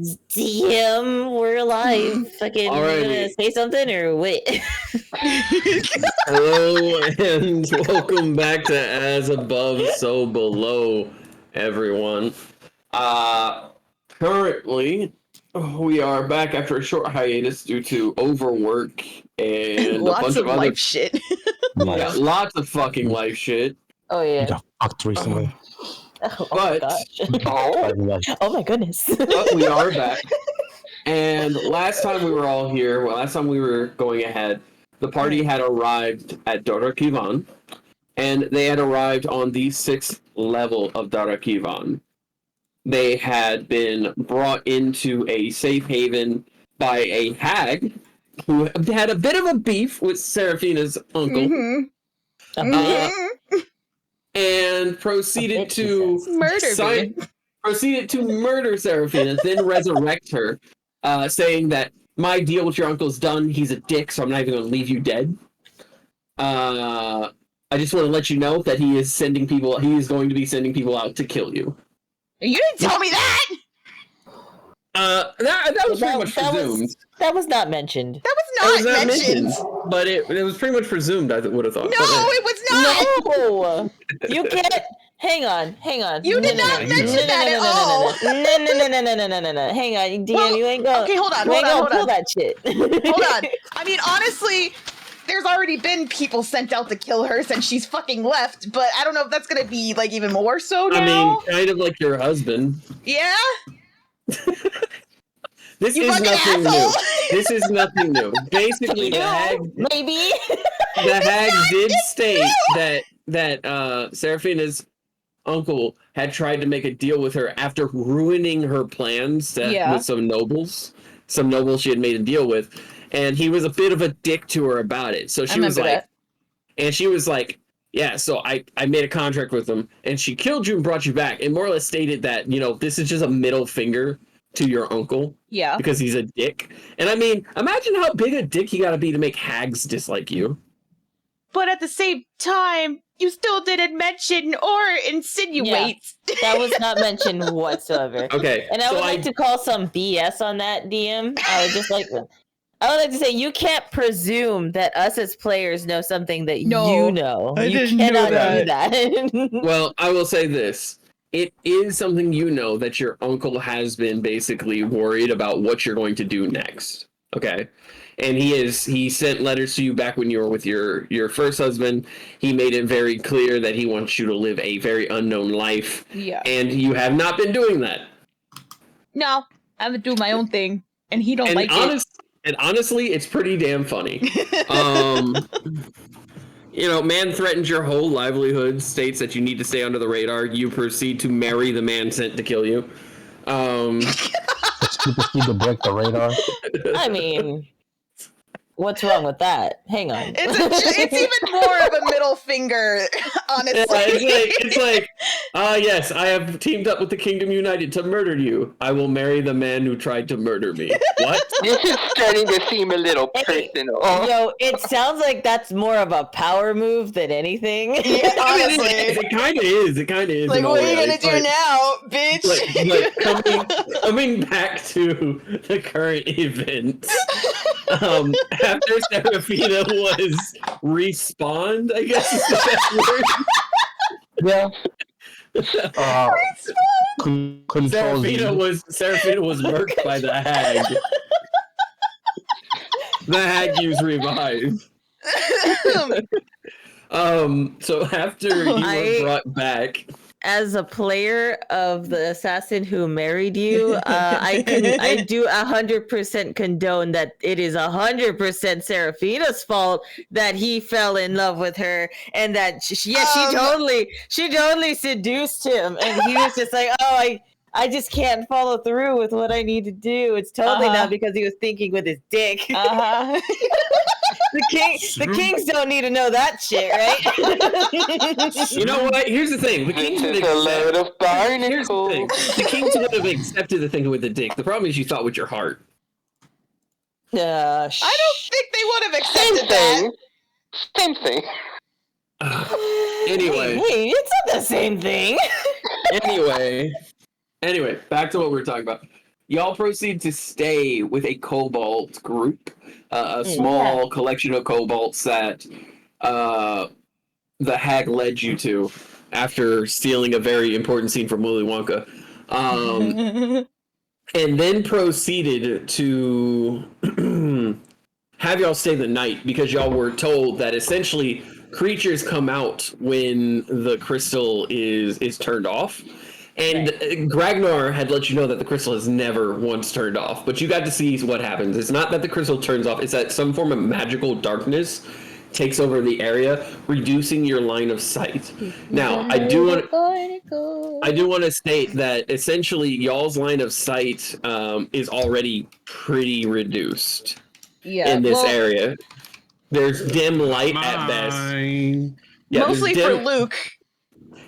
DM, we're live. Fucking gonna say something or wait? Hello and welcome back to As Above, So Below, everyone. Currently, we are back after a short hiatus due to overwork and lots a bunch of other life shit. Yeah, lots of fucking life shit. Oh yeah. You got fucked recently. Oh But- my gosh. Oh. Oh my goodness. But we are back. And last time we were all here, last time we were going ahead, the party had arrived at Dorakivan, and they had arrived on the 6th level of Dorakivan. They had been brought into a safe haven by a hag who had a bit of a beef with Seraphina's uncle. And proceeded to murder Seraphina, then resurrect her, saying that my deal with your uncle's done. He's a dick, so I'm not even going to leave you dead. I just want to let you know that he is going to be sending people out to kill you. You didn't tell me that! That was pretty much presumed. That was not mentioned. That was not mentioned. But it was pretty much presumed, I would have thought. No, it was not! No! You can't. Hang on. You did not mention that at all! No. Hang on, DM, Well, you ain't gonna. okay, hold on. Pull that shit. Hold on. I mean, honestly, there's already been people sent out to kill her since she's fucking left, but I don't know if that's gonna be, like, even more so now. I mean, kind of like your husband. Yeah? This You is fucking nothing asshole! new. This is nothing new. Basically, the Maybe. hag did state that Seraphina's uncle had tried to make a deal with her after ruining her plans with some nobles she had made a deal with, and he was a bit of a dick to her about it. So she was like, yeah, so I made a contract with him, and she killed you and brought you back, and more or less stated that, this is just a middle finger to your uncle. Yeah. Because he's a dick. And I mean, imagine how big a dick you gotta be to make hags dislike you. But at the same time, you still didn't mention or insinuate. Yeah, that was not mentioned whatsoever. Okay. And I would like to call some BS on that, DM. I would like to say you can't presume that us as players know something that you know. You cannot do that. Well, I will say this. It is something that your uncle has been basically worried about what you're going to do next. Okay? And he sent letters to you back when you were with your first husband. He made it very clear that he wants you to live a very unknown life. Yeah. And you have not been doing that. No, I'm gonna do my own thing. And he don't like it. And honestly, it's pretty damn funny. Man threatens your whole livelihood, states that you need to stay under the radar. You proceed to marry the man sent to kill you. Need to break the radar. I mean, what's wrong with that? Hang on. It's even more of a middle finger, honestly. It's like, yes, I have teamed up with the Kingdom United to murder you. I will marry the man who tried to murder me. What? This is starting to seem a little personal. Yo, it sounds like that's more of a power move than anything. Yeah, honestly. It kind of is. It kind of is. Like, what are you gonna do now, bitch? Like coming back to the current event. After Seraphina was respawned, I guess is the best word. Yeah. Seraphina was murked by the hag. The hag used revive. So after you were brought back, as a player of the assassin who married you, I do 100% condone that it is 100% Seraphina's fault that he fell in love with her, and that she totally seduced him, and he was just like, I just can't follow through with what I need to do. It's totally not because he was thinking with his dick. The kings don't need to know that shit, right? You know what? Here's the thing. The kings would The kings would have accepted the thing with the dick. The problem is you thought with your heart. I don't think they would have accepted that. Same thing. Anyway. Wait, it's not the same thing. Anyway, back to what we were talking about. y'all proceed to stay with a cobalt group, a small collection of kobolds that the hag led you to after stealing a very important scene from Willy Wonka. And then proceeded to have y'all stay the night because y'all were told that essentially creatures come out when the crystal is turned off. And Gragnar had let you know that the crystal is never once turned off, but you got to see what happens. It's not that the crystal turns off, it's that some form of magical darkness takes over the area, reducing your line of sight. Now, I do want to state that essentially y'all's line of sight is already pretty reduced in this area. There's dim light at best. Yeah, mostly for Luke.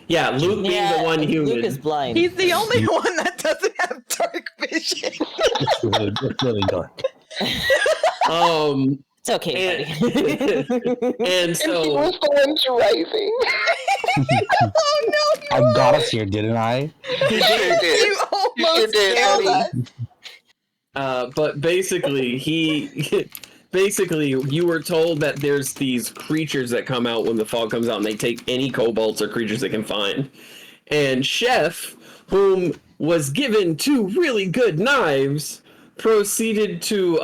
Yeah, Luke being the one human. Luke is blind. He's the only one that doesn't have dark vision. It's really dark. It's okay, buddy. And so he was the one driving. Oh no! I got us here, didn't I? You sure did. You almost did, killed buddy. us. but basically, you were told that there's these creatures that come out when the fog comes out, and they take any kobolds or creatures they can find. And Chef, whom was given 2 really good knives, proceeded to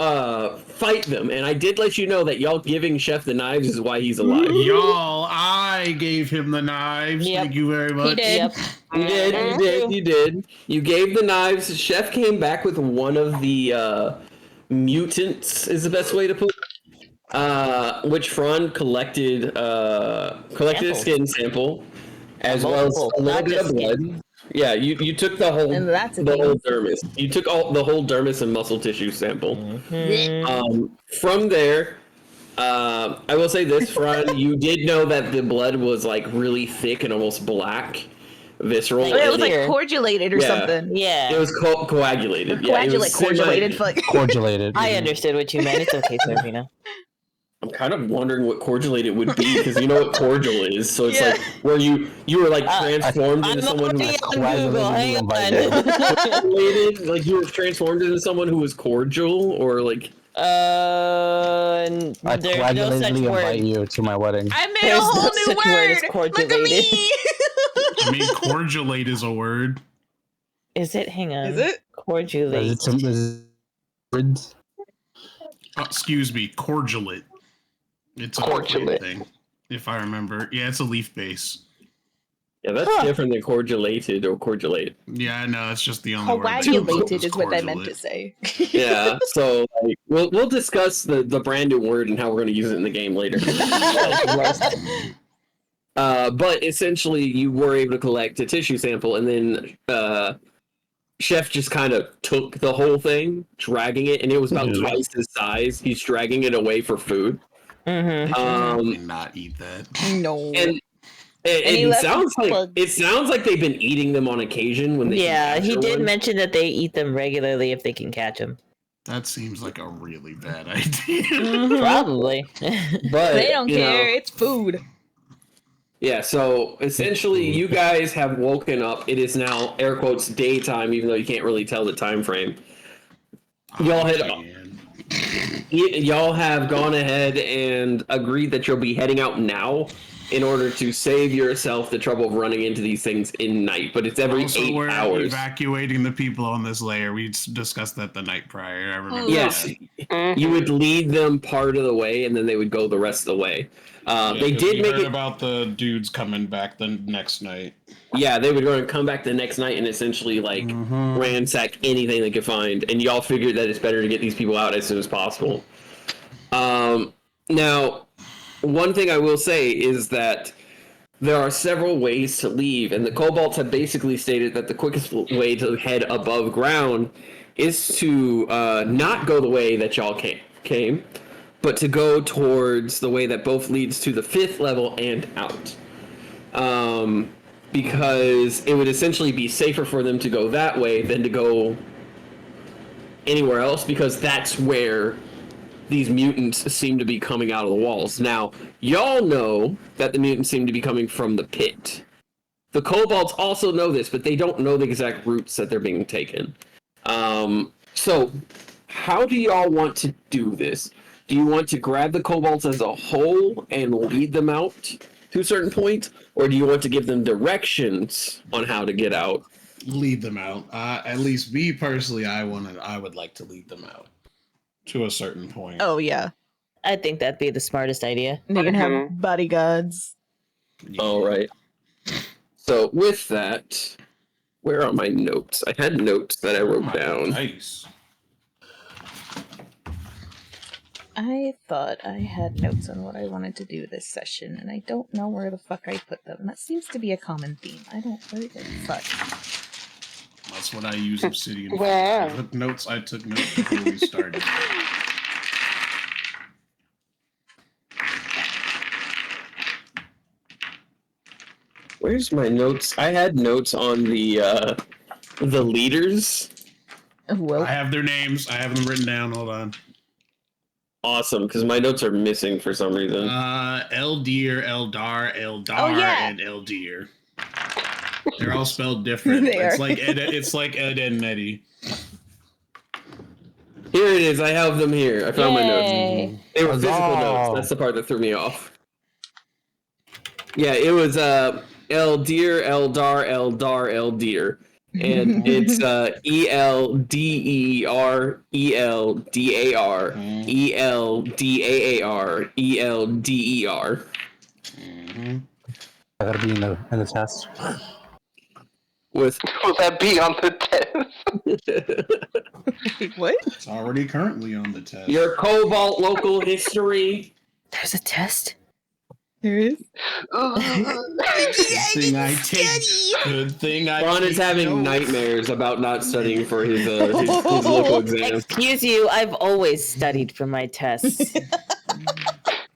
fight them. And I did let you know that y'all giving Chef the knives is why he's alive. Y'all, I gave him the knives. Yep. Thank you very much. He did. You did. You gave the knives. Chef came back with one of the mutants, is the best way to put it, which Fran collected a skin sample, as well as a little bit of blood. Yeah, you took the whole dermis. You took the whole dermis and muscle tissue sample. From there, I will say this, Fran, you did know that the blood was like really thick and almost black, visceral. It was like coagulated or something. Yeah. It was coagulated. Coagulated. I understood what you meant. It's okay, Serafina. I'm kind of wondering what cordialated would be, because you know what cordial is. So it's like where you were like transformed into someone who was cordialated, like you were transformed into someone who was cordial, or like. I coagulatedly invite you to my wedding. I made a whole new word. Look at me. I mean, cordialate is a word. Is it? Hang on. Is it? Cordialate. Excuse me, cordialate. It's a Cordialate thing, if I remember. Yeah, it's a leaf base. Yeah, that's different than cordialated or cordialate. Yeah, I know. It's just the only word. Coagulated is what I meant to say. Yeah, so like, we'll discuss the brand new word and how we're going to use it in the game later. But essentially, you were able to collect a tissue sample, and then Chef just kind of took the whole thing, dragging it, and it was about twice his size. He's dragging it away for food. Not eat that. No. And it sounds like they've been eating them on occasion when they. Yeah, he did mention that they eat them regularly if they can catch them. That seems like a really bad idea. Probably. But they don't care. It's food. Yeah, so essentially you guys have woken up. It is now air quotes daytime, even though you can't really tell the time frame. Y'all have gone ahead and agreed that you'll be heading out now in order to save yourself the trouble of running into these things in night. But it's every 8 we're hours. Evacuating the people on this layer. We discussed that the night prior. I remember. Yes, you would lead them part of the way, and then they would go the rest of the way. They did make it about the dudes coming back the next night. Yeah, they were going to come back the next night and essentially like ransack anything they could find, and y'all figured that it's better to get these people out as soon as possible. Now, one thing I will say is that there are several ways to leave, and the Kobolds have basically stated that the quickest way to head above ground is to not go the way that y'all came, but to go towards the way that both leads to the 5th level and out. Because it would essentially be safer for them to go that way than to go anywhere else, because that's where these mutants seem to be coming out of the walls. Now, y'all know that the mutants seem to be coming from the pit. The Kobolds also know this, but they don't know the exact routes that they're being taken. So, how do y'all want to do this? Do you want to grab the kobolds as a whole and lead them out to a certain point? Or do you want to give them directions on how to get out? Lead them out. At least me personally, I would like to lead them out to a certain point. Oh yeah, I think that'd be the smartest idea. they can have bodyguards. Yeah. All right. So with that, where are my notes? I had notes that I wrote down. Nice. I thought I had notes on what I wanted to do this session, and I don't know where the fuck I put them. That seems to be a common theme. I don't really give a fuck. That's what I use Obsidian. Wow. I took notes before we started. Where's my notes? I had notes on the leaders. Well, I have their names. I have them written down. Hold on. Awesome, because my notes are missing for some reason. Eldir, Eldar, Oh, yeah. and Eldir. They're all spelled different. They are. It's like Ed and Eddie. Here it is. I have them here. I found my Yay. notes. They were physical notes. That's the part that threw me off. Yeah, it was Eldir, Eldar, Eldir. And it's ELDER, ELDAR, ELDAAR, ELDER. I gotta be in the test. Will that be on the test? what? It's already currently on the test. your Cobalt local history. There's a test? There is. Good thing I Ron is take having notes. nightmares about not studying for his local exam. Excuse you, I've always studied for my tests.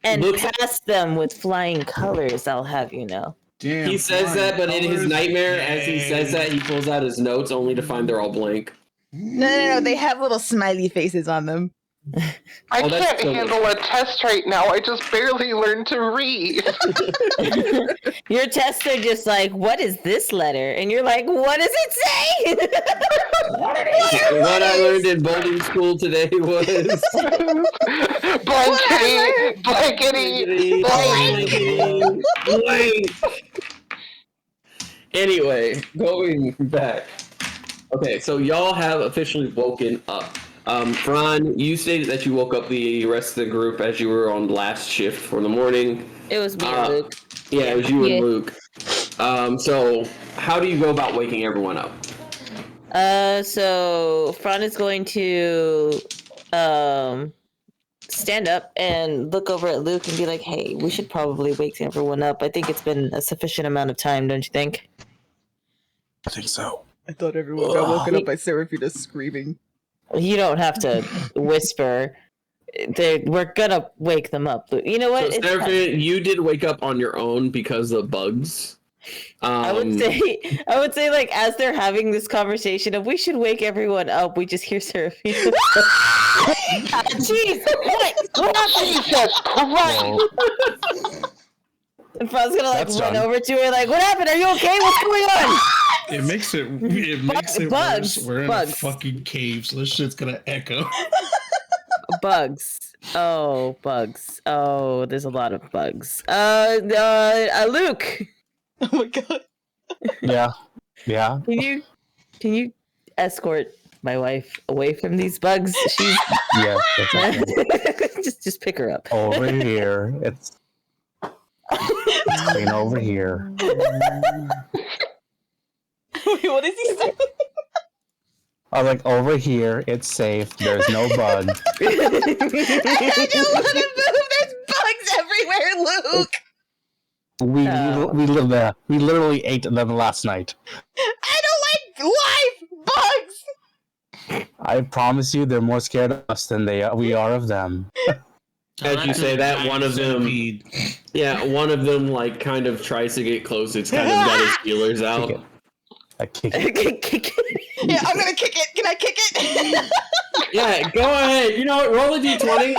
And passed them with flying colors, I'll have you know. Damn, He says flying that, but in his colors. nightmare, as he says that, he pulls out his notes only to find they're all blank. No. They have little smiley faces on them. I Oh, that's can't so handle a test right now. I just barely learned to read. Your tests are just like, what is this letter? And you're like, what does it say? What I learned in boarding school today was Blankety, blank. Anyway, going back. Okay, so y'all have officially woken up. Fran, you stated that you woke up the rest of the group as you were on last shift for the morning. It was me and Luke. Yeah, it was you Yeah. and Luke. So how do you go about waking everyone up? So Fran is going to stand up and look over at Luke and be like, hey, we should probably wake everyone up. I think it's been a sufficient amount of time, don't you think? I think so. I thought everyone got woken up by Seraphina screaming. You don't have to whisper. We're gonna wake them up. You know what? So, It's fine. Seraphina, you did wake up on your own because of bugs. I would say, like, as they're having this conversation of we should wake everyone up, we just hear Seraphina. Jeez, what happened? Jesus Christ! And Fran's gonna like That's run done. over to her, like, what happened? Are you okay? What's going on? It makes it Bugs. worse. We're in Bugs. a fucking cave, so this shit's gonna echo. Bugs. Oh, bugs. Oh, there's a lot of bugs. Luke, Oh my god. Yeah. can you escort my wife away from these bugs? She's Yes. just pick her up. Over here. It's clean over here. Wait, what is he saying? I was like, over here, it's safe. There's no bug. I don't want to move. There's bugs everywhere, Luke. We live there. We literally ate them last night. I don't like live bugs. I promise you, they're more scared of us than we are of them. As you say that, one of them, Centipede. yeah, one of them like kind of tries to get close. It's kind of got his feelers out. I kick it. Yeah, I'm gonna kick it. Can I kick it? Yeah, go ahead. You know what? Roll a d20.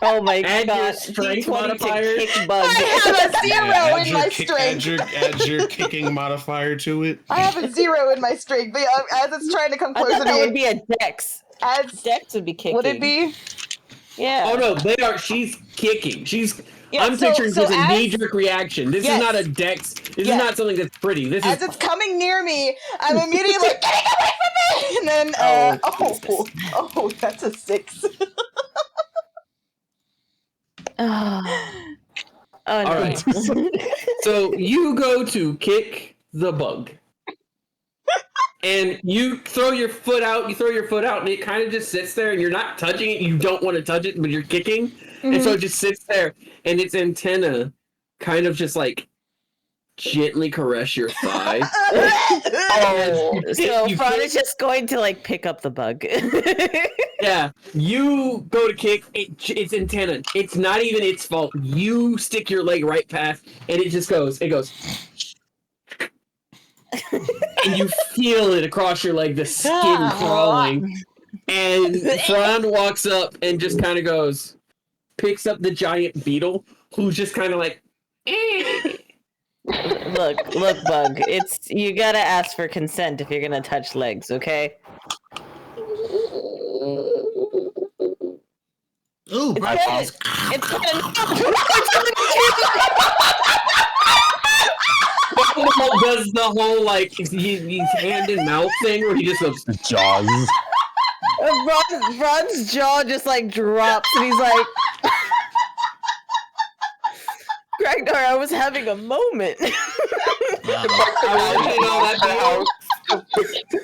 Oh my add god! your strength D20 modifier. to kick bug. I have a 0 add in your my kick- strength. Add your kicking modifier to it. I have a 0 in my strength, but as it's trying to come I closer thought to that me, would be a dex. Dex would be kicking. Would it be? Yeah. Oh no, they are. She's kicking. Yeah, I'm picturing this as a knee-jerk reaction. This Yes. is not a dex. This Yes. is not something that's pretty. This As is. it's coming near me, I'm immediately like, get away from me! And then, oh, that's a 6. Oh no. All right. So you go to kick the bug. And you throw your foot out, and it kind of just sits there, and you're not touching it. You don't want to touch it, but you're kicking. Mm-hmm. And so it just sits there, and its antenna kind of just like gently caress your thigh. So Fran is just going to like pick up the bug. Yeah, you go to kick its antenna. It's not even its fault. You stick your leg right past, and it just goes. It goes. And you feel it across your leg, the skin crawling. And Fran walks up and just kind of goes, picks up the giant beetle, who's just kind of like, Look, bug. You gotta ask for consent if you're gonna touch legs, okay? Ooh, does the whole like his hand and mouth thing where he just goes Jaws. Ron's jaw just like drops and he's like, Ragnar, I was having a moment. I want you to know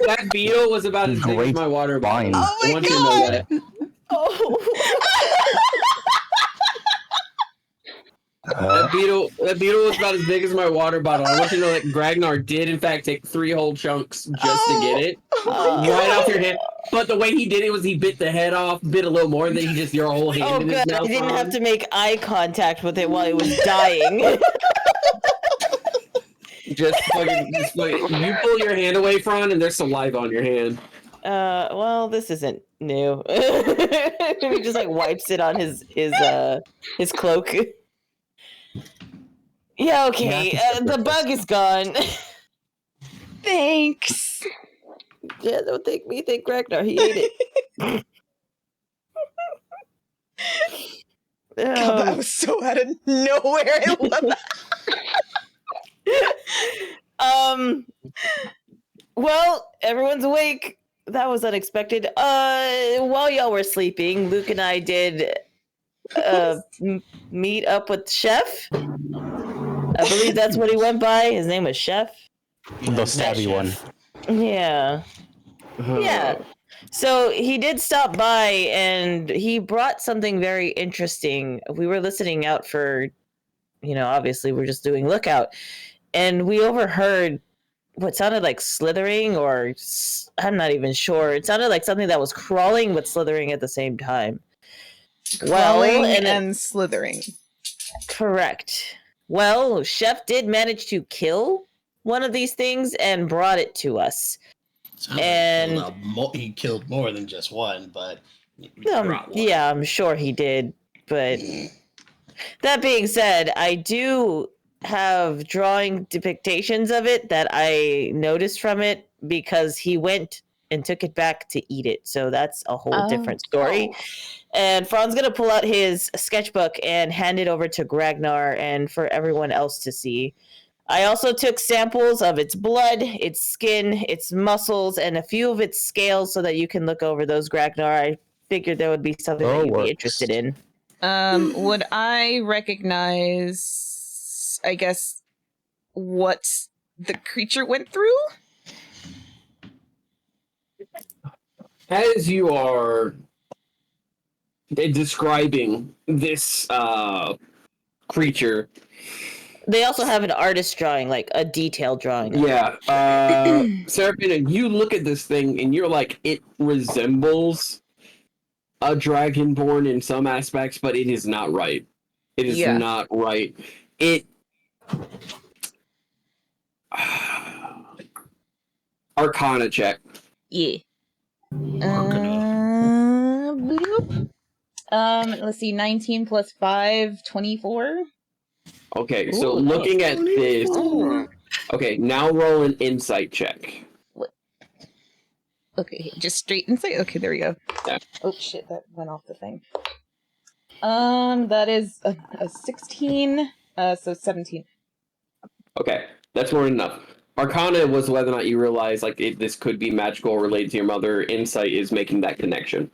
that beetle was about as big as my water bottle. Oh my I want you to know that. Oh. That beetle was about as big as my water bottle. I want you to know that Ragnar did in fact take 3 whole chunks just to get it. Right off your hand. But the way he did it was he bit the head off, bit a little more, and then he just your whole hand in his mouth. I didn't have to make eye contact with it while it was dying. Just fucking, you pull your hand away from, and there's saliva on your hand. Well, this isn't new. He just like wipes it on his cloak. Yeah, okay. The bug is gone. Thanks. Yeah, don't thank me. Thank Ragnar. He ate it. God, that was so out of nowhere. I love that. Well, everyone's awake. That was unexpected. While y'all were sleeping, Luke and I did meet up with Chef. I believe that's what he went by. His name was Chef. The stabby one. Yeah. Yeah. So he did stop by and he brought something very interesting. We were listening out for, obviously we're just doing lookout. And we overheard what sounded like slithering, or I'm not even sure. It sounded like something that was crawling but slithering at the same time. Crawling and slithering. Correct. Well, Chef did manage to kill one of these things and brought it to us. And he killed more than just one, but yeah, I'm sure he did. But that being said, I do have drawing depictions of it that I noticed from it because he went and took it back to eat it. So that's a whole different story. And Fran's going to pull out his sketchbook and hand it over to Ragnar and for everyone else to see. I also took samples of its blood, its skin, its muscles, and a few of its scales so that you can look over those, Ragnar. I figured there would be something that you'd be interested in. Would I recognize, I guess, what the creature went through? As you are describing this creature, they also have an artist drawing, like a detailed drawing. Yeah. Seraphina, you look at this thing and you're like, it resembles a Dragonborn in some aspects, but it is not right. It is not right. Arcana check. Yeah. Arcana. Bloop. Let's see, 19 plus 5, 24. Okay, Ooh, so nice. looking at this, 24. okay, now roll an insight check. What? Okay, just straight insight. Okay, there we go. Yeah. Oh shit, that went off the thing. That is a 16. So 17. Okay, that's more than enough. Arcana was whether or not you realize like this could be magical or related to your mother. Insight is making that connection.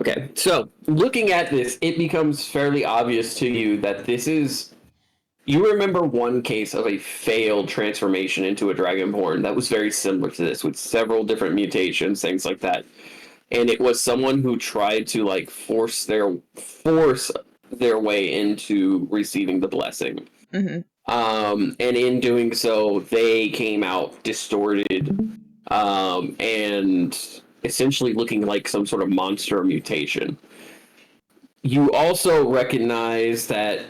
Okay, so looking at this, it becomes fairly obvious to you that this is. You remember one case of a failed transformation into a Dragonborn that was very similar to this, with several different mutations, things like that. And it was someone who tried to like force their way into receiving the blessing. Mm-hmm. And in doing so, they came out distorted, and essentially looking like some sort of monster mutation. You also recognize that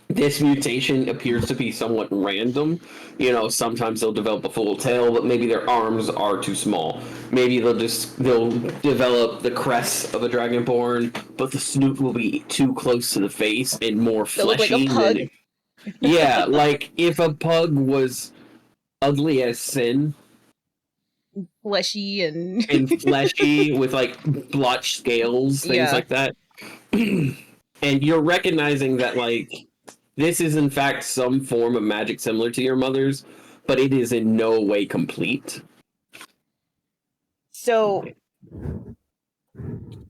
this mutation appears to be somewhat random. You know, sometimes they'll develop a full tail, but maybe their arms are too small. Maybe they'll develop the crest of a Dragonborn, but the snoot will be too close to the face and more They'll look like fleshy a pug. Yeah, like if a pug was ugly as sin Fleshy and fleshy with like blotched scales, things like that. And you're recognizing that like this is in fact some form of magic similar to your mother's, but it is in no way complete. So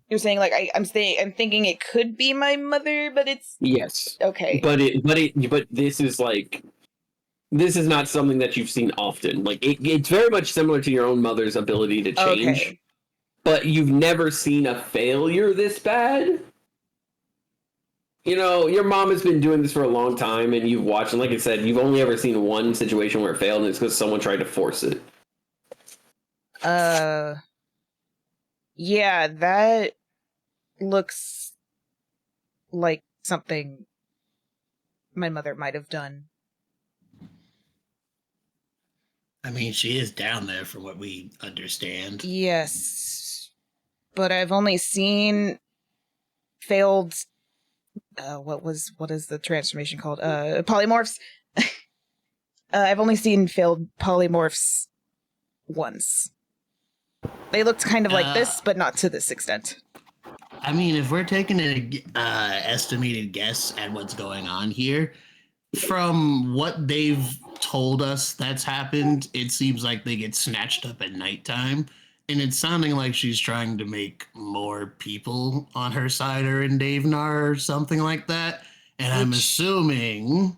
you're saying like I'm thinking it could be my mother, but it's Yes. okay. But this is like this is not something that you've seen often. Like it's very much similar to your own mother's ability to change. Okay. But you've never seen a failure this bad. You know, your mom has been doing this for a long time, and you've watched, and like I said, you've only ever seen one situation where it failed, and it's because someone tried to force it. Yeah, that looks like something my mother might have done. I mean, she is down there from what we understand. Yes, but I've only seen failed. What is the transformation called? Polymorphs. I've only seen failed polymorphs once. They looked kind of like this, but not to this extent. I mean, if we're taking an estimated guess at what's going on here, from what they've told us that's happened, it seems like they get snatched up at nighttime. And it's sounding like she's trying to make more people on her side or in Davenar or something like that. And I'm assuming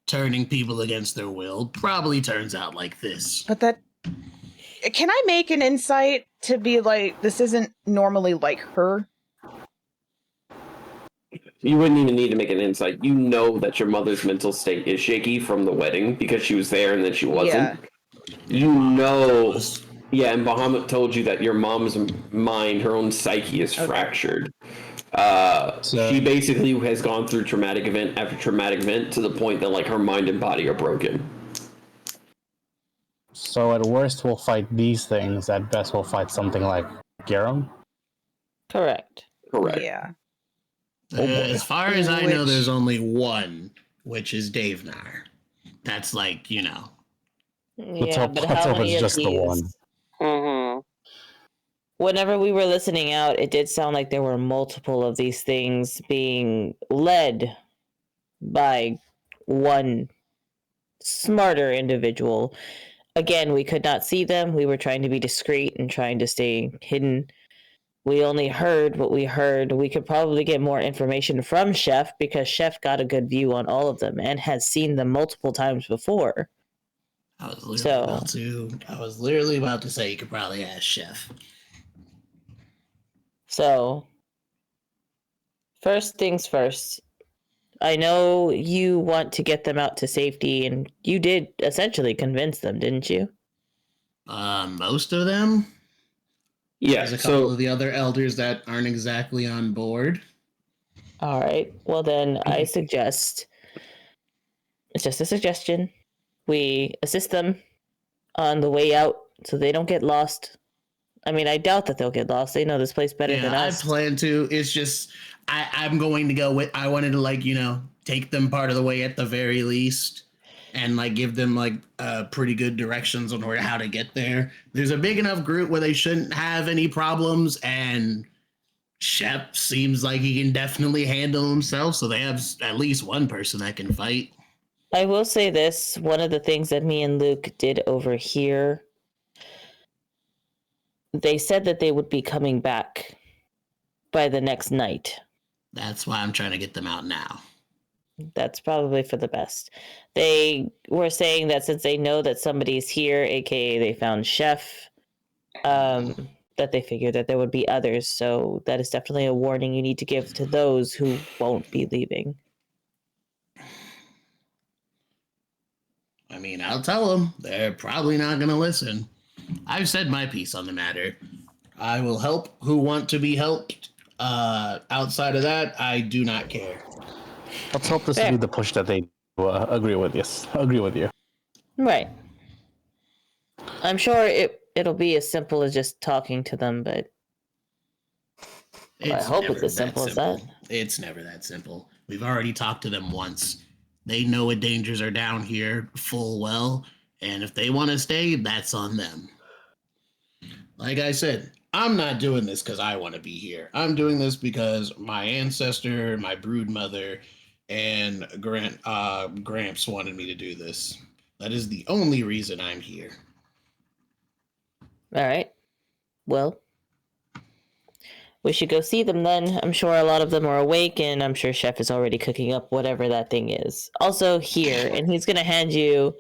turning people against their will probably turns out like this. But that... Can I make an insight to be like, this isn't normally like her? You wouldn't even need to make an insight. You know that your mother's mental state is shaky from the wedding because she was there and then she wasn't. Yeah. You know... Yeah, and Bahamut told you that your mom's mind, her own psyche is fractured. She basically has gone through traumatic event after traumatic event to the point that like her mind and body are broken. So at worst we'll fight these things, at best we'll fight something like Garum? Correct. Yeah. As far as I know, there's only one, which is Davenar. That's like, you know. Yeah, but how many of just these? The one. Mm-hmm. Whenever we were listening out, it did sound like there were multiple of these things being led by one smarter individual. Again, we could not see them. We were trying to be discreet and trying to stay hidden. We only heard what we heard. We could probably get more information from Chef because Chef got a good view on all of them and has seen them multiple times before. I was literally about to say you could probably ask Chef. So, first things first. I know you want to get them out to safety, and you did essentially convince them, didn't you? Most of them? Yeah, There's a couple of the other elders that aren't exactly on board. All right. Well, then I suggest, it's just a suggestion, we assist them on the way out so they don't get lost. I mean, I doubt that they'll get lost. They know this place better than us. I plan to. It's just I'm going to go with. I wanted to like take them part of the way at the very least, and like give them like pretty good directions on how to get there. There's a big enough group where they shouldn't have any problems, and Shep seems like he can definitely handle himself. So they have at least one person that can fight. I will say this: one of the things that me and Luke did over here. They said that they would be coming back by the next night. That's why I'm trying to get them out now. That's probably for the best. They were saying that since they know that somebody's here, aka they found Chef, that they figured that there would be others. So that is definitely a warning you need to give to those who won't be leaving. I mean, I'll tell them. They're probably not going to listen. I've said my piece on the matter. I will help who want to be helped. Outside of that, I do not care. Let's hope this will be the push that they agree with. Yes, agree with you. Right. I'm sure it'll be as simple as just talking to them, but I hope it's as simple as that. It's never that simple. We've already talked to them once. They know what dangers are down here full well, and if they want to stay, that's on them. Like I said, I'm not doing this because I want to be here. I'm doing this because my ancestor, my brood mother, and Gramps wanted me to do this. That is the only reason I'm here. All right. Well, we should go see them then. I'm sure a lot of them are awake, and I'm sure Chef is already cooking up whatever that thing is. Also here, and he's going to hand you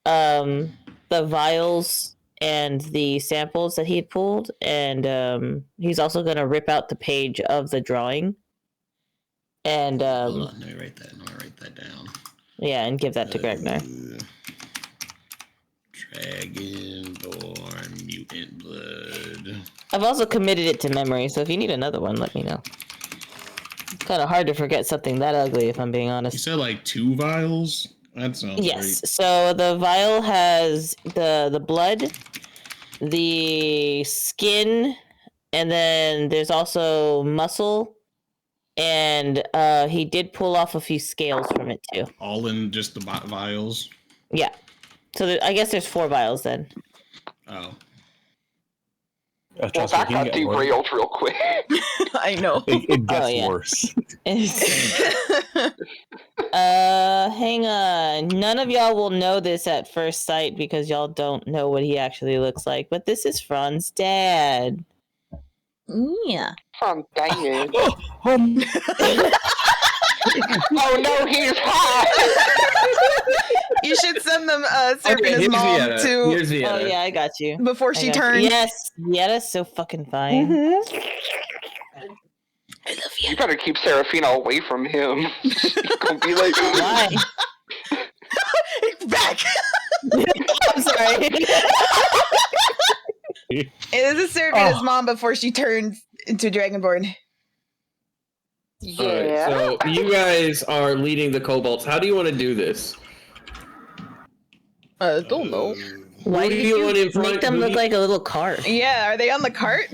the vials and the samples that he had pulled, and he's also going to rip out the page of the drawing. And hold on, let me write that down. Yeah, and give that to Gregnar. Dragonborn mutant blood. I've also committed it to memory, so if you need another one, let me know. It's kind of hard to forget something that ugly, if I'm being honest. You said like 2 vials? That sounds yes. Great. So the vial has the blood, the skin, and then there's also muscle, and he did pull off a few scales from it too. All in just the vials? Yeah. So I guess there's 4 vials then. Oh. Well, that got derailed real quick. I know. It gets worse. Hang on. None of y'all will know this at first sight because y'all don't know what he actually looks like. But this is Fran's dad. Yeah. Fran's dad. Oh no, he's hot. You should send them Serpina's mom to. Oh yeah, I got you. Before she turns. Yes, Yetta's so fucking fine. Mm-hmm. I love you. You better keep Seraphina away from him. She's gonna be like, why? Back. I'm sorry. This is Seraphina's mom before she turns into Dragonborn. Yeah. Right, so you guys are leading the kobolds. How do you want to do this? Don't know. Why do you want to make them look like a little cart? Yeah, are they on the cart?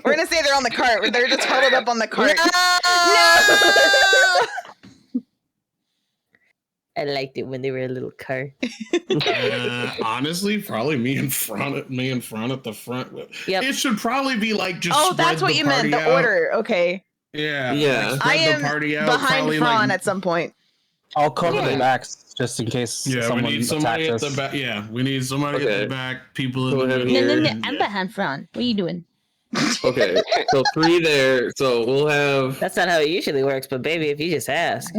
We're gonna say they're on the cart. They're just huddled up on the cart. No! I liked it when they were a little cart. Honestly, probably me in front at the front. Yep. It should probably be like just. Oh, that's what you meant. The order. Okay. Yeah. Yeah. Like I am the party out, behind Fran at some point. I'll cover the backs just in case someone we need somebody at the back. Yeah, we need somebody at the back. People in the middle. No. I'm behind Fran. What are you doing? Okay, so 3 there. So we'll have. That's not how it usually works, but baby, if you just ask.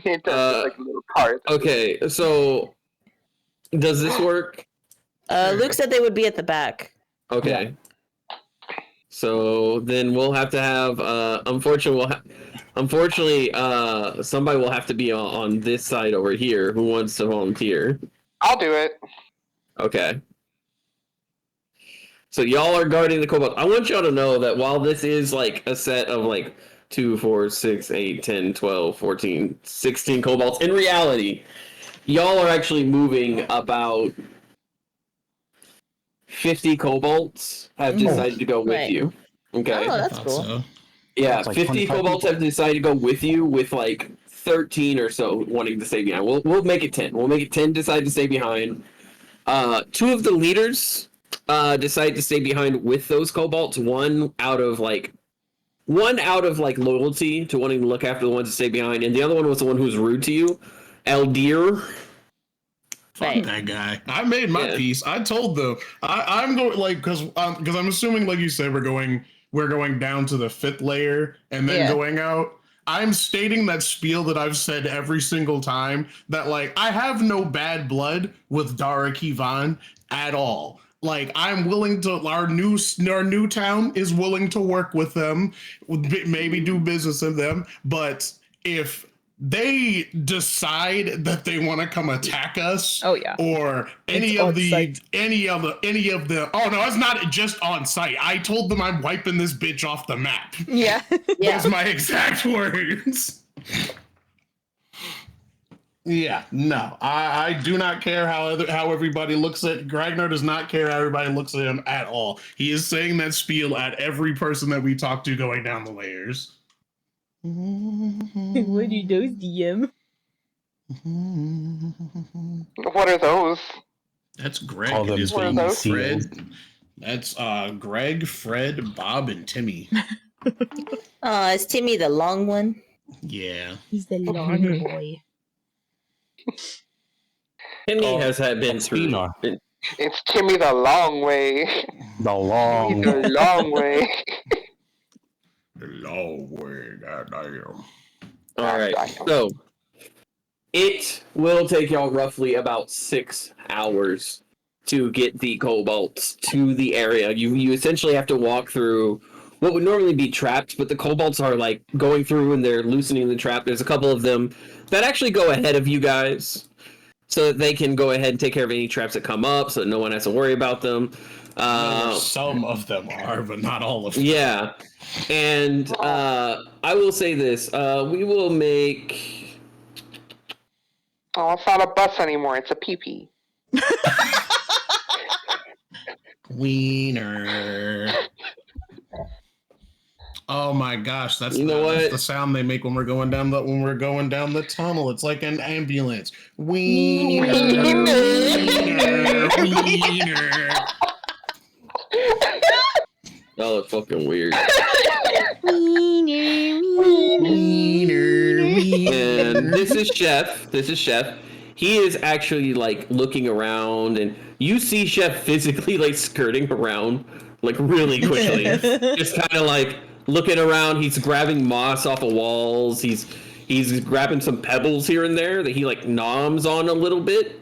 It does like a little cart. Okay, so does this work? Luke said they would be at the back. Okay. So then we'll have to have. Unfortunately, somebody will have to be on this side over here. Who wants to volunteer? I'll do it. Okay. So y'all are guarding the kobold. I want y'all to know that while this is like a set of like 2, 4, 6, 8, 10, 12, 14, 16 kobolds. In reality, y'all are actually moving about 50 kobolds have decided to go with you. Okay. Oh, that's cool. So. Yeah, like 50 kobolds have decided to go with you, with like 13 or so wanting to stay behind. We'll make it 10. We'll make it 10 decide to stay behind. 2 of the leaders decide to stay behind with those kobolds. One out of like loyalty to wanting to look after the ones that stay behind, and the other one was the one who was rude to you, Eldir. Fuck that guy. I made my peace. I told them I'm going like because I'm assuming, like you said, we're going down to the 5th layer and then going out. I'm stating that spiel that I've said every single time, that like I have no bad blood with Dara Kivan at all. Like I'm willing to, our new town is willing to work with them, maybe do business with them, but if they decide that they want to come attack us, or any of the oh no, it's not just on site. I told them I'm wiping this bitch off the map. Yeah. Those my exact words. Yeah, no, I do not care how everybody looks at Ragnar. Does not care how everybody looks at him at all. He is saying that spiel at every person that we talk to going down the layers. What are those, DM? What are those? That's Greg. All It is What are those? Fred. That's Greg, Fred, Bob, and Timmy. Is Timmy the long one? Yeah. He's the long boy. Timmy has been through. It's Timmy the long way. The long The long way. The long way, goddamn. All right, so it will take y'all roughly about 6 hours to get the kobolds to the area. You essentially have to walk through what would normally be traps, but the kobolds are like going through and they're loosening the trap. There's a couple of them that actually go ahead of you guys, so that they can go ahead and take care of any traps that come up, so that no one has to worry about them. Some of them are, but not all of them. Yeah, and I will say this: we will make. Oh, it's not a bus anymore. It's a pee-pee. Wiener. Oh my gosh, that's that's the sound they make when we're going down the tunnel. It's like an ambulance. Wiener. Wiener. Y'all are fucking weird. And this is Chef. He is actually like looking around, and you see Chef physically like skirting around like really quickly. Just kind of like looking around. He's grabbing moss off of walls. He's grabbing some pebbles here and there that he like noms on a little bit.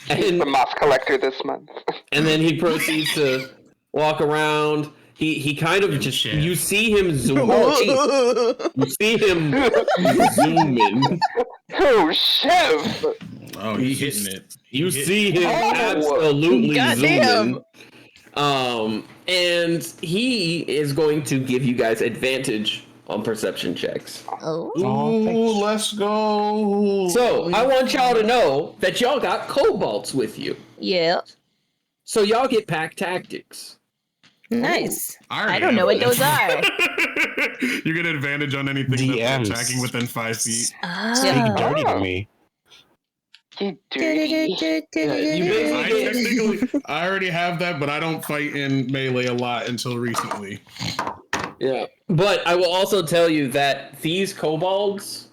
And the moss collector this month. And then he proceeds to walk around. He kind of just, you see him zoom. You see him zoom in. Oh, Chef! Oh, he's hitting it. You see him absolutely zoom in. And he is going to give you guys advantage on perception checks. Ooh, let's go. So, I want y'all to know that y'all got kobolds with you. Yeah. So y'all get pack tactics. Nice. I don't know what those are. You get advantage on anything that's attacking within 5 feet. Speak dirty to me. You dirty. I already have that, but I don't fight in melee a lot until recently. Yeah, but I will also tell you that these kobolds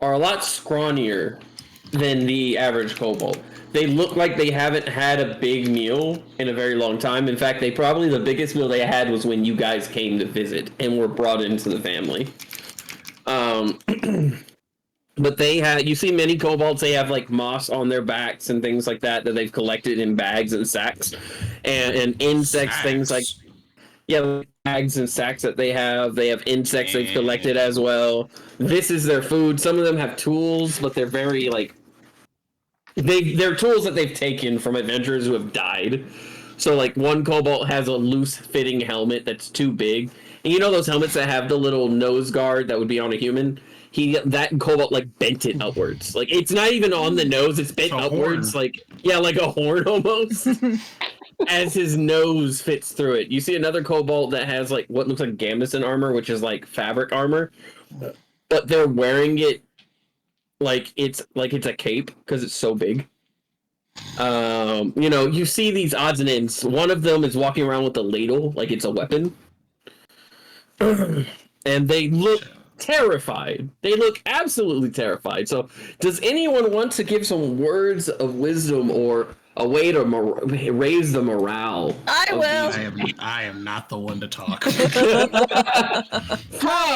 are a lot scrawnier than the average kobold. They look like they haven't had a big meal in a very long time. In fact, the biggest meal they had was when you guys came to visit and were brought into the family. But you see many kobolds, they have like moss on their backs and things like that they've collected in bags and sacks. And insects, things like, bags and sacks that they have. They have insects they've collected as well. This is their food. Some of them have tools, but they're very like, they're tools that they've taken from adventurers who have died. So like one kobold has a loose fitting helmet that's too big. And you know those helmets that have the little nose guard that would be on a human? That kobold like bent it upwards. Like it's not even on the nose, it's bent upwards. Horn. Like a horn almost. As his nose fits through it. You see another kobold that has like what looks like gambeson armor, which is like fabric armor. But they're wearing it like it's a cape because it's so big. You see these odds and ends. One of them is walking around with a ladle like it's a weapon. And they look terrified. They look absolutely terrified. So does anyone want to give some words of wisdom or a way to raise the morale? I will. I am not the one to talk. Hi,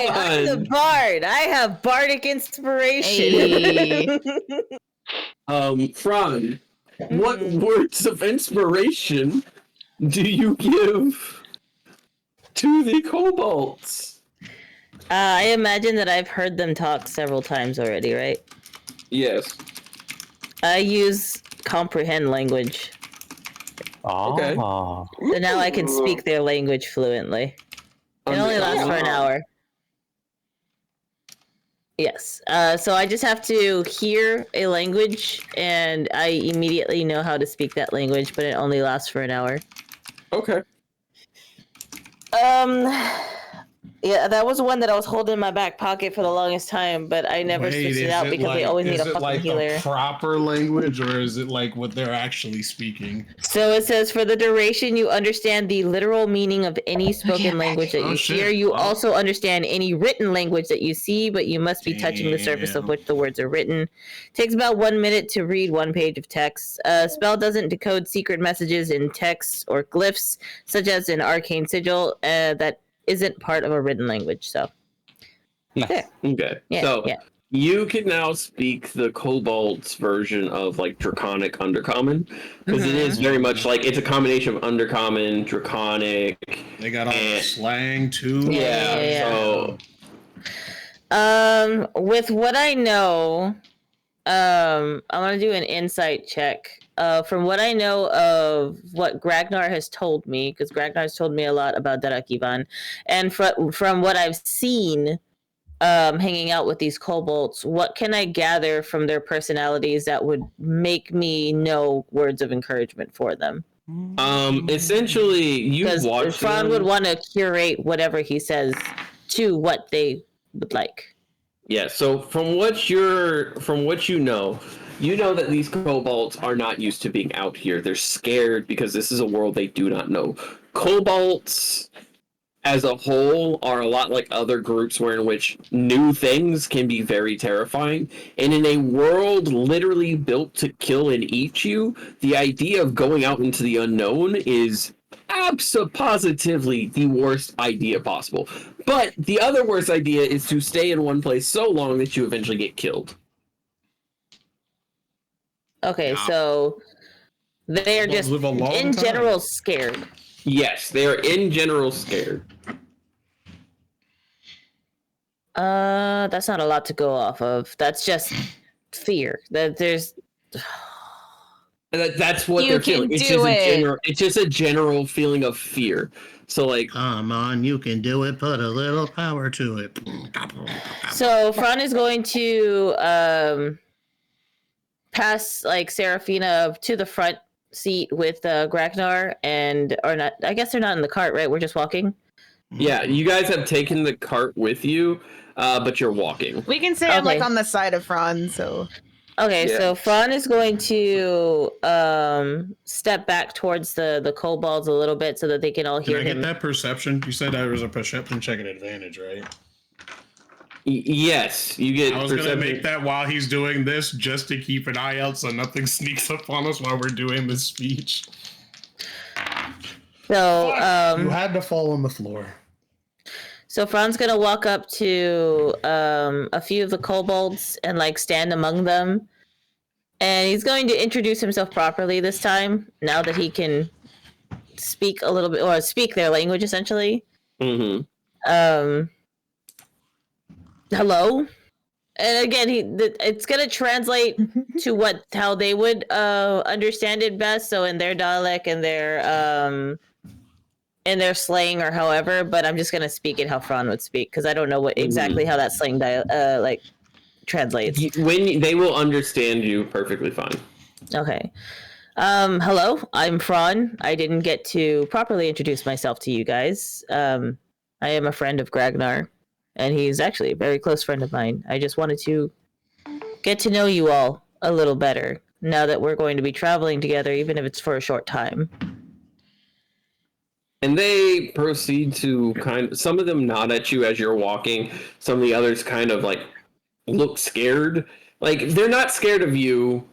I'm the bard. I have bardic inspiration. Hey. Fran, what words of inspiration do you give to the kobolds? I imagine that I've heard them talk several times already, right? Yes. I use comprehend language. Okay. So now I can speak their language fluently. It only lasts for an hour. Yes. So I just have to hear a language, and I immediately know how to speak that language, but it only lasts for an hour. Okay. Yeah, that was one that I was holding in my back pocket for the longest time, but I never switched it out because they always need a fucking healer. Is it like a proper language, or is it like what they're actually speaking? So it says, for the duration, you understand the literal meaning of any spoken language that you hear. You also understand any written language that you see, but you must be touching the surface of which the words are written. Takes about 1 minute to read 1 page of text. Spell doesn't decode secret messages in text or glyphs, such as an arcane sigil, that isn't part of a written language. So yeah. Okay. You can now speak the kobold's version of like draconic undercommon, because it is very much like it's a combination of undercommon, draconic. They got all the slang too. Yeah. So with what I know, I want to do an insight check. From what I know of what Gragnar has told me, because Gragnar has told me a lot about Darak Ivan, and from what I've seen hanging out with these kobolds, what can I gather from their personalities that would make me know words of encouragement for them? Essentially, you watch Fran would want to curate whatever he says to what they would like. Yeah, so from what you know that these kobolds are not used to being out here. They're scared because this is a world they do not know. Kobolds, as a whole, are a lot like other groups in which new things can be very terrifying. And in a world literally built to kill and eat you, the idea of going out into the unknown is absolutely the worst idea possible. But the other worst idea is to stay in one place so long that you eventually get killed. Okay, so they're just in general scared. Yes, they are in general scared. That's not a lot to go off of. That's just fear. That's what they're feeling. It's just a general feeling of fear. So like, come on, you can do it. Put a little power to it. So Fran is going to pass like Seraphina to the front seat with Gragnar, or not. I guess they're not in the cart, right? We're just walking. Yeah, you guys have taken the cart with you, but you're walking. We can say I'm like on the side of Fran, so. Okay, so Fran is going to step back towards the kobolds a little bit so that they can all hear him. Can I get that perception? You said there was a perception check at advantage, right? Yes, you get. I was going to make that while he's doing this, just to keep an eye out so nothing sneaks up on us while we're doing this speech. So, you had to fall on the floor. So Fran's gonna walk up to a few of the kobolds and like stand among them, and he's going to introduce himself properly this time. Now that he can speak a little bit, or speak their language, essentially. Mm-hmm. Hello, And again, it's gonna translate to how they would understand it best. So in their dialect and in their slang or however. But I'm just gonna speak it how Fran would speak because I don't know what exactly how that slang translates. When they will understand you perfectly fine. Okay. Hello, I'm Fran. I didn't get to properly introduce myself to you guys. I am a friend of Gragnar, and he's actually a very close friend of mine. I just wanted to get to know you all a little better now that we're going to be traveling together, even if it's for a short time. And they proceed to some of them nod at you as you're walking. Some of the others kind of like look scared. Like they're not scared of you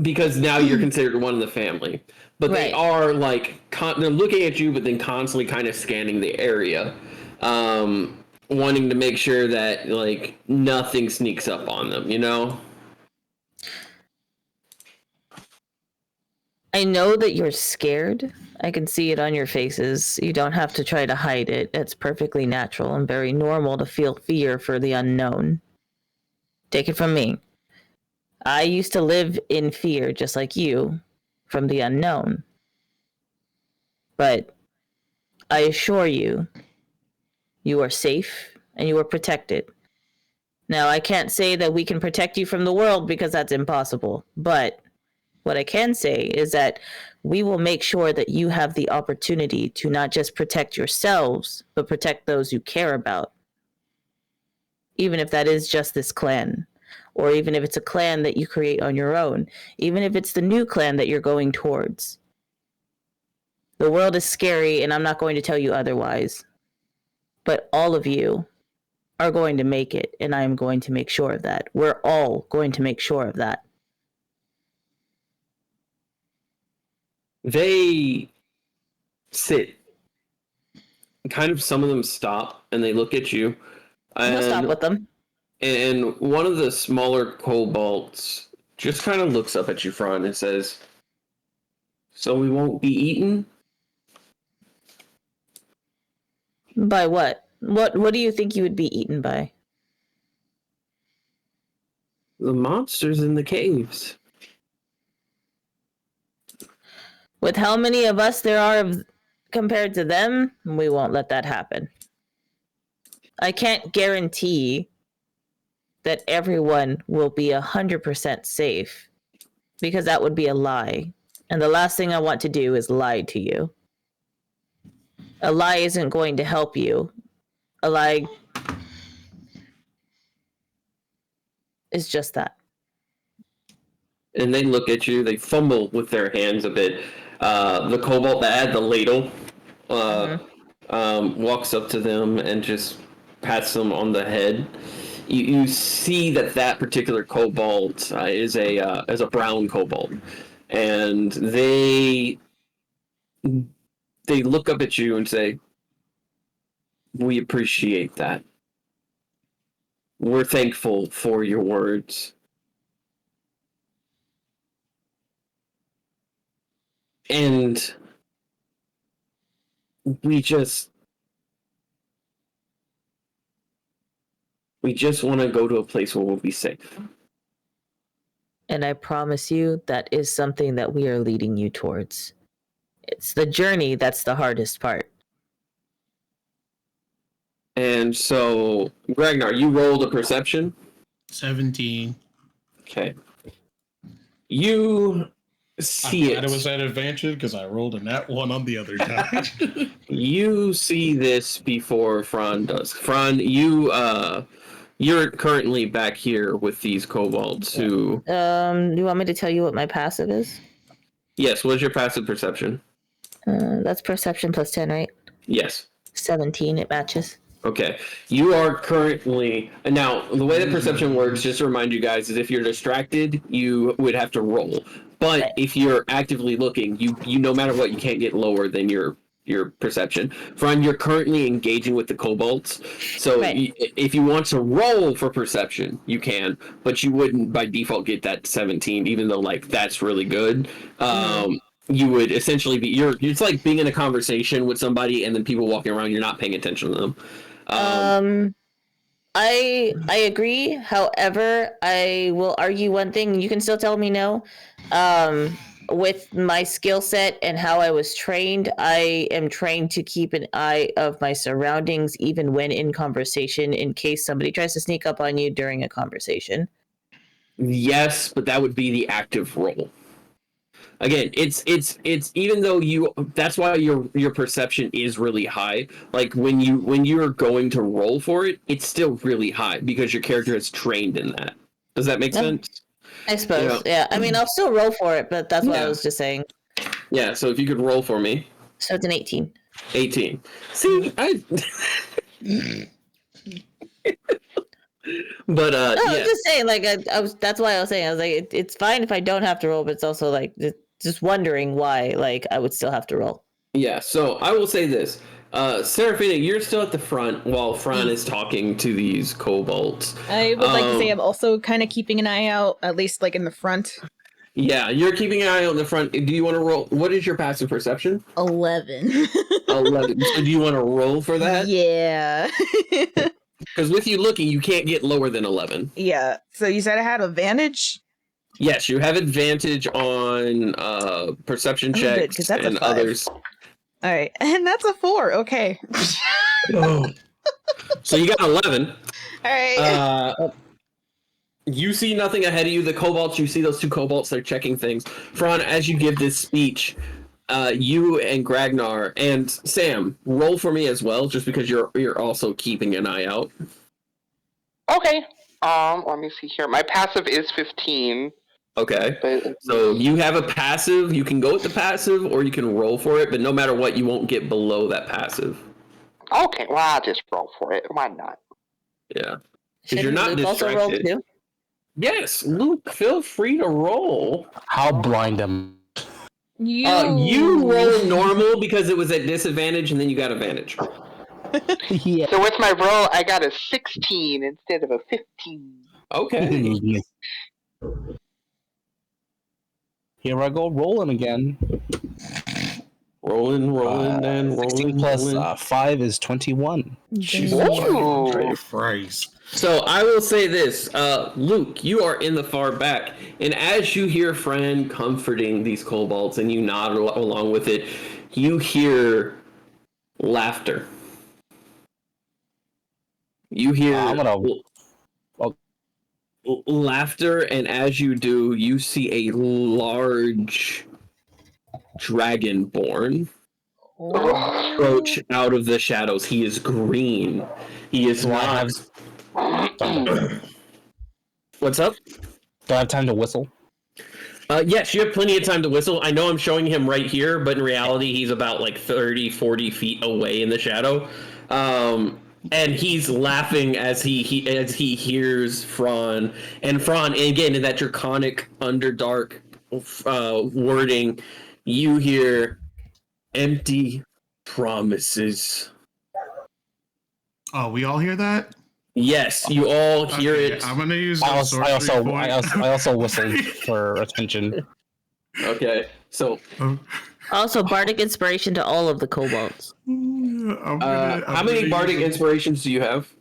because now you're considered one of the family. But they are like, they're looking at you, but then constantly kind of scanning the area. Wanting to make sure that like nothing sneaks up on them, you know? I know that you're scared. I can see it on your faces. You don't have to try to hide it. It's perfectly natural and very normal to feel fear for the unknown. Take it from me. I used to live in fear, just like you, from the unknown. But I assure you, you are safe and you are protected. Now, I can't say that we can protect you from the world because that's impossible. But what I can say is that we will make sure that you have the opportunity to not just protect yourselves, but protect those you care about. Even if that is just this clan, or even if it's a clan that you create on your own, even if it's the new clan that you're going towards. The world is scary, and I'm not going to tell you otherwise. But all of you are going to make it, and I am going to make sure of that. We're all going to make sure of that. They sit. Kind of some of them stop, and they look at you. We'll stop with them. And one of the smaller kobolds just kind of looks up at you, Fran, and says, "So we won't be eaten?" By what? What do you think you would be eaten by? The monsters in the caves. With how many of us there are compared to them, we won't let that happen. I can't guarantee that everyone will be 100% safe, because that would be a lie. And the last thing I want to do is lie to you. A lie isn't going to help you. A lie is just that. And they look at you, they fumble with their hands a bit. The kobold that had the ladle walks up to them and just pats them on the head. You see that particular kobold is a brown kobold, and they look up at you and say, "We appreciate that. We're thankful for your words." And we just want to go to a place where we'll be safe. And I promise you that is something that we are leading you towards. It's the journey that's the hardest part. And so, Ragnar, you rolled a perception? 17. Okay. You see it. It was at advantage because I rolled a nat 1 on the other die. You see this before Fran does. Fran, you're currently back here with these kobolds who... Do you want me to tell you what my passive is? Yes, what's your passive perception? That's perception plus 10, right? Yes. 17, it matches. Okay. You are currently... Now, the way that perception works, just to remind you guys, is if you're distracted, you would have to roll. But if you're actively looking, you no matter what, you can't get lower than your perception. Fran, you're currently engaging with the kobolds. So if you want to roll for perception, you can, but you wouldn't by default get that 17, even though like that's really good. You would essentially be it's like being in a conversation with somebody and then people walking around, you're not paying attention to them. I agree. However, I will argue one thing. You can still tell me no. With my skill set and how I was trained, I am trained to keep an eye of my surroundings even when in conversation in case somebody tries to sneak up on you during a conversation. Yes, but that would be the active role. Again, it's even though that's why your perception is really high. Like when you're going to roll for it, it's still really high because your character is trained in that. Does that make sense? I suppose. Yeah. I mean, I'll still roll for it, but that's what I was just saying. Yeah, so if you could roll for me. So it's an 18. 18. See, But no, I'm just saying, like, I was. That's why I was saying, I was like, it's fine if I don't have to roll, but it's also like just wondering why, like, I would still have to roll. Yeah. So I will say this, Seraphina, you're still at the front while Fran is talking to these kobolds. I would like to say I'm also kind of keeping an eye out, at least like in the front. Yeah, you're keeping an eye out in the front. Do you want to roll? What is your passive perception? 11. 11. So do you want to roll for that? Yeah. Because with you looking, you can't get lower than 11. Yeah. So you said I had advantage? Yes, you have advantage on perception checks good, and others. All right. And that's a 4. Okay. So you got 11. All right. You see nothing ahead of you. The kobolds, you see those two kobolds, they're checking things. Fran, as you give this speech, you and Gragnar and Sam, roll for me as well, just because you're also keeping an eye out. Okay. Let me see here. My passive is 15. Okay. But So you have a passive. You can go with the passive, or you can roll for it. But no matter what, you won't get below that passive. Okay. Well, I'll just roll for it. Why not? Yeah. Because you're not Luke distracted. also roll too? Yes, Luke. Feel free to roll. How blind am You roll normal because it was at disadvantage, and then you got advantage. Yeah. So with my roll, I got a 16 instead of a 15. Okay. Here I go rolling again. Rolling, and rolling. 16 plus 5 is 21. Ooh. Christ. So I will say this, Luke, you are in the far back, and as you hear Fran comforting these kobolds and you nod along with it, you hear laughter. You hear laughter, and as you do, you see a large Dragonborn approach out of the shadows. He is green. He is not. What's up? Do I have time to whistle? Yes, you have plenty of time to whistle. I know I'm showing him right here, but in reality, he's about like 30, 40 feet away in the shadow. And he's laughing as he hears Fran. And Fran, again, in that draconic, underdark wording, you hear empty promises. Oh, we all hear that? Yes, you all hear it. I'm gonna use. I also whistled for attention. Okay, so Also, bardic inspiration to all of the kobolds. how many bardic inspirations do you have?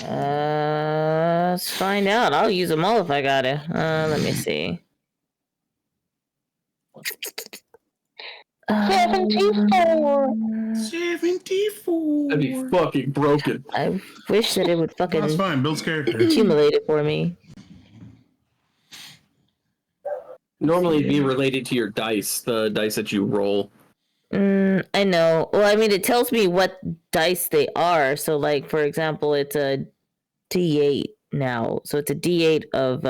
Let's find out. I'll use them all if I got it. Let me see. 74. 74. That'd be fucking broken. I wish that it would fucking That's fine. Builds character. accumulate it for me. Normally it'd be related to your dice, the dice that you roll. I know. Well, I mean, it tells me what dice they are. So, like, for example, it's a D8 now. So it's a D8 of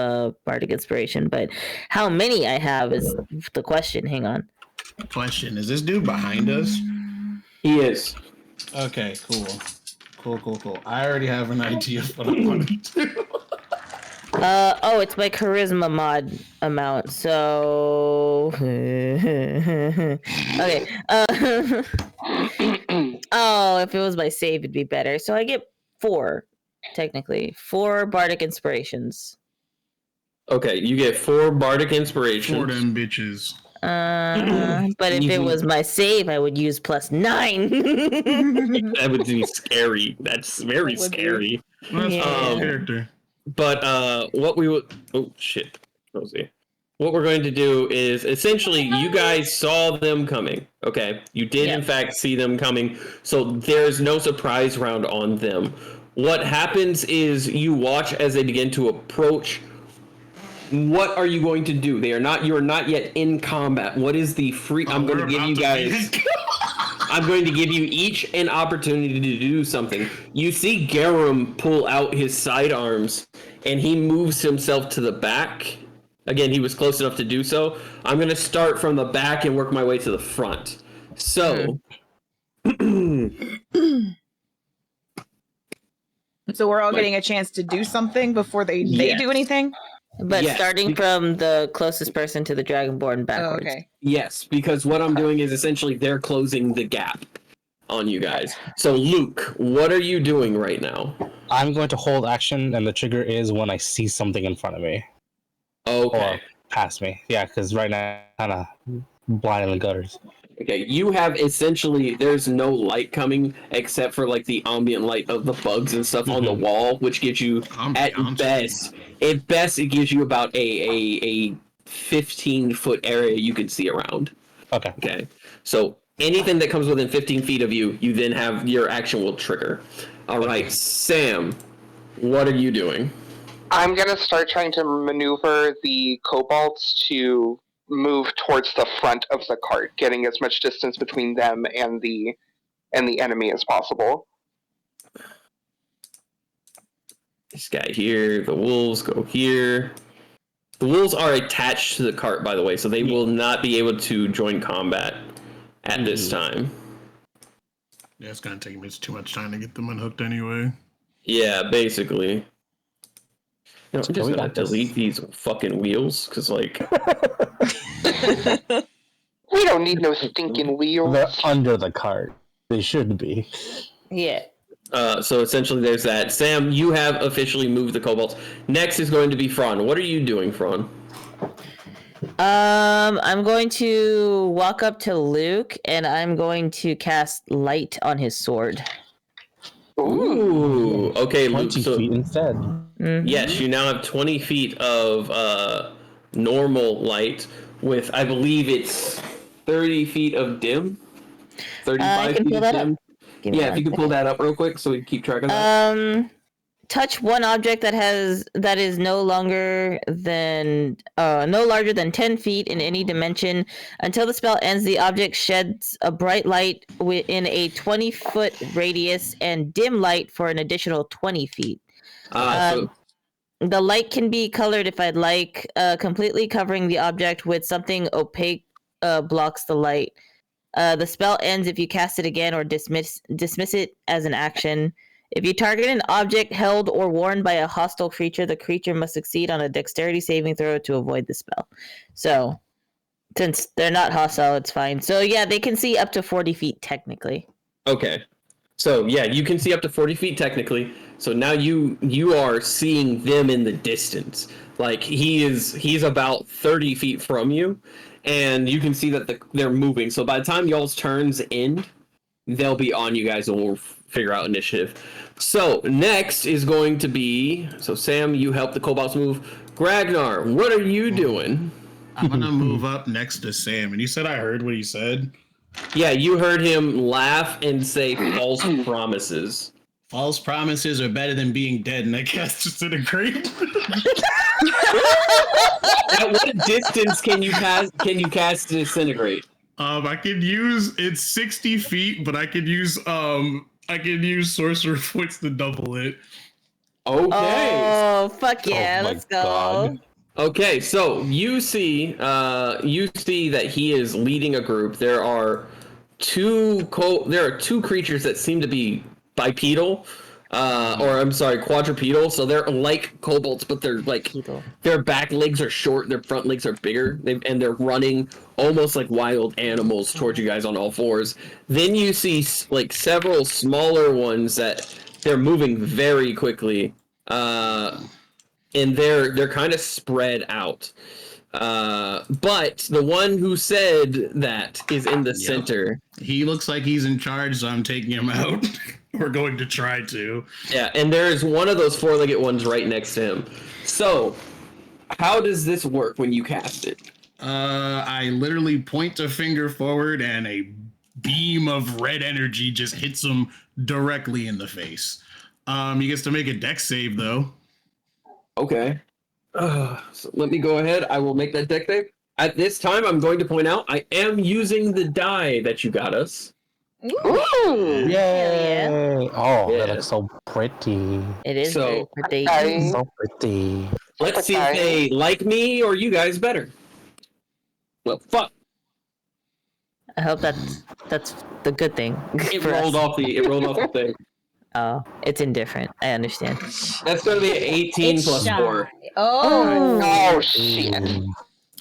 bardic inspiration. But how many I have is the question. Hang on. Question: is this dude behind us? He is. Okay, cool. I already have an idea of what I want to do. It's my charisma mod amount. So okay. If it was my save, it'd be better. So I get 4, technically, 4 bardic inspirations. Okay, you get 4 bardic inspirations. 4 them bitches. But if it was my save, I would use +9. That would be scary. That's very scary. That's my character. But what we would... Oh, shit. Rosie. What we're going to do is, essentially, you guys saw them coming. Okay? You did, in fact, see them coming. So there's no surprise round on them. What happens is you watch as they begin to approach. What are you going to do? You are not yet in combat. What is the free... I'm going to give you guys... I'm going to give you each an opportunity to do something. You see Garum pull out his sidearms, and he moves himself to the back. Again, he was close enough to do so. I'm going to start from the back and work my way to the front. So... So we're all getting a chance to do something before they do anything? But starting from the closest person to the Dragonborn backwards. Oh, okay. Yes, because what I'm doing is essentially they're closing the gap on you guys. So, Luke, what are you doing right now? I'm going to hold action, and the trigger is when I see something in front of me. Okay. Or past me. Yeah, because right now I'm kind of blind in the gutters. Okay, you have essentially, there's no light coming except for like the ambient light of the bugs and stuff on the wall, which gives you, at best, it gives you about a 15-foot area you can see around. Okay. So anything that comes within 15 feet of you, you then have your action will trigger. All right, Sam, what are you doing? I'm going to start trying to maneuver the kobolds to move towards the front of the cart, getting as much distance between them and the enemy as possible. This guy here, the wolves go here. The wolves are attached to the cart, by the way, so they will not be able to join combat at this time. Yeah, it's gonna take me too much time to get them unhooked anyway. Yeah, basically. I'm just gonna delete these fucking wheels, because, like... We don't need no stinking wheels. They're under the cart. They should be. Yeah. So essentially there's that. Sam, you have officially moved the kobolds. Next is going to be Fron. What are you doing, Fron? I'm going to walk up to Luke, and I'm going to cast light on his sword. Ooh. Okay, 20 Luke. feet instead. Mm-hmm. Yes, you now have 20 feet of normal light with, I believe it's 30 feet of dim. 35 feet of dim. Yeah, if you can pull that up real quick so we can keep track of that. Touch one object that is no larger than 10 feet in any dimension. Until the spell ends, the object sheds a bright light within a 20-foot radius and dim light for an additional 20 feet. The light can be colored if I'd like, completely covering the object with something opaque blocks the light. The spell ends if you cast it again or dismiss it as an action. If you target an object held or worn by a hostile creature, the creature must succeed on a dexterity saving throw to avoid the spell. So, since they're not hostile, it's fine. So, yeah, they can see up to 40 feet technically. Okay. So, yeah, you can see up to 40 feet technically. So now you are seeing them in the distance. Like, he's about 30 feet from you, and you can see that they're moving. So by the time y'all's turns end, they'll be on you guys, and we'll figure out initiative. So next is going to be... So Sam, you help the kobolds move. Ragnar, what are you doing? I'm gonna move up next to Sam. And you said I heard what he said? Yeah, you heard him laugh and say false promises. False promises are better than being dead, and I cast Disintegrate. At what distance can you cast Disintegrate? I could use it's 60 feet, but I could use Sorcerer Points to double it. Okay. Oh fuck yeah! Let's go. God. Okay, so you see that he is leading a group. There are two creatures that seem to be bipedal, quadrupedal. So they're like kobolds, but they're like their back legs are short, their front legs are bigger, and they're running almost like wild animals towards you guys on all fours. Then you see like several smaller ones that they're moving very quickly, and they're kind of spread out. But the one who said that is in the center. He looks like he's in charge, so I'm taking him out. We're going to try to. Yeah, and there is one of those four-legged ones right next to him. So, how does this work when you cast it? I literally point a finger forward, and a beam of red energy just hits him directly in the face. He gets to make a dex save, though. Okay. So let me go ahead. I will make that deck save. At this time, I'm going to point out I am using the die that you got us. Ooh. Yay! Oh, that looks so pretty. It is very pretty. So pretty. Let's see if they like me or you guys better. Well, fuck. I hope that's the good thing. It rolled off the thing. Oh, it's indifferent. I understand. That's going to be 18 plus 4. Oh shit.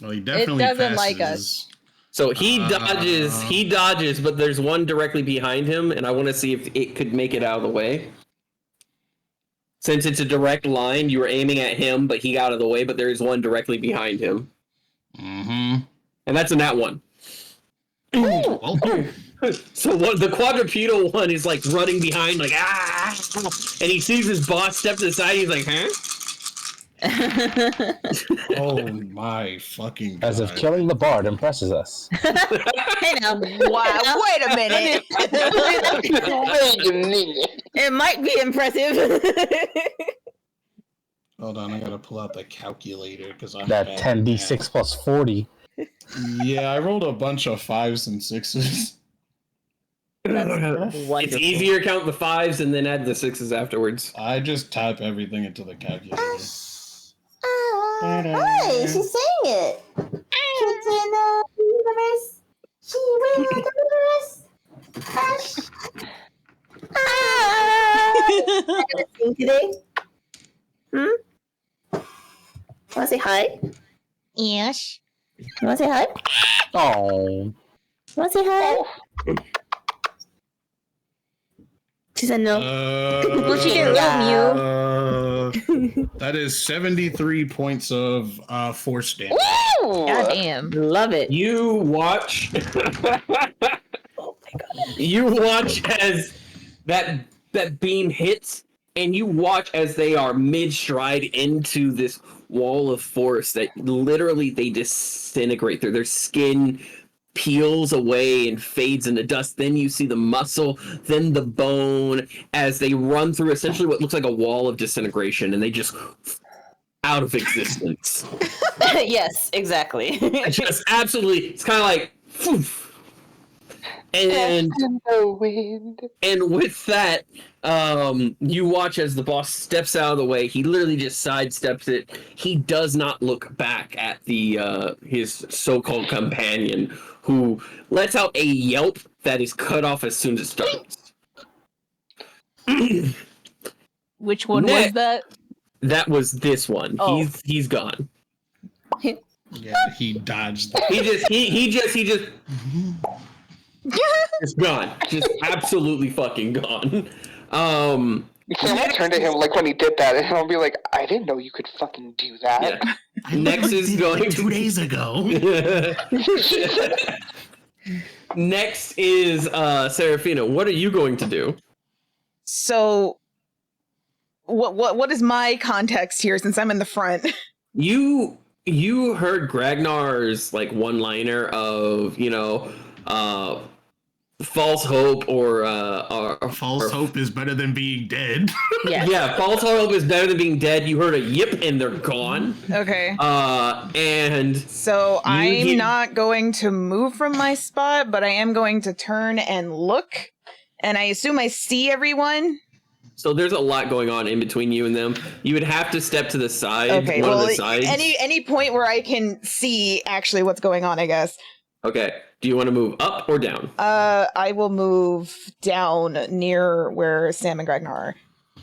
Well, he definitely doesn't passes. like us. So he dodges, but there's one directly behind him, and I want to see if it could make it out of the way. Since it's a direct line, you were aiming at him, but he got out of the way, but there is one directly behind him. Mm-hmm. And that's a nat one. Well, So the quadrupedal one is like running behind, like, ah! And he sees his boss step to the side, he's like, huh? Oh my fucking God. As if killing the bard impresses us. Hey now. Wow, wait a minute. It might be impressive. Hold on, I gotta pull out the calculator because I'm That bad 10d6 at plus 40. math. Yeah, I rolled a bunch of 5s and 6s. Wonderful. It's easier to count the 5s and then add the 6s afterwards. I just type everything into the calculator. Hi, she's saying it. She's in the universe. She will the universe. Sing today? Wanna say hi? Yes. You wanna say hi? Oh. Wanna say hi? She said no. Well, she didn't love That is 73 points of force damage. God damn. Love it. You watch. Oh my god. You watch as that beam hits, and you watch as they are mid-stride into this wall of force that literally they disintegrate through. Their skin peels away and fades into dust. Then you see the muscle, then the bone, as they run through essentially what looks like a wall of disintegration, and they just out of existence. Yes, exactly. Just absolutely, it's kind of like, poof. And with that, you watch as the boss steps out of the way. He literally just sidesteps it. He does not look back at the his so-called companion, who lets out a yelp that is cut off as soon as it starts. Which one was that? That was this one. Oh. He's gone. Yeah, he dodged that. He just it's gone. Just absolutely fucking gone. So I'll turn to him like when he did that, and I'll be like, "I didn't know you could fucking do that." Yeah. I Next literally is did going it to 2 days ago. Next is Serafina. What are you going to do? So, what is my context here since I'm in the front? You heard Gragnar's like one-liner of, false hope or False hope is better than being dead. Yeah, false hope is better than being dead. You heard a yip and they're gone. Okay. And So I'm not going to move from my spot, but I am going to turn and look. And I assume I see everyone. so there's a lot going on in between you and them. You would have to step to the side. Okay. One Well, of the sides. any point where I can see actually what's going on, I guess. Okay. Do you want to move up or down? I will move down near where Sam and Gragnar are.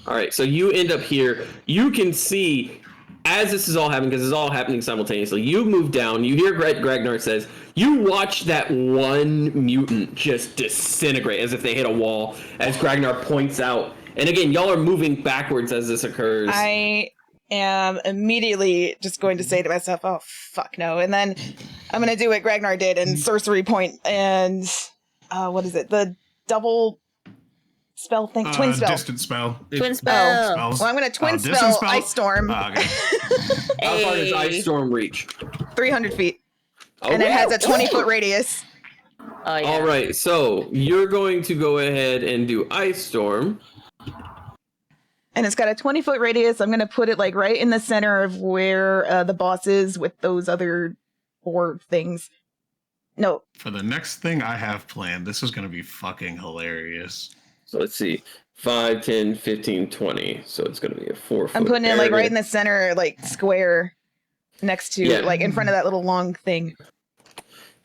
All right. So you end up here. You can see as this is all happening, because it's all happening simultaneously. You move down. You hear Gragnar says, you watch that one mutant just disintegrate as if they hit a wall, as Gragnar points out. And again, y'all are moving backwards as this occurs. I am immediately just going to say to myself, oh, fuck no. And then I'm going to do what Ragnar did and sorcery point and, what is it? The double spell thing? Twin spell. Distant spell. Twin spell. Well, I'm going to twin spell Ice Storm. Okay. How far does Ice Storm reach? 300 feet. Oh, and it has a 20-foot radius. Yeah. All right, so you're going to go ahead and do Ice Storm. And it's got a 20-foot radius. I'm going to put it like right in the center of where the boss is with those other 4 things. No. For the next thing I have planned, this is going to be fucking hilarious. So let's see. 5, 10, 15, 20. So it's going to be a 4-foot I'm putting it area. like right in the center, like square next to, like in front of that little long thing.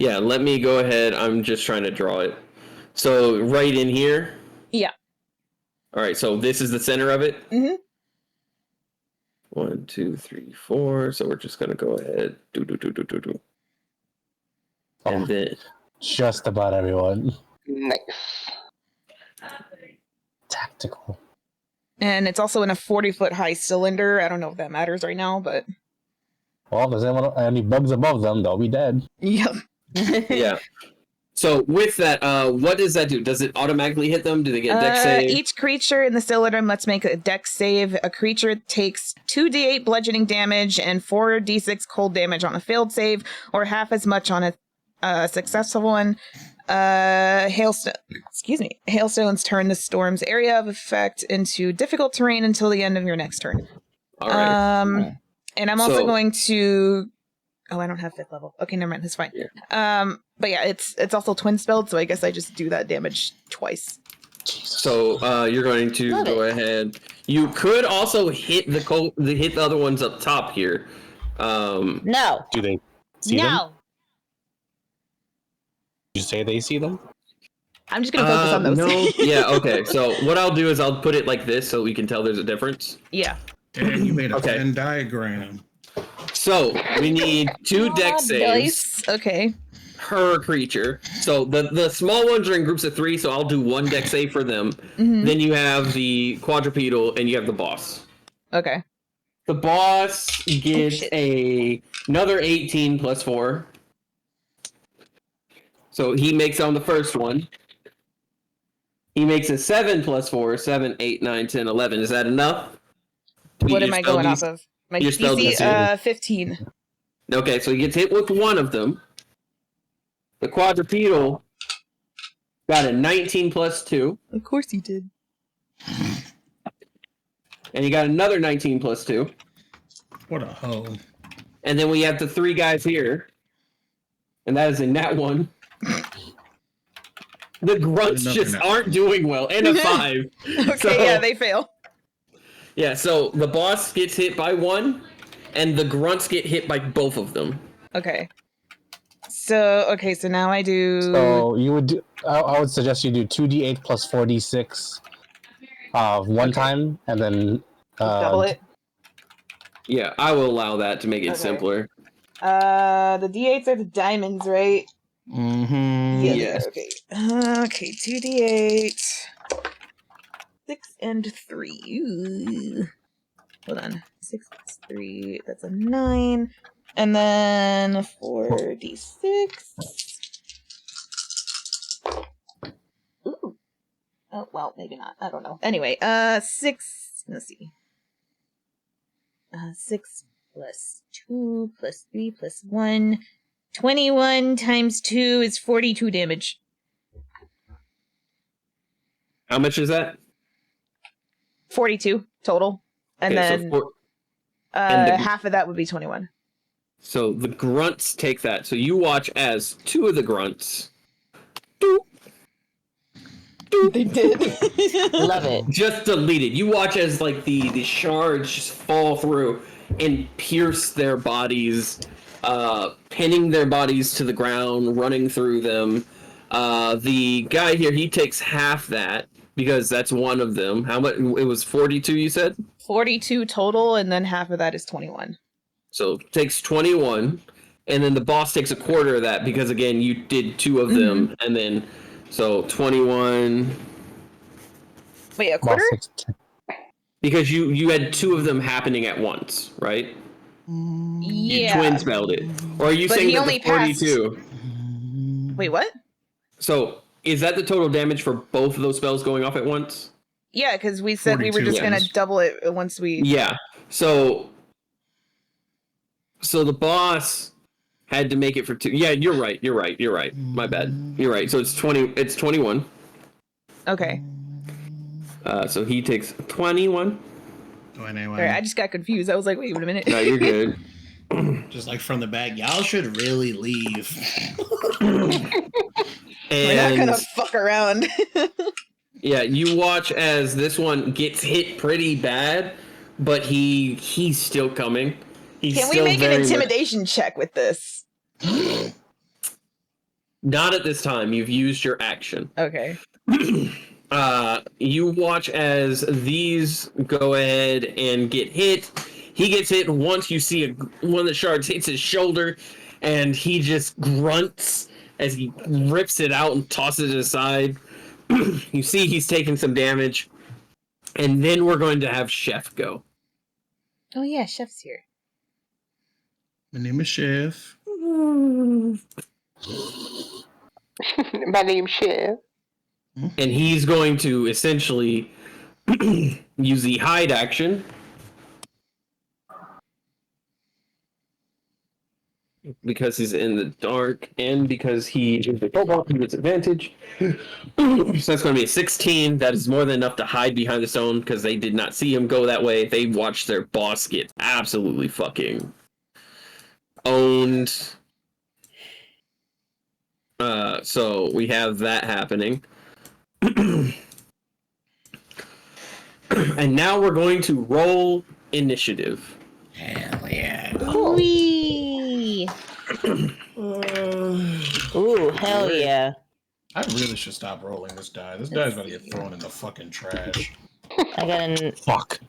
Yeah, let me go ahead. I'm just trying to draw it. So right in here? Yeah. All right, so this is the center of it? Mm-hmm. 1, 2, 3, 4. So we're just going to go ahead. Do. And then... Just about everyone. Nice. Tactical. And it's also in a 40-foot high cylinder. I don't know if that matters right now, but... Well, if there's any bugs above them, they'll be dead. Yep. Yeah. So with that, what does that do? Does it automatically hit them? Do they get dex save? Each creature in the cylinder must make a dex save. A creature takes 2d8 bludgeoning damage and 4d6 cold damage on a failed save, or half as much on a successful one. Hailstones turn the storm's area of effect into difficult terrain until the end of your next turn. All right. And I'm also going to... Oh, I don't have 5th level. Okay, never mind. That's fine. Yeah. But yeah, it's also twin spelled, so I guess I just do that damage twice. So you're going to go ahead. You could also hit the other ones up top here. No. Do they see them? Did you say they see them? I'm just gonna focus on those. No. Yeah. Okay. So what I'll do is I'll put it like this so we can tell there's a difference. Yeah. Damn, you made a Venn diagram. So we need 2 dex saves. Okay. Per creature. So the small ones are in groups of 3, so I'll do 1 dex save for them. Mm-hmm. Then you have the quadrupedal and you have the boss. Okay. The boss gets another 18 plus 4. So he makes on the first one. He makes a 7 plus 4, 7, 8, 9, 10, 11. Is that enough? What am I going off of? My DC 15. Okay, so he gets hit with one of them. The quadrupedal got a 19 plus 2. Of course he did. And he got another 19 plus 2. What a hoe. And then we have the 3 guys here. And that is a nat 1. The grunts just aren't doing well. And a 5. Okay, yeah, they fail. Yeah, so the boss gets hit by 1, and the grunts get hit by both of them. Okay. So now I do... So you would do... I would suggest you do 2d8 plus 4d6 one time, and then... double it? Yeah, I will allow that to make it simpler. The d8s are the diamonds, right? Mm-hmm. Yes. Okay. Okay, 2d8... 6 and 3. Ooh. Hold on. 6 plus 3. That's a 9. And then 4d6. Ooh. Oh, well, maybe not. I don't know. Anyway, 6. Let's see. 6 plus 2 plus 3 plus 1. 21 times 2 is 42 damage. How much is that? 42 total. And then half of that would be 21. So the grunts take that. So you watch as 2 of the grunts They did. Love it. just deleted. You watch as like the shards just fall through and pierce their bodies, pinning their bodies to the ground, running through them. The guy here, he takes half that because that's one of them. How much? It was 42, you said? 42 total, and then half of that is 21. So takes 21, and then the boss takes a quarter of that because again you did 2 of them, and then so 21. Wait, a quarter? Because you had two of them happening at once, right? You twin spelled it. Or are you But saying he that only the 42? Wait, what? So is that the total damage for both of those spells going off at once? Yeah, because we said we were 42, just gonna yes. double it once we. Yeah. So the boss had to make it for 2. Yeah, you're right. My bad. You're right. So it's 20. It's 21. Okay. So he takes 21. Sorry, I just got confused. I was like, wait a minute. No, you're good. Just like from the back, y'all should really leave. We're not gonna fuck around. Yeah, you watch as this one gets hit pretty bad, but he's still coming. Can we make an intimidation check with this? Not at this time. You've used your action. Okay. You watch as these go ahead and get hit. He gets hit once. You see one of the shards hits his shoulder, and he just grunts as he rips it out and tosses it aside. You see he's taking some damage, and then we're going to have Chef go. Oh yeah, Chef's here. My name is Chef. My name's Chef. And he's going to essentially use the hide action. Because he's in the dark, and because he is a cobalt, he gets advantage. So that's going to be a 16. That is more than enough to hide behind the stone, because they did not see him go that way. They watched their boss get absolutely fucking owned. So we have that happening. And now we're going to roll initiative. Hell yeah. Cool. Whee! Ooh, hell yeah. I really should stop rolling this die. This die's about to get thrown in the fucking trash. I got an Fuck.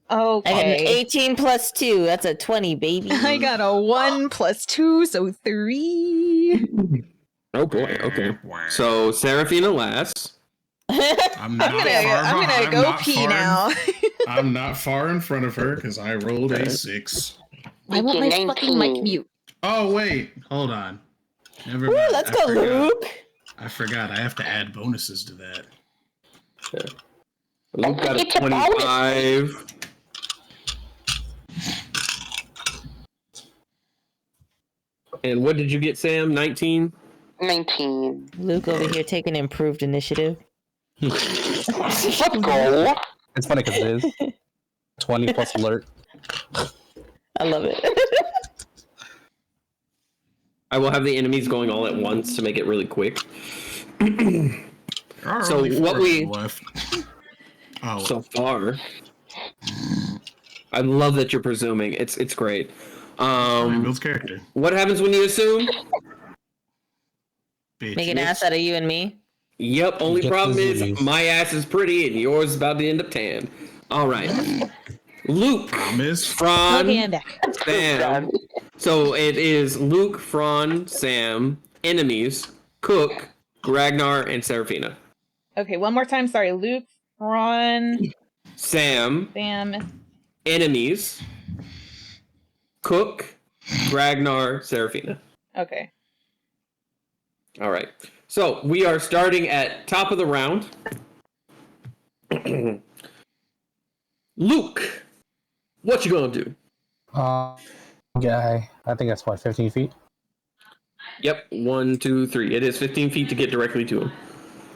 I got an Okay. 18 plus 2. That's a 20, baby. I got a 1 plus 2, so 3. Oh boy, okay. So Seraphina last. I'm gonna go pee now. I'm not far in front of her because I rolled a 6. I want my fucking mic mute. Oh wait, hold on. Never Woo, mind. let's I go, forgot. Luke. I forgot. I have to add bonuses to that. Luke got a 25. And what did you get, Sam? 19? 19. Luke over here taking improved initiative. Let's go. It's funny because it is 20 plus alert. I love it. I will have the enemies going all at once to make it really quick. There are So only what 4 we- left. Oh, So far, I love that you're presuming. It's great. Bill's character. What happens when you assume? Bitch. Make an ass out of you and me. Yep. Only Get problem the is zoomies. my ass is pretty and yours is about to end up tan. All right. Luke, Promise. Fran, Okay, I'm back. Sam. So it is Luke, Fran, Sam, enemies, Cook, Ragnar, and Seraphina. Okay, one more time. Sorry, Luke, Ron, Sam, Sam. enemies, Cook, Ragnar, Seraphina. Okay. All right. So we are starting at top of the round. Luke, what you gonna do? Yeah, I think that's what, 15 feet? Yep, 1, 2, 3. It is 15 feet to get directly to him.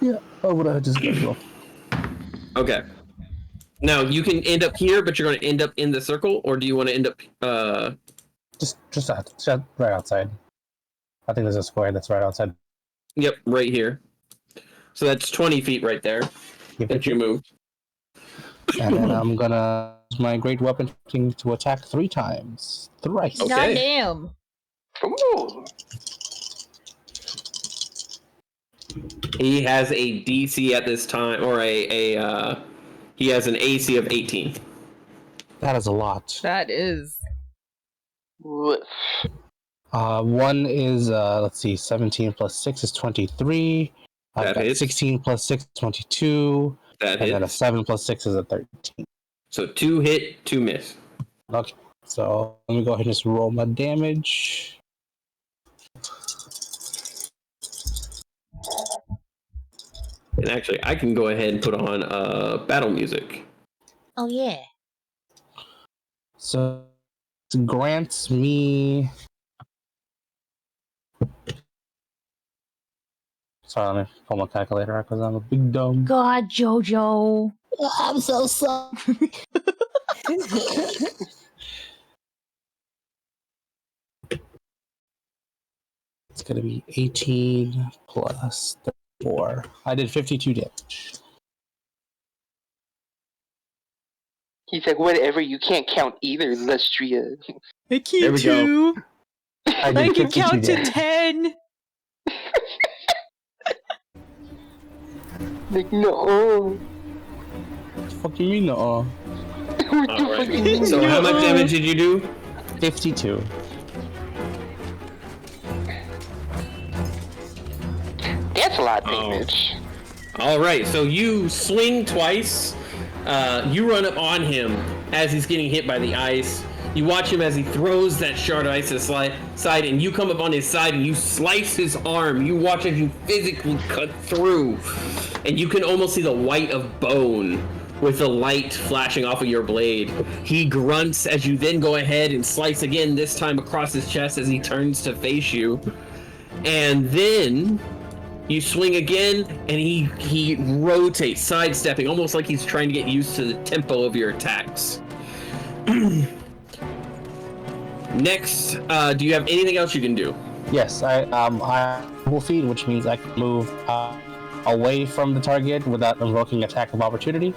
Yeah, I would have just go. Okay. Now you can end up here, but you're going to end up in the circle, or do you want to end up? Just right outside. I think there's a square that's right outside. Yep, right here. So that's 20 feet right there that you move. And then I'm gonna use my great weapon to attack 3 times. Thrice. Okay. Goddamn. Ooh. He has a DC at this time, or he has an AC of 18. That is a lot. That is. Woof. One is, let's see, 17 plus 6 is 23. I've That got hits. 16 plus 6 is 22. That And then a hits. 7 plus 6 is a 13. So 2 hit, 2 miss. Okay, so let me go ahead and just roll my damage. And actually, I can go ahead and put on battle music. Oh yeah. So it grants me. Sorry, let me pull my calculator out because I'm a big dumb. God, Jojo. I'm so sorry. It's gonna be 18 plus 4. I did 52 damage. He's like, whatever, you can't count either, Lustria. I There we go. I did 52 damage. 10. Like, no. What the fuck you mean, no? All right. So how much damage did you do? 52. That's a lot of damage. All right. So you swing twice. You run up on him as he's getting hit by the ice. You watch him as he throws that shard of ice to the side, and you come up on his side and you slice his arm. You watch as you physically cut through, and you can almost see the white of bone with the light flashing off of your blade. He grunts as you then go ahead and slice again, this time across his chest as he turns to face you. And then you swing again, and he rotates, sidestepping, almost like he's trying to get used to the tempo of your attacks. Next, do you have anything else you can do? Yes, I move feet, which means I can move away from the target without invoking attack of opportunity.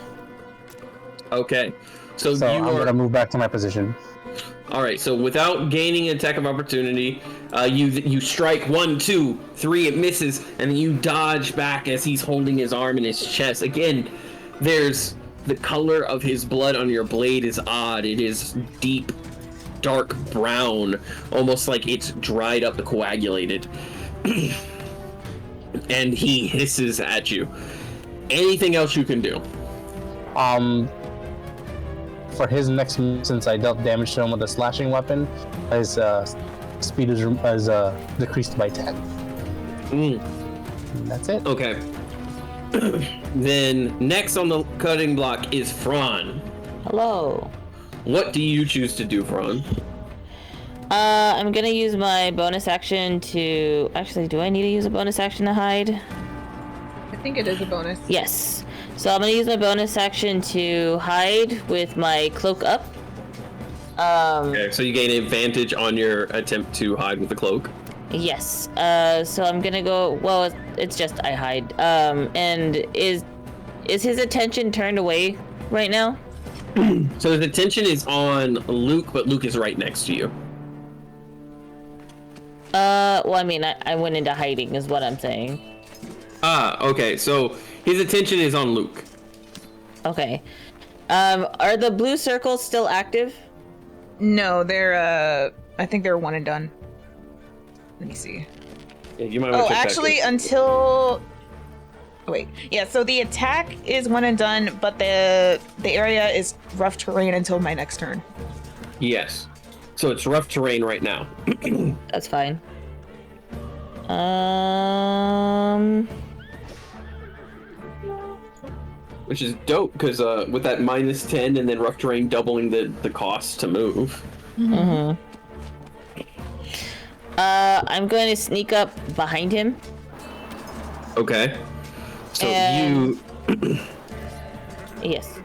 Okay, so I'm gonna move back to my position. All right, so without gaining an attack of opportunity, you strike 1, 2, 3, it misses, and then you dodge back as he's holding his arm in his chest. Again, there's the color of his blood on your blade is odd. It is deep, dark brown, almost like it's dried up, coagulated. And he hisses at you. Anything else you can do? For his next move, since I dealt damage to him with a slashing weapon, his speed is decreased by 10. And that's it. Okay. Then next on the cutting block is Fran. Hello. What do you choose to do, Fran? I'm gonna use my bonus action to... Actually, do I need to use a bonus action to hide? I think it is a bonus. Yes. So I'm gonna use my bonus action to hide with my cloak up. Okay, so you gain advantage on your attempt to hide with the cloak. Yes. So I'm gonna go... Well, it's just I hide. And is his attention turned away right now? So his attention is on Luke, but Luke is right next to you. Well, I mean, I went into hiding is what I'm saying. Okay, so his attention is on Luke. Okay. Are the blue circles still active? No, they're I think they're one and done. Let me see. Yeah, you might want to check actually, that. until... Wait, yeah, so the attack is one and done, but the area is rough terrain until my next turn. Yes. So it's rough terrain right now. That's fine. Which is dope, because with that minus 10 and then rough terrain doubling the cost to move. Mm-hmm. I'm going to sneak up behind him. Okay. So And... Yes.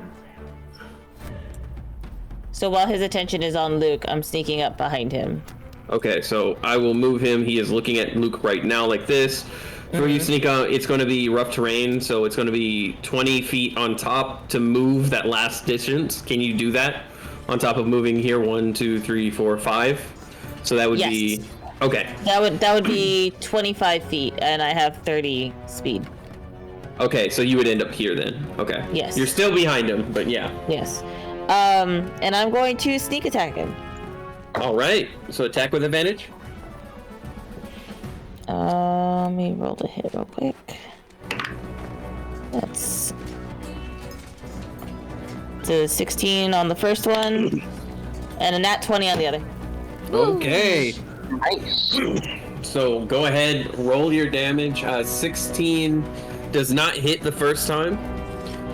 So while his attention is on Luke, I'm sneaking up behind him. Okay, so I will move him. He is looking at Luke right now like this. For you sneak out, it's going to be rough terrain, so it's going to be 20 feet on top to move that last distance. Can you do that? On top of moving here, 1, 2, 3, 4, 5. So that would be... Okay. That would be 25 feet, and I have 30 speed. Okay, so you would end up here then. Okay. Yes. You're still behind him, but yeah. Yes. And I'm going to sneak attack him. All right. So attack with advantage. Let me roll the hit real quick. That's It's a 16 on the first one, and a nat 20 on the other. Okay. Nice. So go ahead, roll your damage. 16 does not hit the first time,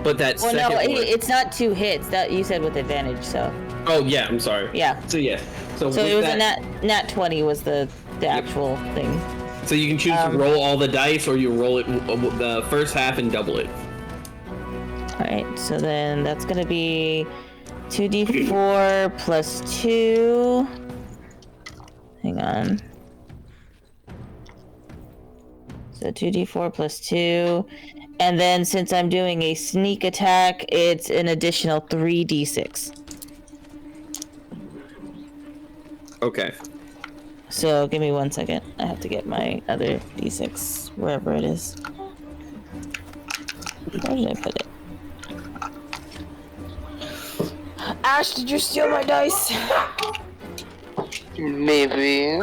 but that Well, second no, one. it's not 2 hits. That you said with advantage, so. Oh yeah, I'm sorry. Yeah. So yeah. So So with it was that, a nat 20 was the actual thing. So you can choose to roll all the dice, or you roll it the first half and double it. All right, so then that's gonna be 2d4 plus 2. Hang on. So 2d4 plus 2. And then since I'm doing a sneak attack, it's an additional 3d6. Okay. So give me 1 second. I have to get my other d6, wherever it is. Where did I put it? Ash, did you steal my dice? Maybe.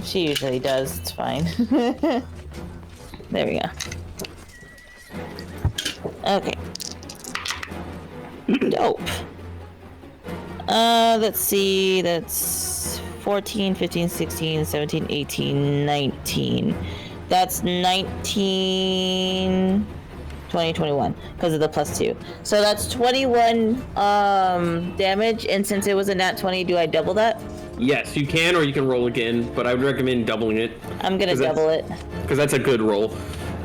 She usually does, it's fine. There we go. Okay. Dope. Let's see, that's 14, 15, 16, 17, 18, 19. That's 19, 20, 21, because of the plus 2. So that's 21 damage, and since it was a nat 20, do I double that? Yes, you can, or you can roll again, but I would recommend doubling it. I'm gonna double it. Because that's a good roll.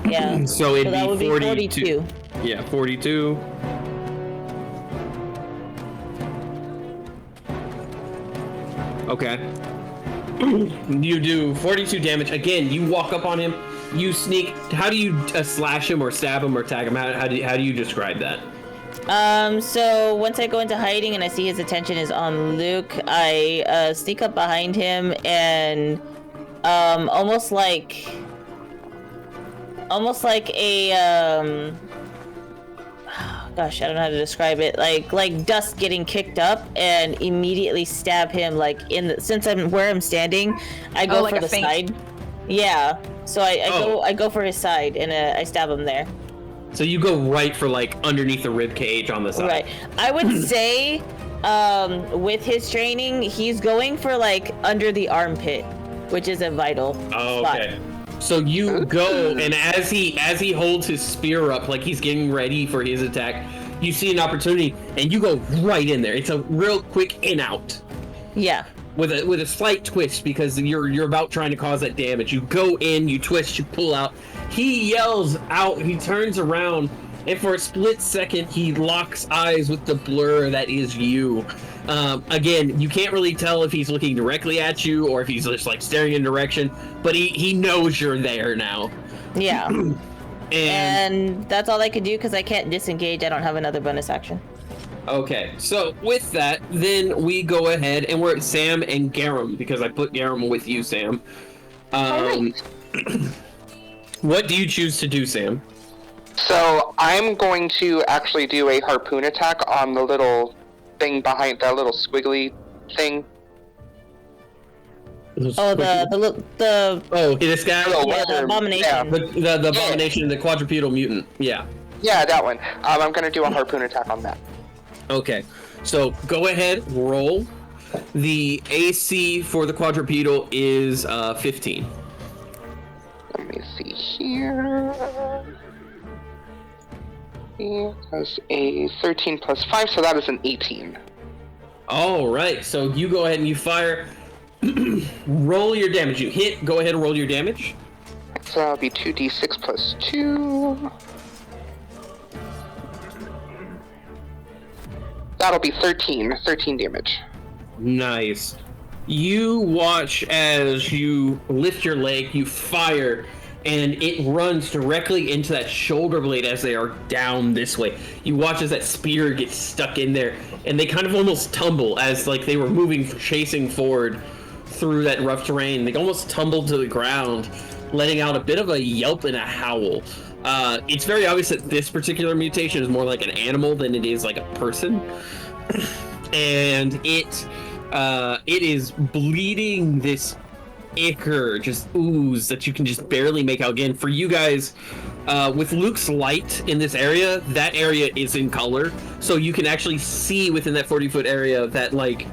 Yeah. So it'd that be would 42. be 42. Yeah, 42. Okay. You do 42 damage. Again, you walk up on him, you sneak. How do you slash him or stab him or tag him? How do you describe that? So once I go into hiding and I see his attention is on Luke, I sneak up behind him and almost like a gosh, I don't know how to describe it. Like dust getting kicked up, and immediately stab him since I'm where I'm standing, I go for the side. Yeah. So I go for his side and I stab him there. So you go right for underneath the rib cage on the side. Right. I would say with his training, he's going for under the armpit, which is a vital spot. Okay. So you go, and as he holds his spear up, like he's getting ready for his attack, you see an opportunity, and you go right in there. It's a real quick in out. Yeah. With a slight twist, because you're about trying to cause that damage. You go in, you twist, you pull out. He yells out. He turns around, and for a split second, he locks eyes with the blur that is you. Again, you can't really tell if he's looking directly at you or if he's just staring in direction, but he knows you're there now. Yeah. and that's all I can do because I can't disengage. I don't have another bonus action. Okay, so with that, then we go ahead and we're at Sam and Garum, because I put Garum with you, Sam. What do you choose to do, Sam? So I'm going to actually do a harpoon attack on the little thing behind that little squiggly thing. Oh, this guy. The abomination. Yeah. The abomination, the quadrupedal mutant. Yeah. Yeah, that one. I'm going to do a harpoon attack on that. Okay, so go ahead, roll. The AC for the quadrupedal is 15. Let me see here. That's a 13 plus 5, so that is an 18. All right, so you go ahead and you fire. Roll your damage. You hit. Go ahead and roll your damage. So that'll be 2d6 plus 2. That'll be 13 damage. Nice. You watch as you lift your leg, you fire, and it runs directly into that shoulder blade as they are down this way. You watch as that spear gets stuck in there, and they kind of almost tumble as they were chasing forward through that rough terrain. They almost tumbled to the ground, letting out a bit of a yelp and a howl. It's very obvious that this particular mutation is more like an animal than it is like a person. And it is bleeding this ichor, just ooze that you can just barely make out. Again, for you guys, with Luke's light in this area, that area is in color, so you can actually see within that 40-foot area that like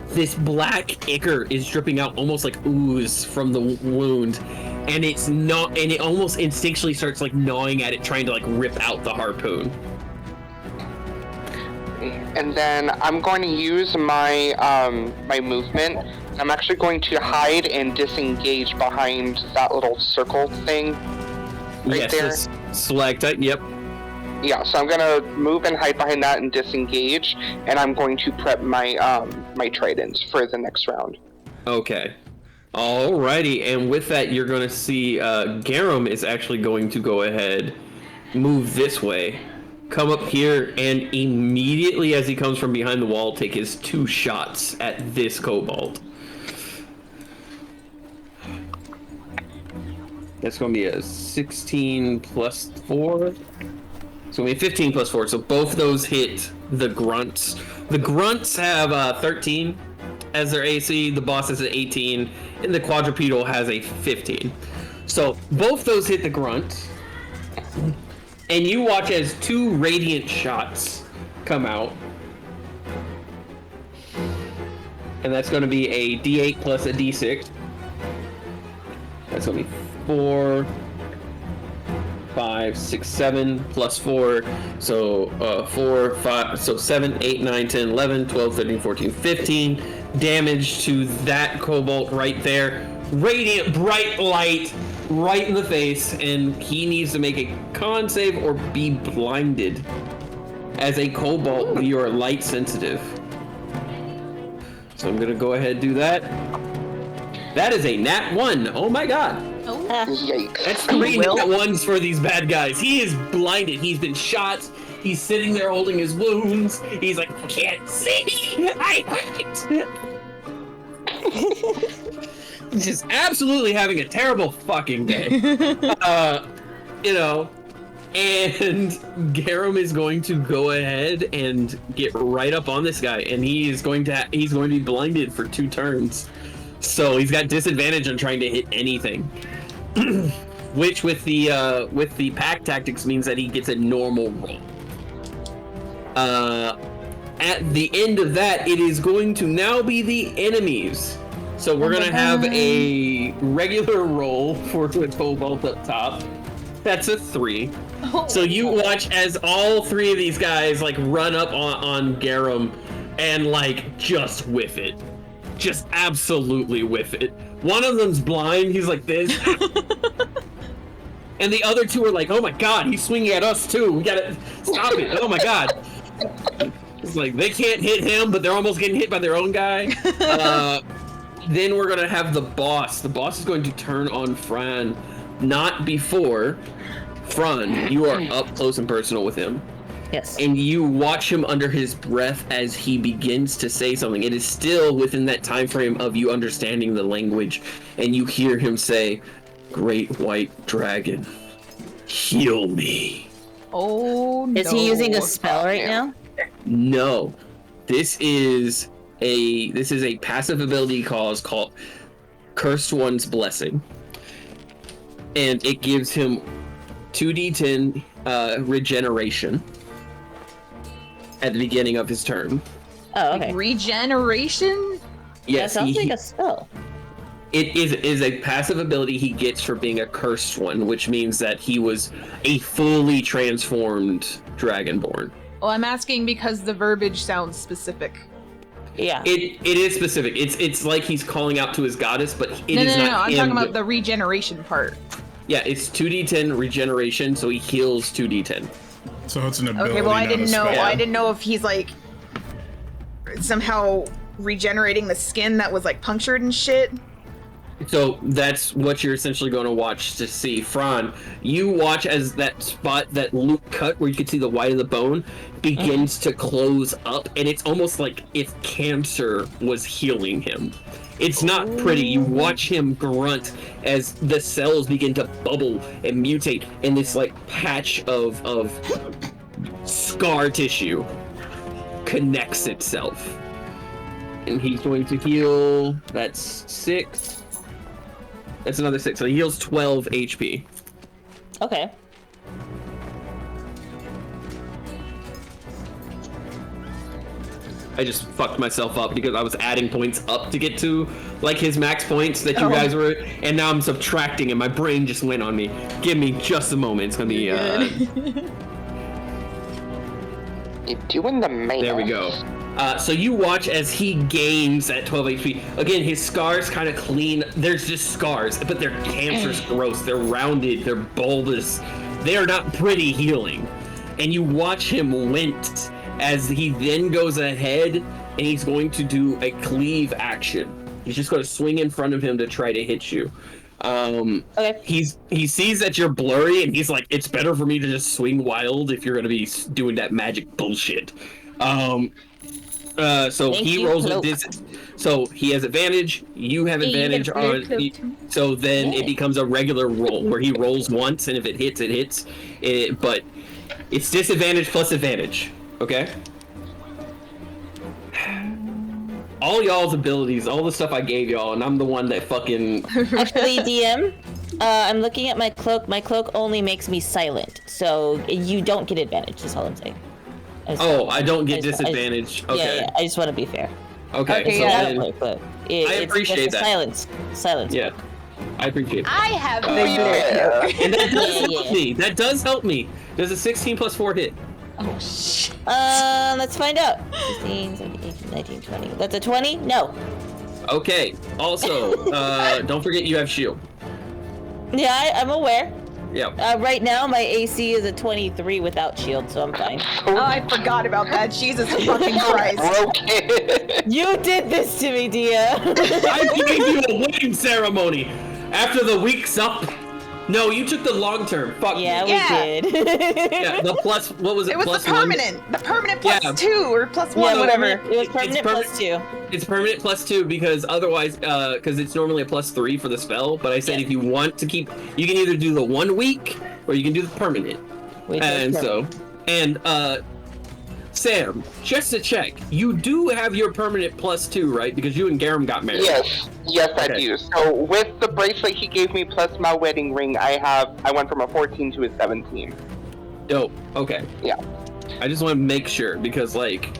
this black ichor is dripping out almost like ooze from the wound, and it's not, and it almost instinctually starts like gnawing at it, trying to like rip out the harpoon. And then I'm going to use my my movement. I'm actually going to hide and disengage behind that little circle thing right there. Stalactite, yep. Yeah, so I'm gonna move and hide behind that and disengage, and I'm going to prep my my trident for the next round. Okay. Alrighty, and with that, you're gonna see Garum is actually going to go ahead, move this way, come up here, and immediately as he comes from behind the wall, take his 2 shots at this kobold. That's going to be a 16 plus 4. It's going to be 15 plus 4, so both those hit the grunts. The grunts have 13 as their AC, the boss has an 18, and the quadrupedal has a 15. So both those hit the grunt, and you watch as 2 radiant shots come out. And that's going to be a D8 plus a D6. That's going to be 4, 5, 6, 7 plus 4. So 4, 5, so 7, 8, 9, 10, 11, 12, 13, 14, 15 damage to that kobold right there. Radiant bright light right in the face, and he needs to make a con save or be blinded. As a kobold, you are light sensitive. So I'm gonna go ahead and do that. That is a nat 1. Oh my god. Oh. Yikes. That's 3 nat 1s for these bad guys. He is blinded. He's been shot. He's sitting there holding his wounds. He's like, I can't see. I hurt. Just absolutely having a terrible fucking day. You know, and Garum is going to go ahead and get right up on this guy, and he's going to be blinded for 2 turns. So he's got disadvantage on trying to hit anything. Which with the pack tactics means that he gets a normal roll. At the end of that, it is going to now be the enemies. So we're gonna have a regular roll for the kobold up top. That's a 3. Oh. So you watch as all 3 of these guys like run up on Garum and like just whiff it. Just absolutely whiff it. One of them's blind, he's like this. And the other 2 are like, oh my god, he's swinging at us too. We gotta stop it. Oh my god. It's like they can't hit him, but they're almost getting hit by their own guy. Then we're gonna have the boss. The boss is going to turn on Fran. Not before. Fran, you are up close and personal with him. Yes. And you watch him under his breath as he begins to say something. It is still within that time frame of you understanding the language, and you hear him say, "Great white dragon, heal me." Oh no. Is he using a spell right now? No. This is a passive ability called Cursed One's Blessing. And it gives him 2d10 regeneration at the beginning of his turn. Oh, okay. Like regeneration? Yes, that sounds like a spell. It is a passive ability he gets for being a cursed one, which means that he was a fully transformed Dragonborn. Well, I'm asking because the verbiage sounds specific. Yeah. It is specific. It's like he's calling out to his goddess, but it No, is not I'm him. talking about the regeneration part. Yeah, it's 2d10 regeneration, so he heals 2d10. So it's an ability. Okay, well, I not a didn't know. spell. I didn't know if he's like somehow regenerating the skin that was like punctured and shit. So that's what you're essentially going to watch to see. Fran, you watch as that spot that Luke cut where you can see the white of the bone begins to close up, and it's almost like if cancer was healing him. It's not pretty. You watch him grunt as the cells begin to bubble and mutate, and this like patch of scar tissue connects itself. And he's going to heal, that's 6. That's another 6, so he heals 12 HP. Okay. I just fucked myself up because I was adding points up to get to like his max points that you guys were, and now I'm subtracting and my brain just went on me. Give me just a moment. It's gonna be You're doing the math. there we go. So you watch as he gains at 12 HP. Again, his scars kind of clean. There's just scars, but they're cancerous growths. They're rounded. They're bulbous. They are not pretty healing. And you watch him wince as he then goes ahead and he's going to do a cleave action. He's just going to swing in front of him to try to hit you. Okay. He sees that you're blurry and he's like, it's better for me to just swing wild if you're going to be doing that magic bullshit. So Thank he you, rolls Cloak. so he has advantage, you have advantage so then it becomes a regular roll where he rolls once, and if it hits, it hits. But it's disadvantage plus advantage, okay? All y'all's abilities, all the stuff I gave y'all, and I'm the one that fucking... Actually, DM, I'm looking at my cloak. My cloak only makes me silent, so you don't get advantage, is all I'm saying. I don't get disadvantage. Okay. Yeah, I just want to be fair. Okay, Okay, so yeah. then, I appreciate that. Silence. Yeah, I appreciate that. I have Oh, yeah. And that does Yeah, help yeah. me. That does help me. Does a 16 plus 4 hit? Oh shit. Let's find out. 16, 17, 18, 19, 20. That's a 20? No. Okay. Also, don't forget you have shield. Yeah, I'm aware. Yeah. Right now, my AC is a 23 without shield, so I'm fine. Oh, I forgot about that. Jesus fucking Christ. Broken. You did this to me, Dia. I gave you a wedding ceremony after the week's up. No, you took the long term. Fuck Yeah, me. we Yeah. did. Yeah, the plus. What was it? It was plus the permanent. The permanent plus Yeah. 2 or plus 1, Yeah, whatever. It was permanent plus 2. One. It's permanent plus 2 because otherwise, because it's normally a plus 3 for the spell. But I said if you want to keep, you can either do the 1 week or you can do the permanent. Sam, just to check, you do have your permanent plus 2, right? Because you and Garum got married. Yes, I do. So with the bracelet he gave me plus my wedding ring, I went from a 14 to a 17. Dope. Okay. Yeah. I just want to make sure because, like,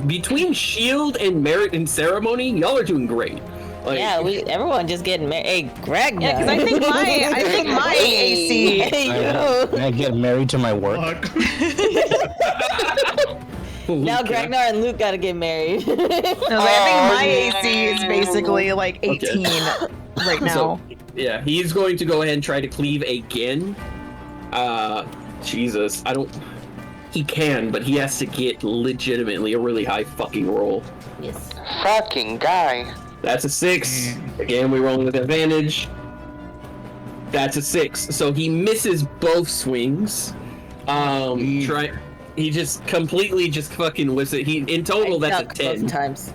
between shield and merit and ceremony, y'all are doing great. Like, Yeah, everyone just getting married. Hey, Greg. Yeah, because I think my AC. Hey, yo. Can I get married to my work? Fuck. Now Gragnar and Luke gotta get married. No, I think my AC is basically like 18 right now. So, yeah, he's going to go ahead and try to cleave again. Jesus, he can, but he has to get legitimately a really high fucking roll. Yes. Fucking guy. That's a 6. Again, we roll with advantage. That's a 6. So he misses both swings. He just completely just fucking whiffs it. In total, that's a 10. Both times.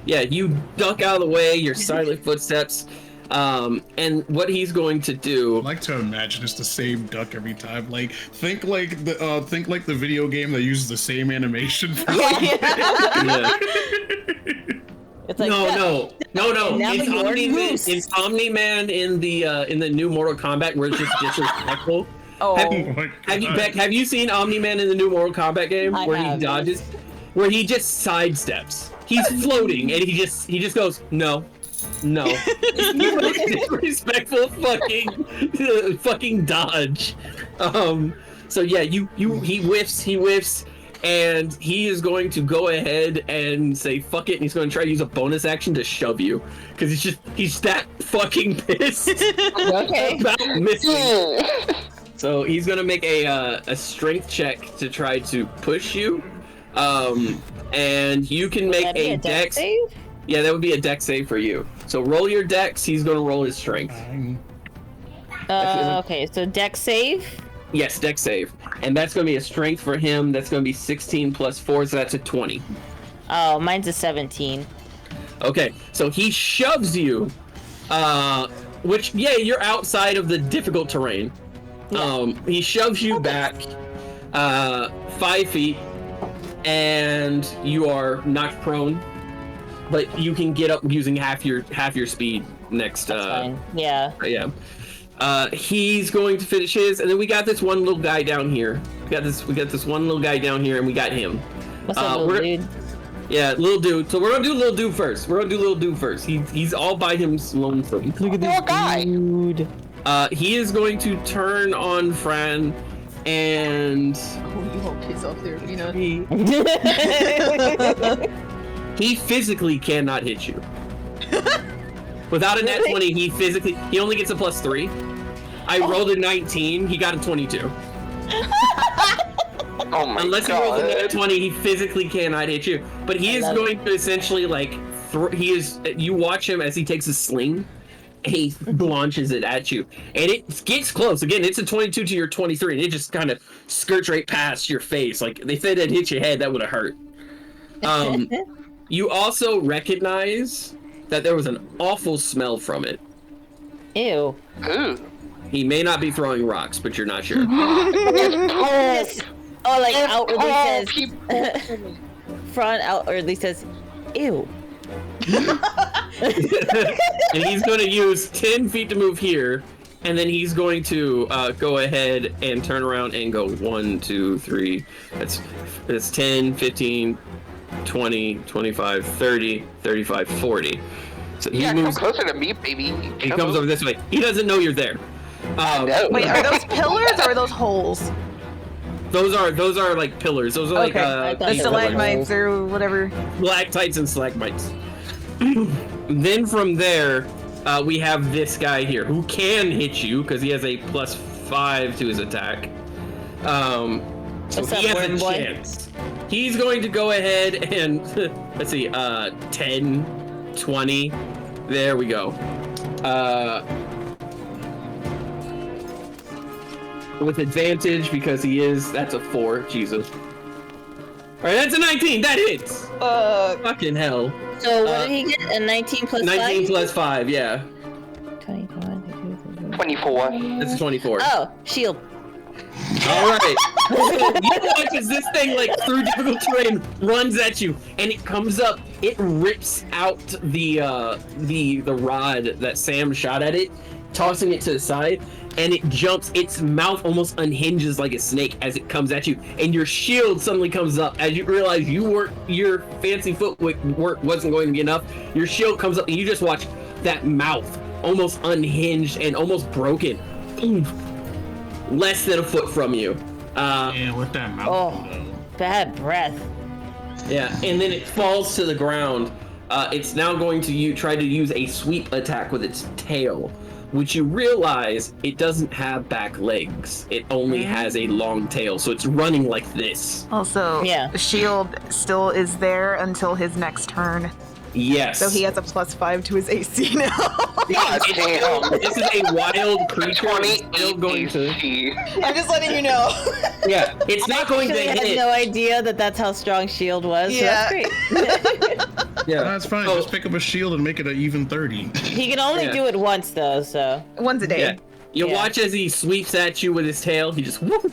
Yeah, you duck out of the way, your silent footsteps. And what he's going to do. I like to imagine it's the same duck every time. Like think like the video game that uses the same animation for Yeah. It's like No. Now It's you're loose. Omni-Man in the new Mortal Kombat where it's just disrespectful. Oh. Have you seen Omni-Man in the new Mortal Kombat game I where have. he dodges, where he just sidesteps? He's floating and he just goes no. Disrespectful fucking dodge. So yeah, he whiffs, and he is going to go ahead and say fuck it, and he's going to try to use a bonus action to shove you because he's that fucking pissed Okay. about missing. So he's going to make a strength check to try to push you, and you can make That'd be a dex dex. save? Yeah, that would be a dex save for you. So roll your dex. He's going to roll his strength. Okay, so dex save. Yes, dex save. And that's going to be a strength for him. That's going to be 16 plus 4, so that's a 20. Oh, mine's a 17. Okay, so he shoves you, which, yeah, you're outside of the difficult terrain. Yeah. He shoves you back 5 feet, and you are knocked prone, but you can get up using half your speed next. That's fine. Yeah. Yeah. He's going to finish his, and then we got this one little guy down here. We got this one little guy down here, and we got him. What's up, little dude? Yeah, little dude. So we're gonna do little dude first. He's all by himself. Lonesome. Look at this guy. Dude. He is going to turn on Fran, and Oh, you won't piss off there, Rena. he physically cannot hit you. Without a nat 20, he only gets a +3. I rolled a 19, he got a 22. Oh my Unless he rolls a nat 20, he physically cannot hit you. But he is going to essentially like you watch him as he takes a sling, and he launches it at you. And it gets close. Again, it's a 22 to your 23, and it just kind of skirts right past your face. Like if it had hit your head, that would have hurt. You also recognize that there was an awful smell from it. Ew. Ooh. He may not be throwing rocks, but you're not sure. Yes. Oh, like outwardly says. Front outwardly says, ew. And he's going to use 10 feet to move here, and then he's going to go ahead and turn around and go 1, 2, 3. That's 10, 15, 20, 25, 30, 35, 40. So he moves come closer to me, baby. He comes over this way. He doesn't know you're there. Wait, are those pillars or are those holes? Those are like pillars. Those are the stalagmites or whatever. Stalactites and stalagmites. Then from there, we have this guy here who can hit you because he has a +5 to his attack. So he has a chance. He's going to go ahead and let's see, 10, 20. There we go. With advantage because that's a 4. Jesus. All right, that's a 19. That hits. Fucking hell. So what did he get? A 19 plus 5? 19 plus 5, yeah. 24. That's a 24. Oh, shield. All right. You watch as this thing, like, through difficult terrain, runs at you, and it comes up. It rips out the rod that Sam shot at it, tossing it to the side, and it jumps. Its mouth almost unhinges like a snake as it comes at you, and your shield suddenly comes up as you realize your fancy footwork wasn't going to be enough. Your shield comes up, and you just watch that mouth almost unhinged and almost broken. Less than a foot from you. Yeah, with that mouth. Oh, bad breath. Yeah, and then it falls to the ground. It's now going to try to use a sweep attack with its tail, which you realize it doesn't have back legs. It only has a long tail, so it's running like this. Also, the shield still is there until his next turn. Yes. So he has a +5 to his AC now. God damn. This is a wild creature. It's still going to. I'm just letting you know. Yeah, it's not going to hit. I had no idea that's how strong shield was. Yeah. So that's great. Yeah, that's fine. Just pick up a shield and make it an even 30. He can only do it once though, so. Once a day. Yeah. You watch as he sweeps at you with his tail. He just whoop.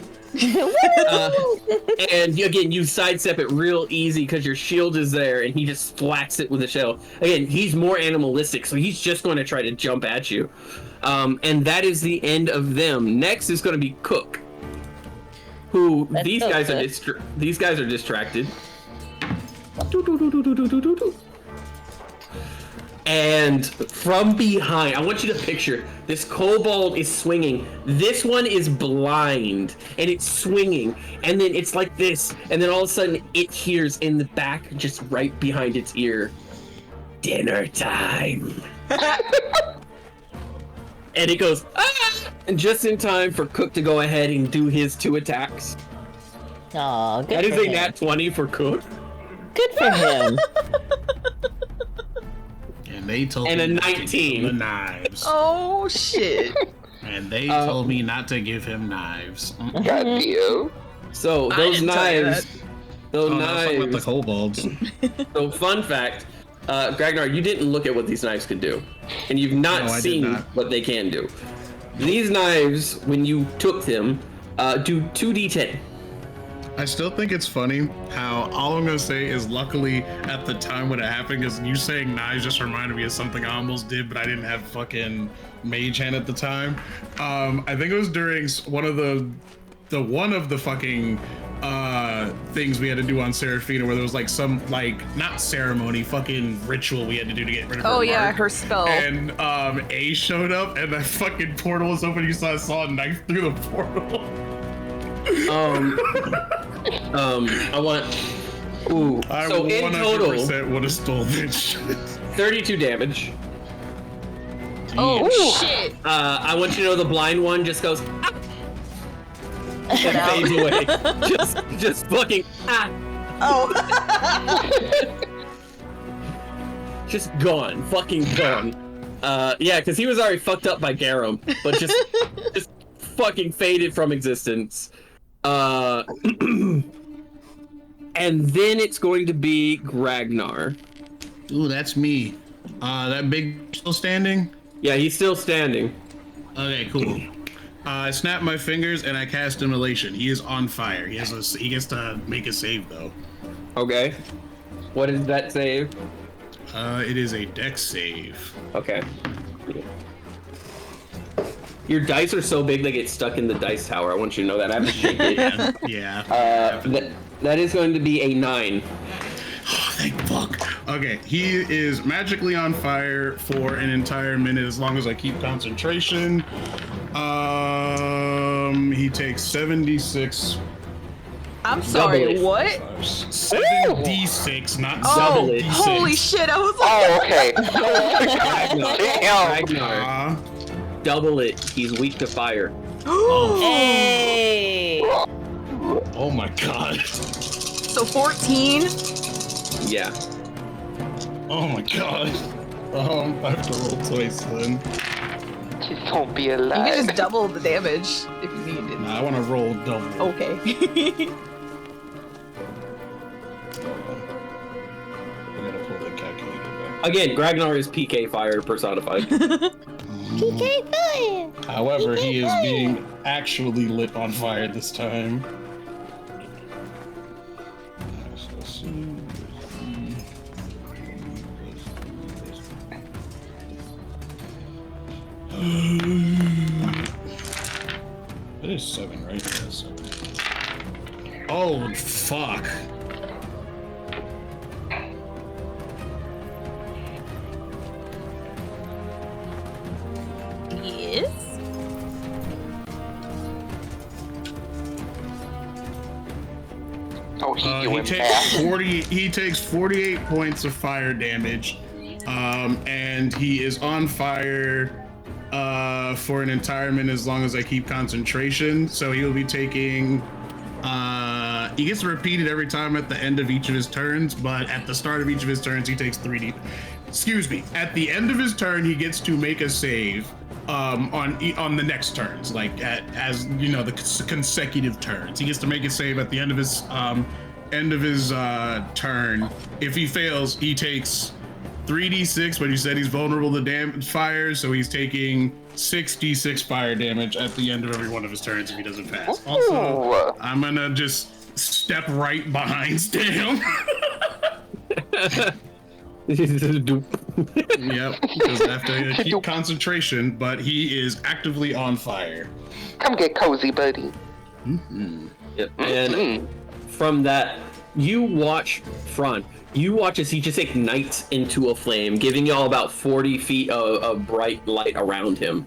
And again, you sidestep it real easy because your shield is there, and he just splats it with a shell. Again, he's more animalistic, so he's just going to try to jump at you. And that is the end of them. Next is going to be Cook, who these guys are distracted. And from behind, I want you to picture this kobold is swinging. This one is blind, and it's swinging, and then it's like this, and then all of a sudden it hears in the back, just right behind its ear, dinner time. And it goes, ah! And just in time for Cook to go ahead and do his 2 attacks. Aw, good That for is a him. nat 20 for Cook. Good for him. And they told And me a not to give 19. him the knives. Oh shit. And they told me not to give him knives. God damn. So I those didn't tell you knives, those That's with the knives. kobolds. So fun fact, Gragnar, you didn't look at what these knives could do, and you've not No, I did seen not. what they can do. These knives, when you took them, do 2d10. I still think it's funny how all I'm gonna say is luckily at the time when it happened, because you saying knives just reminded me of something I almost did, but I didn't have fucking mage hand at the time. I think it was during one of the fucking things we had to do on Seraphina, where there was like some like not ceremony, fucking ritual we had to do to get rid of her. Oh yeah, mark. her spell. And A showed up, and the fucking portal was open. You saw a knife through the portal. I want. Ooh. I So in total, 100% would have stole this shit. 32 damage. Oh shit! I want you to know the blind one just goes ah! and fades away. just fucking ah. Oh. Just gone, fucking gone. Yeah, because he was already fucked up by Garum, but just fucking faded from existence. And then it's going to be Ragnar. Ooh, that's me. That big still standing? Yeah, he's still standing. Okay, cool. I snap my fingers and I cast Immolation. He is on fire. He gets to make a save though. Okay. What is that save? It is a dex save. Okay. Your dice are so big they get stuck in the dice tower. I want you to know that. I have to shake it. Yeah. That is going to be a 9. Oh, thank fuck. Okay, he is magically on fire for an entire minute as long as I keep concentration. He takes 76. I'm sorry, what? 7d6, not Oh, 7d6. holy shit! I was like, Oh, okay. Damn. Ragnar. Double it. He's weak to fire. Hey! Oh my god. so 14. Yeah. Oh my god. I have to roll twice then. Just don't be You alive. can just double the damage if you need it. Nah, I want to roll double. Okay. I gotta pull the calculator back. Again, Ragnar is PK fire personified. PK fire. However, he is being actually lit on fire this time. Let's see. It is 7, right? Yeah, 7. Oh, fuck. Yes. Oh, he He doing takes bad. 40. He takes 48 points of fire damage, and he is on fire for an entire minute as long as I keep concentration. So he will be taking. He gets to repeat it every time at the end of each of his turns, but at the start of each of his turns, he takes 3d. Excuse me. At the end of his turn, he gets to make a save on the next turns, like as you know, the consecutive turns. He gets to make a save at the end of his turn. If he fails, he takes 3d6, but he said he's vulnerable to fire, so he's taking 6d6 fire damage at the end of every one of his turns if he doesn't pass. Also, I'm gonna just step right behind Stam. Yep, because I have to keep concentration, but he is actively on fire. Come get cozy, buddy. Mm-hmm. Yep. And from that, you watch Fron. You watch as he just ignites into a flame, giving y'all about 40 feet of bright light around him.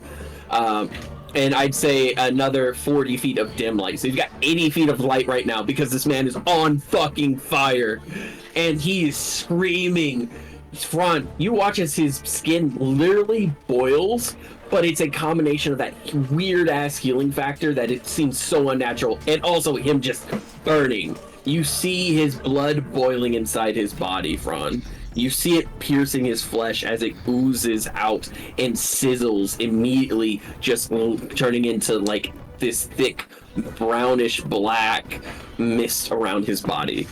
And I'd say another 40 feet of dim light. So you've got 80 feet of light right now because this man is on fucking fire. And he is screaming. Fron, you watch as his skin literally boils, but it's a combination of that weird-ass healing factor that it seems so unnatural, and also him just burning. You see his blood boiling inside his body, Fron. You see it piercing his flesh as it oozes out and sizzles, immediately just turning into like this thick brownish black mist around his body.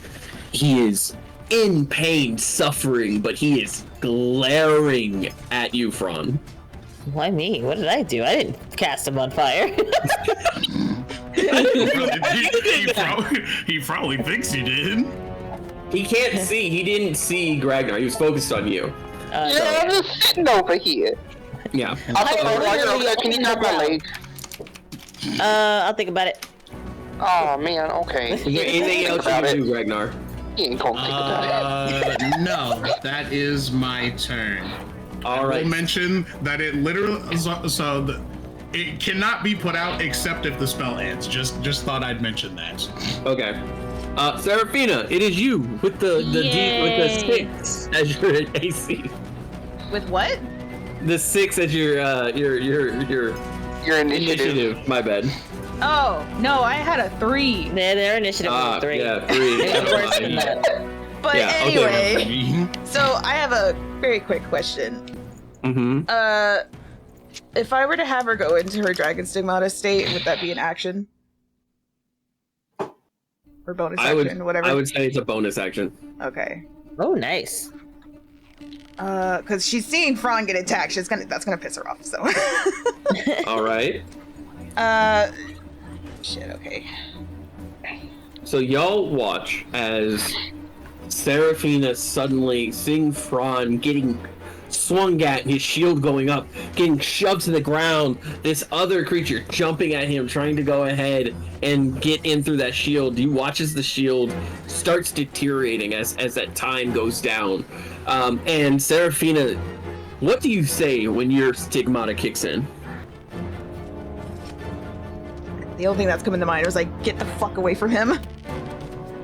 He is in pain, suffering, but he is glaring at you, Fron. Why me? What did I do? I didn't cast him on fire. He probably thinks he did. He can't see. He didn't see Gragnar. He was focused on you. Yeah, I'm just sitting over here. Yeah. Can you grab my leg? I'll think about it. Oh man, okay. Is there anything else you can do, Ragnar? He ain't gonna think about it. No, that is my turn. All I right. will mention that it literally it cannot be put out except if the spell ends. Just thought I'd mention that. Okay. Seraphina, it is you with the with the 6 as your AC. With what? The 6 as your initiative. My bad. Oh, no, I had a 3. Yeah, their initiative was 3. Yeah, 3. It's worse than that. But Yeah, anyway, okay. so I have a very quick question. Mm-hmm. If I were to have her go into her Dragon Stigmata state, would that be an action? Or bonus action, whatever? I would say it's a bonus action. Okay. Oh, nice. Because she's seeing Fran get attacked. That's gonna piss her off, so. All right. Shit, okay. So y'all watch as Seraphina suddenly, seeing Fran getting swung at, his shield going up, getting shoved to the ground, this other creature jumping at him, trying to go ahead and get in through that shield. You watch as the shield starts deteriorating as that time goes down. And Seraphina, what do you say when your stigmata kicks in? The only thing that's coming to mind was like, get the fuck away from him.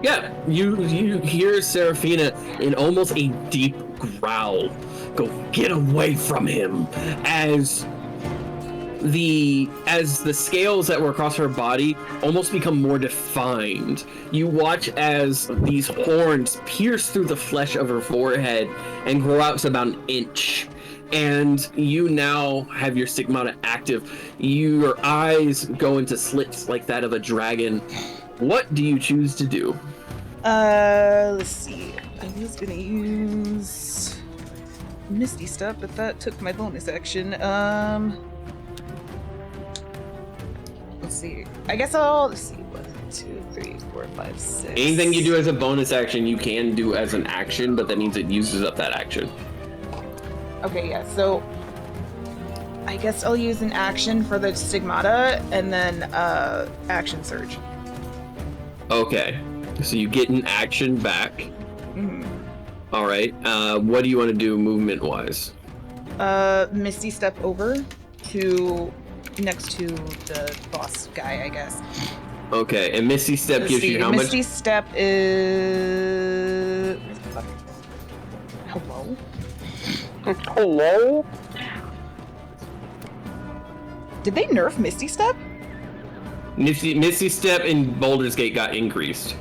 Yeah, you hear Seraphina in almost a deep growl go, get away from him, as the scales that were across her body almost become more defined. You watch as these horns pierce through the flesh of her forehead and grow out to about an inch. And you now have your stigmata active. Your eyes go into slits like that of a dragon. What do you choose to do? Let's see. I was gonna use Misty Step, but that took my bonus action. Let's see. I guess let's see. 1, 2, 3, 4, 5, 6. Anything you do as a bonus action, you can do as an action, but that means it uses up that action. Okay, yeah, so I guess I'll use an action for the stigmata and then action surge. Okay, so you get an action back. Mm-hmm. All right. What do you want to do movement-wise? Misty Step over to next to the boss guy, I guess. Okay, and Misty Step gives you how much? Misty Step is... Hello? Hello? Did they nerf Misty Step? Misty Step in Baldur's Gate got increased.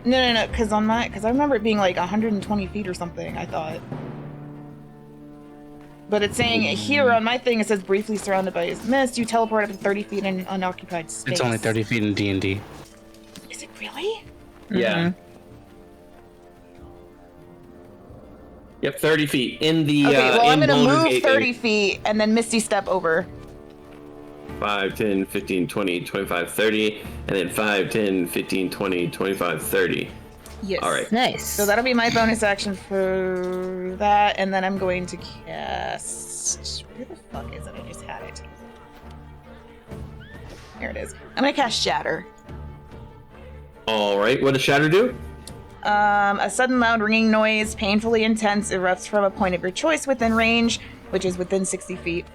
No, because I remember it being like 120 feet or something, I thought. But it's saying here on my thing, it says briefly surrounded by his mist, you teleport up to 30 feet in unoccupied space. It's only 30 feet in D&D. Is it really? Yeah. Mm-hmm. Yep, 30 feet in the. Okay, well, I'm gonna Baldur's move Gate 30 feet and then Misty Step over. 5, 10, 15, 20, 25, 30, and then 5, 10, 15, 20, 25, 30. Yes. All right. Nice. So that'll be my bonus action for that, and then I'm going to cast... Where the fuck is it? I just had it. Here it is. I'm gonna cast Shatter. All right. What does Shatter do? A sudden loud ringing noise, painfully intense, erupts from a point of your choice within range, which is within 60 feet.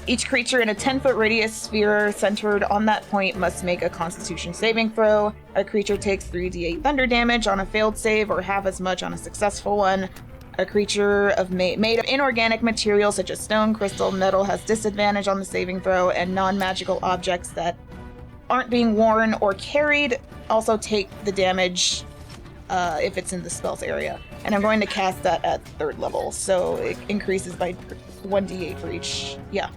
Each creature in a 10-foot radius sphere centered on that point must make a Constitution saving throw. A creature takes 3d8 thunder damage on a failed save, or half as much on a successful one. A creature made of inorganic materials such as stone, crystal, metal has disadvantage on the saving throw, and non-magical objects that aren't being worn or carried also take the damage if it's in the spell's area. And I'm going to cast that at 3rd level, so it increases by 1d8 for each. Yeah.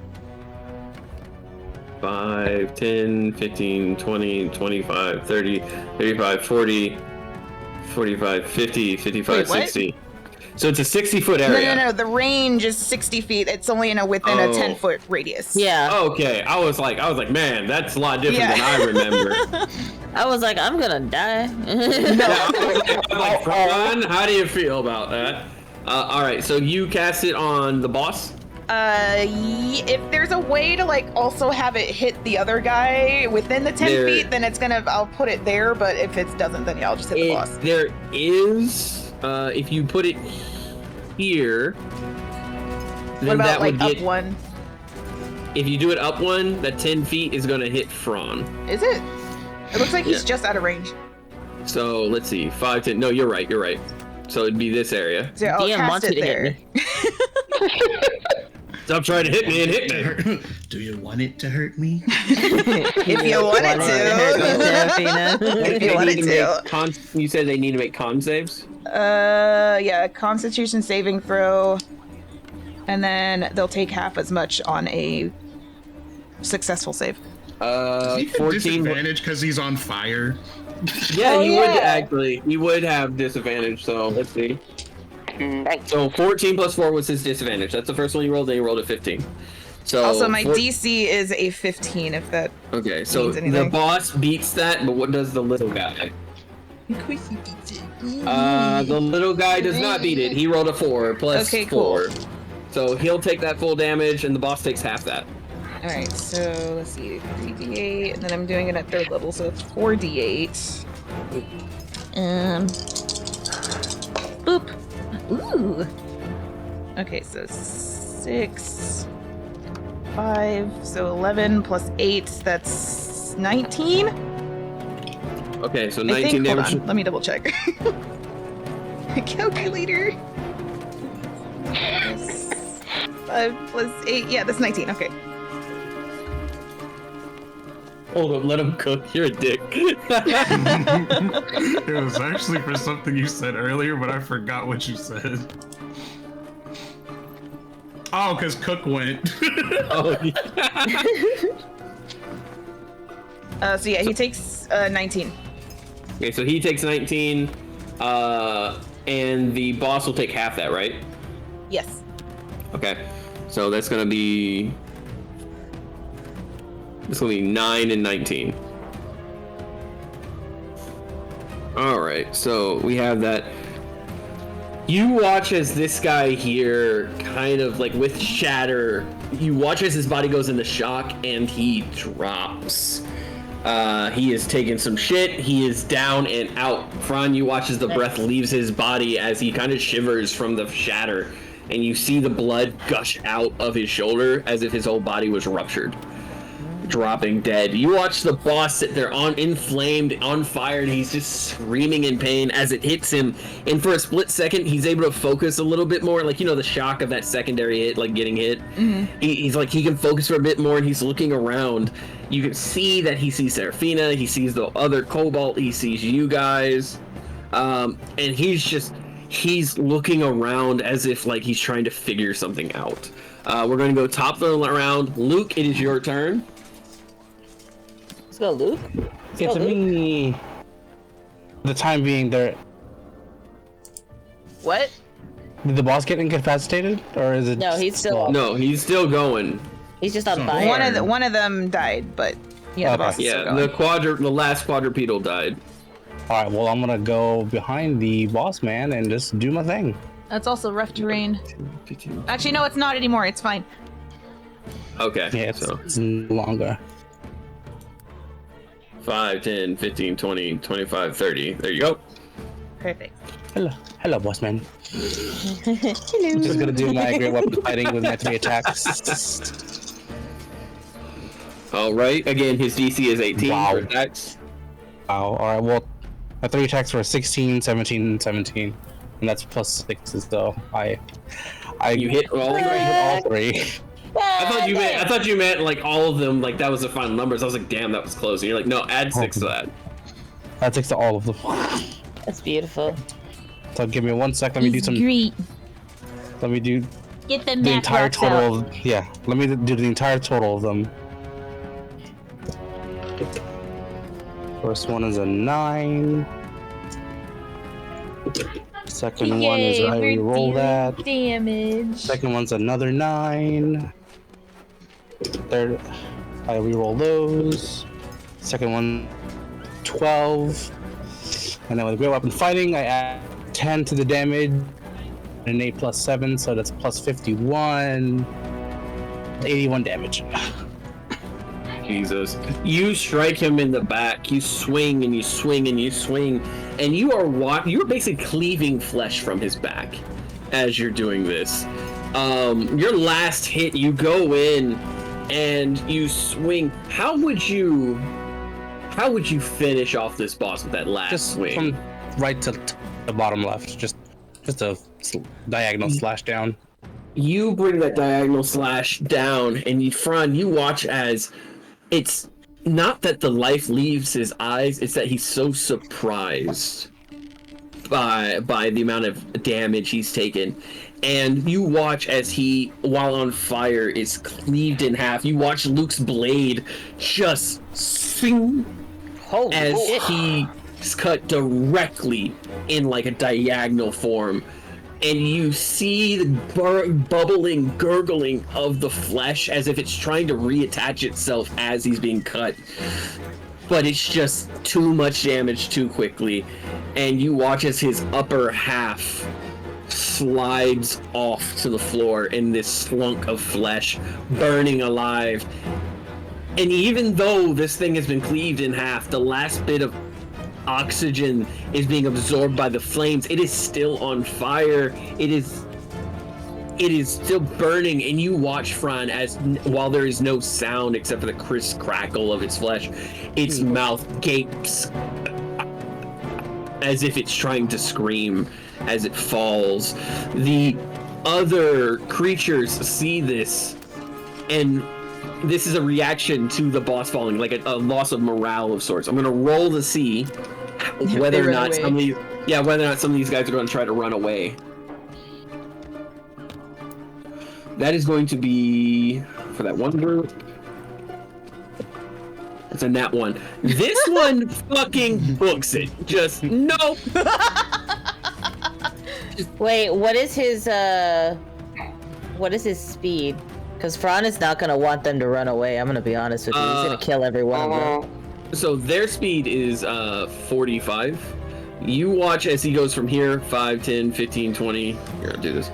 5, 10, 15, 20, 25, 30, 35, 40, 45, 50, 55, Wait, what? 60. So it's a 60-foot area. No. The range is 60 feet. It's only within a 10-foot radius. Yeah. Okay. I was like, man, that's a lot different than I remember. I was like, I'm gonna die. Like, Fran, how do you feel about that? All right. So you cast it on the boss. If there's a way to like also have it hit the other guy within the 10 feet, then I'll put it there. But if it doesn't, then yeah, I'll just hit the boss. There is. If you put it here, then What about that would like get up one? If you do it up one, that 10 feet is going to hit Fran. Is it? It looks like he's just out of range. So let's see, 5, 10. No, you're right. So it'd be this area. So I'll cast it there. Stop trying to hit me and hit me. Do you want it to hurt me? If you want it to. If you want it to. You said they need to make con saves? Yeah, Constitution saving throw. And then they'll take half as much on a successful save. Does he get 14 disadvantage because he's on fire? Yeah, he would have disadvantage, so let's see. Nice. So 14 plus 4 was his disadvantage. That's the first one you rolled, then you rolled a 15. So also, my DC is a 15, if that Okay, so means anything. the boss beats that, but what does the little guy? Of course he beats it. The little guy does not beat it. He rolled a 4 plus Okay, 4. So he'll take that full damage, and the boss takes half that. Alright, so let's see. 3d8, and then I'm doing it at 3rd level, so it's 4d8. Boop. Ooh. Okay, so 6, 5, so 11 plus 8, that's 19? Okay, so I 19 think, damage. hold on, let me double check. Calculator. 5 plus 8, yeah, that's 19, okay. Hold up, let him cook. You're a dick. It was actually for something you said earlier, but I forgot what you said. Oh, because Cook went. Oh, yeah. So yeah, he takes 19. Okay, so he takes 19, and the boss will take half that, right? Yes. Okay, so that's gonna be 9 and 19. All right, so we have that. You watch as this guy here, kind of like with shatter, you watch as his body goes into shock and he drops. He is taking some shit. He is down and out. Fran, you watch as the breath leaves his body as he kind of shivers from the shatter, and you see the blood gush out of his shoulder as if his whole body was ruptured. Dropping dead. You watch the boss sit there inflamed, on fire, and he's just screaming in pain as it hits him. And for a split second, he's able to focus a little bit more, like, you know, the shock of that secondary hit, like getting hit. Mm-hmm. He's like, he can focus for a bit more, and he's looking around. You can see that he sees Seraphina, he sees the other Cobalt, he sees you guys, and he's looking around as if like he's trying to figure something out. We're going to go top of the round. Luke, it is your turn. Let's go, Luke. It's me. For the time being, there. What? Did the boss get incapacitated, or is it? No, he's still. No, he's still going. He's just on fire. One of them died, but yeah, the boss is still going. The last quadrupedal died. All right, well, I'm gonna go behind the boss man and just do my thing. That's also rough terrain. Actually, no, it's not anymore. It's fine. Okay. Yeah, it's longer. 5, 10, 15, 20, 25, 30. There you go. Perfect. Hello, boss man. Hello. I'm just gonna do my great weapon fighting with my 3 attacks. All right. Again, his DC is 18 for attacks. Wow. All right. Well, my 3 attacks were 16, 17, and 17, and that's plus 6. So You hit all I hit all 3. I thought you meant like all of them, like that was the final numbers. I was like, damn, that was close. And you're like, no, add 6 to that. Add 6 to all of them. That's beautiful. So give me 1 sec. Let me do some. Great. Let me do Get the entire total. Let me do the entire total of them. First one is a 9. Second one is I re-roll that. Damage. Second one's another 9. Third, I re-roll those. Second one, 12. And then with Great Weapon Fighting, I add 10 to the damage. An 8 plus 7, so that's plus 51. 81 damage. Jesus. You strike him in the back. You swing and you swing and you swing. And you're basically cleaving flesh from his back as you're doing this. Your last hit, you go in and you swing. How would you finish off this boss with that last swing? From right to the bottom left. Just a diagonal slash down. You bring that diagonal slash down, and you watch as it's not that the life leaves his eyes, it's that he's so surprised by the amount of damage he's taken. And you watch as he, while on fire, is cleaved in half. You watch Luke's blade just swing as he's cut directly in like a diagonal form. And you see the bubbling, gurgling of the flesh as if it's trying to reattach itself as he's being cut. But it's just too much damage too quickly. And you watch as his upper half slides off to the floor in this slunk of flesh, burning alive. And even though this thing has been cleaved in half, the last bit of oxygen is being absorbed by the flames. It is still on fire. It is still burning, and you watch Fran as, while there is no sound except for the crisp crackle of its flesh, its mouth gapes as if it's trying to scream as it falls. The other creatures see this, and this is a reaction to the boss falling, like a loss of morale of sorts. I'm gonna roll to see whether or not some of these guys are going to try to run away. That is going to be for that one group. It's a nat 1. This one fucking books it. Just nope. Wait, what is his speed? Because Fran is not going to want them to run away. I'm going to be honest with you. He's going to kill every one of them. So their speed is 45. You watch as he goes from here, 5, 10, 15, 20. Here, I'll do this.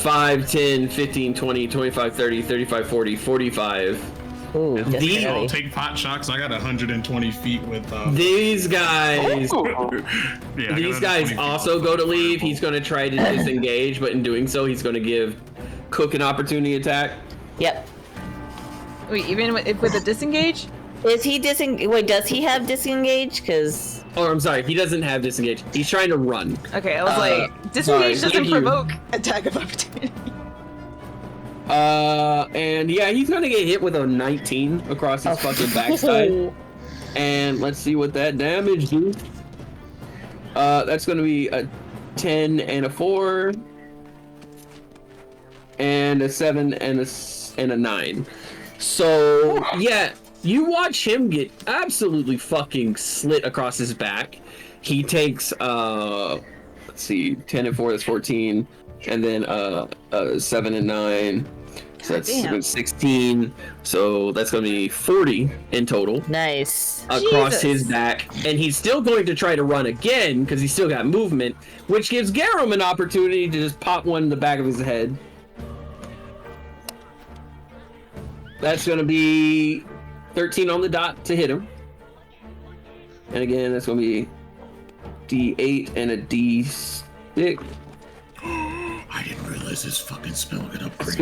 5, 10, 15, 20, 25, 30, 35, 40, 45. Ooh, I'll take pot shots. I got 120 feet with these guys. These guys also go to leave. He's going to try to disengage, but in doing so, he's going to give Cook an opportunity attack. Yep. Wait, even with a disengage? Is he Wait, does he have disengage? Because. Oh, I'm sorry. He doesn't have disengage. He's trying to run. Okay, I was like, disengage doesn't provoke attack of opportunity. And yeah, he's gonna get hit with a 19 across his fucking backside. And let's see what that damage do. That's gonna be a 10 and a 4. And a 7 and a 9. So yeah, you watch him get absolutely fucking slit across his back. He takes let's see, 10 and 4, that's 14, and then 7 and 9. So that's 16. So that's gonna be 40 in total. Nice. Across his back, and he's still going to try to run again because he's still got movement, which gives Garum an opportunity to just pop one in the back of his head. That's going to be 13 on the dot to hit him. And again, that's going to be D8 and a D6. I didn't realize this fucking spell could upgrade. It's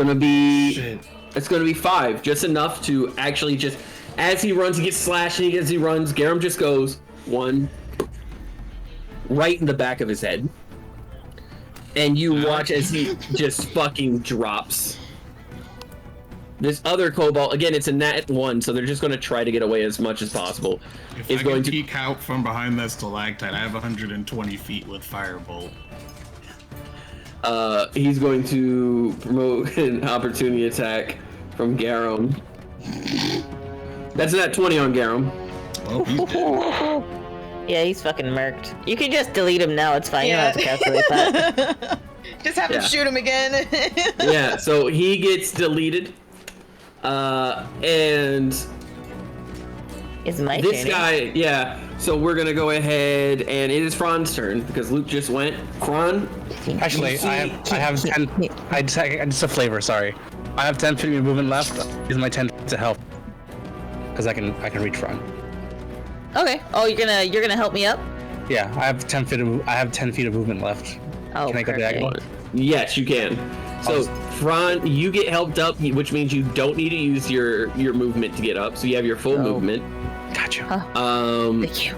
going to be 5, just enough to actually just, as he runs, he gets slashed, and as he runs, Garum just goes 1 right in the back of his head. And you watch as he just fucking drops. This other kobold, again, it's a nat 1, so they're just going to try to get away as much as possible. If I can peek out from behind that stalactite, I have 120 feet with firebolt. He's going to promote an opportunity attack from Garum. That's a nat 20 on Garum. Well, he's dead. Yeah, he's fucking murked. You can just delete him now. It's fine. You don't have to calculate that. Just have him shoot him again. Yeah, so he gets deleted. And It's my this turn. guy, so we're gonna go ahead and it is Fran's turn because Luke just went. Fran? Actually, I have 10. I just a flavor. Sorry, I have 10 feet of movement left. Use my 10 to help because I can reach Fran. Okay. Oh, you're gonna help me up? Yeah, I have 10 feet of movement left. Oh, Can I go perfect. diagonal? Yes, you can. So, Fran, you get helped up, which means you don't need to use your movement to get up. So you have your full movement. Gotcha. Thank you.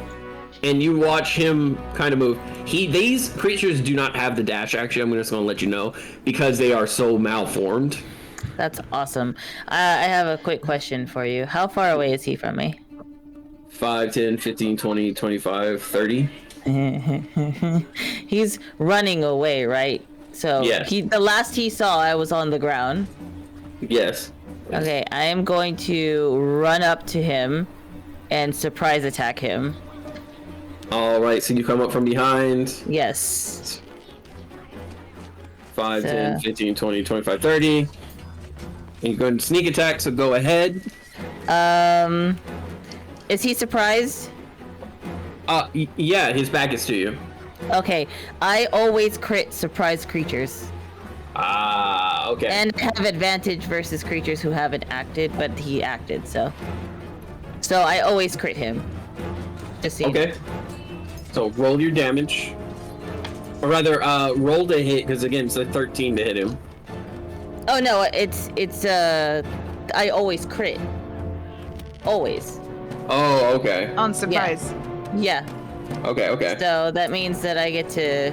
And you watch him kind of move. These creatures do not have the dash. Actually, I'm just going to let you know because they are so malformed. That's awesome. I have a quick question for you. How far away is he from me? 5, 10, 15, 20, 25, 30. He's running away, right? So Yes. the last he saw, I was on the ground. Yes. Okay, I am going to run up to him and surprise attack him. All right, so you come up from behind. Yes. 5, 10, 15, 20, 25, 30. And you're going to sneak attack, so go ahead. Is he surprised? Yeah, his back is to you. Okay, I always crit surprise creatures. Ah, okay. And have advantage versus creatures who haven't acted, but he acted, so I always crit him. Just so you know. So roll your damage. Or rather, roll to hit, because again, it's a 13 to hit him. Oh no, it's I always crit. Always. Oh, okay. On surprise. Yeah. Okay. So that means that I get to.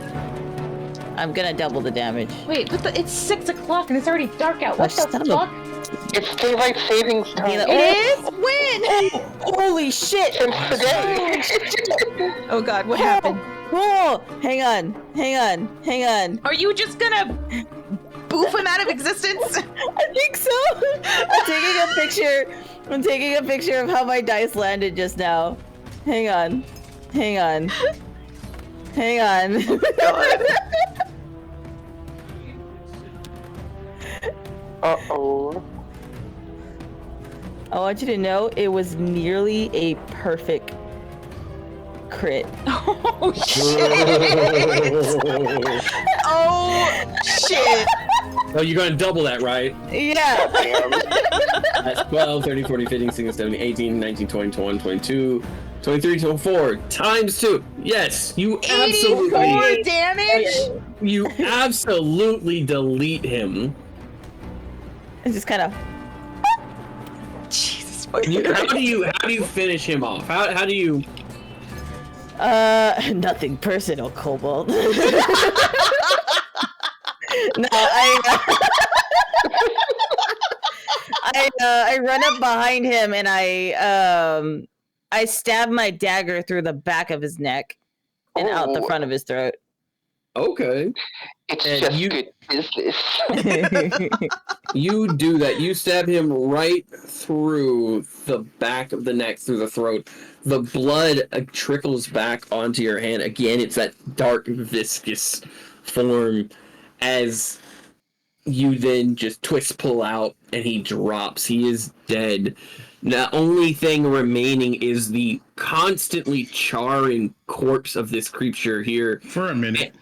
I'm gonna double the damage. Wait, but it's 6 o'clock and it's already dark out. What the son of fuck? It's daylight savings time. It is? When? Holy shit! Since today. Oh god, what happened? Whoa! Hang on. Are you just gonna boof him out of existence? I think so. I'm taking a picture of how my dice landed just now. Hang on. Uh-oh. I want you to know it was nearly a perfect crit. Oh shit! Oh shit! Oh, you're going to double that, right? Yeah. That's 12, 13, 14, 15, 16, 17, 18, 19, 20, 21, 22, 23, 24, times 2. Yes, you 84 absolutely... damage? You absolutely delete him. It's just kind of. Jesus. How do you finish him off? How do you... Nothing personal, Kobold. No, I run up behind him and I stab my dagger through the back of his neck and out the front of his throat. Okay. It's And just you- good business. You do that. You stab him right through the back of the neck, through the throat. The blood trickles back onto your hand. Again, it's that dark, viscous form as you then just pull out, and he drops. He is dead. The only thing remaining is the constantly charring corpse of this creature here. For a minute.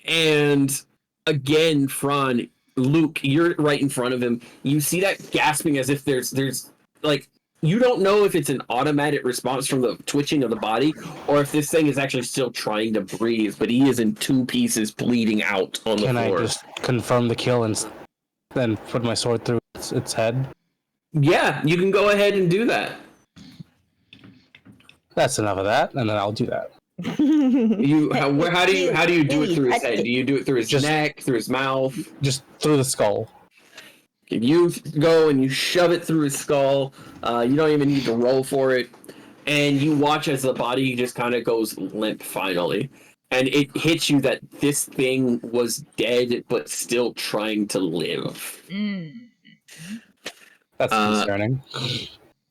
And again, Fran, Luke, you're right in front of him. You see that gasping as if there's like, you don't know if it's an automatic response from the twitching of the body or if this thing is actually still trying to breathe, but he is in 2 pieces bleeding out on the Can floor. I just confirm the kill and then put my sword through its head? Yeah, you can go ahead and do that. That's enough of that, and then I'll do that. How do you do it through his head? Do you do it through his neck, through his mouth? Just through the skull. If you go and you shove it through his skull, you don't even need to roll for it, and you watch as the body just kind of goes limp finally, and it hits you that this thing was dead but still trying to live. That's concerning.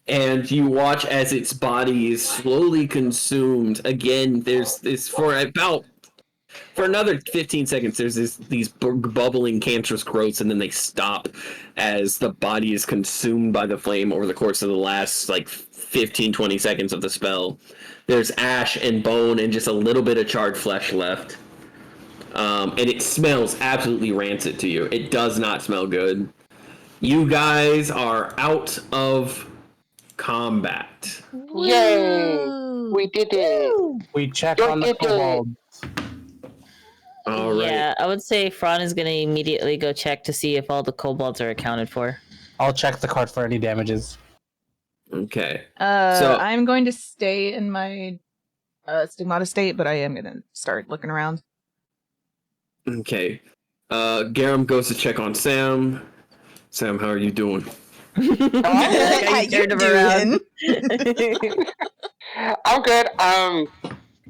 and you watch as its body is slowly consumed. Again, there's this for another 15 seconds. There's these bubbling cancerous growths, and then they stop as the body is consumed by the flame over the course of the last 15-20 seconds of the spell. There's ash and bone and just a little bit of charred flesh left. And it smells absolutely rancid to you. It does not smell good. You guys are out of combat. Yay! We did it. We check on the kobold. All right. Yeah, I would say Fran is going to immediately go check to see if all the kobolds are accounted for. I'll check the card for any damages. Okay. So I'm going to stay in my stigmata state, but I am going to start looking around. Okay. Garum goes to check on Sam. Sam, how are you doing? How you doing? I'm good.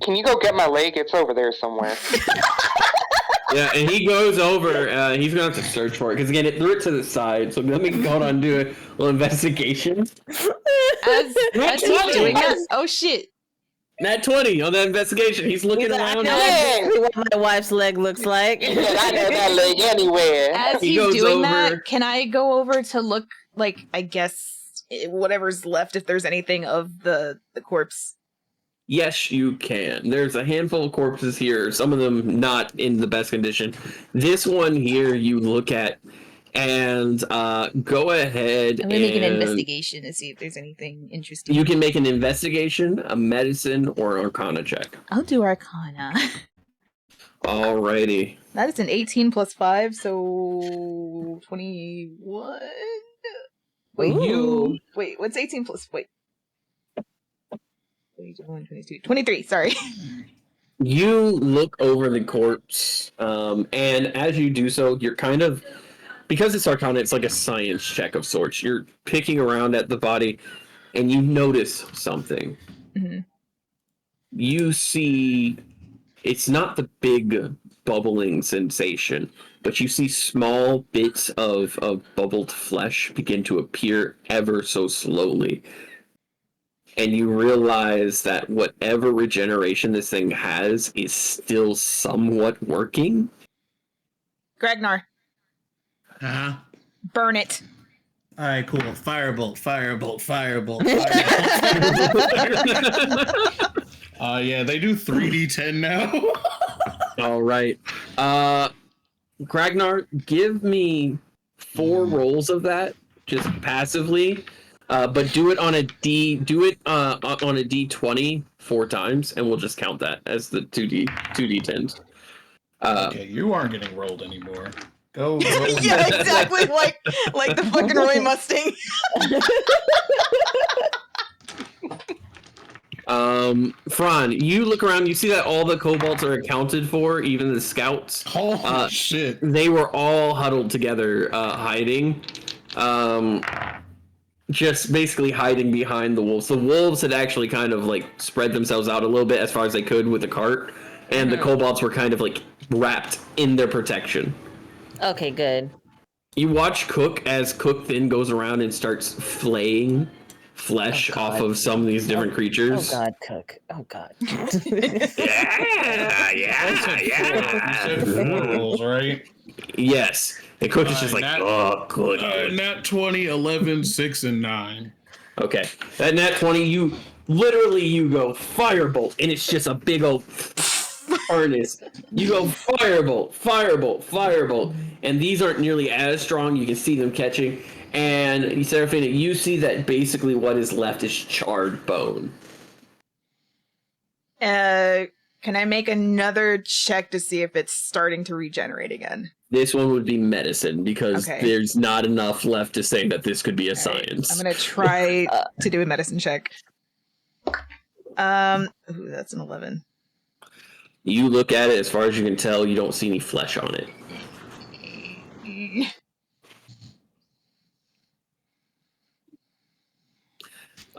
Can you go get my leg? It's over there somewhere. Yeah, and he goes over. He's gonna have to search for it because again, it threw it to the side. So let me go on and do a little investigation. As he's doing it, oh shit! Nat 20 on that investigation. He's looking around. I know what my wife's leg looks like. I know that leg anywhere. As He he's goes doing over. that, can I go over to look, I guess, whatever's left, if there's anything of the corpse? Yes, you can. There's a handful of corpses here. Some of them not in the best condition. This one here, you look at and go ahead. I'm gonna make an investigation to see if there's anything interesting. You can make an investigation, a medicine, or an arcana check. I'll do Arcana. Alrighty. That is an 18 plus 5, so 21. Wait, Ooh. wait, what's 18 plus? Wait. 22, 23, sorry. You look over the corpse, and as you do so, you're kind of, because it's arcana, it's like a science check of sorts. You're picking around at the body, and you notice something. Mm-hmm. You see, it's not the big bubbling sensation, but you see small bits of bubbled flesh begin to appear ever so slowly. And you realize that whatever regeneration this thing has is still somewhat working. Gragnar, Uh-huh. burn it. All right, cool. Firebolt, firebolt, firebolt, firebolt. Yeah, they do 3d10 now. All right. Gragnar, give me 4 rolls of that, just passively. But do it on a D20 4 times, and we'll just count that as the 2d10s. Okay, you aren't getting rolled anymore. Go. Yeah, exactly, like the fucking Roy Mustang. Fran, you look around, you see that all the kobolds are accounted for, even the scouts. Oh shit! They were all huddled together, hiding. Just basically hiding behind the wolves. The wolves had actually kind of spread themselves out a little bit as far as they could with the cart, and the kobolds were kind of wrapped in their protection. Okay, good. You watch Cook as Cook then goes around and starts flaying flesh off of some of these different creatures. Oh God, Cook. Oh God. Yeah. You said 4 rolls, right? Yes. And Cook is just good. Nat 20, 11, 6, and 9. Okay. That nat 20, you go firebolt, and it's just a big old furnace. You go firebolt, firebolt, firebolt, and these aren't nearly as strong. You can see them catching. And Seraphina, you see that basically what is left is charred bone. Can I make another check to see if it's starting to regenerate again? This one would be medicine because there's not enough left to say that this could be a science. I'm gonna try to do a medicine check. Ooh, that's an 11. You look at it, as far as you can tell, you don't see any flesh on it.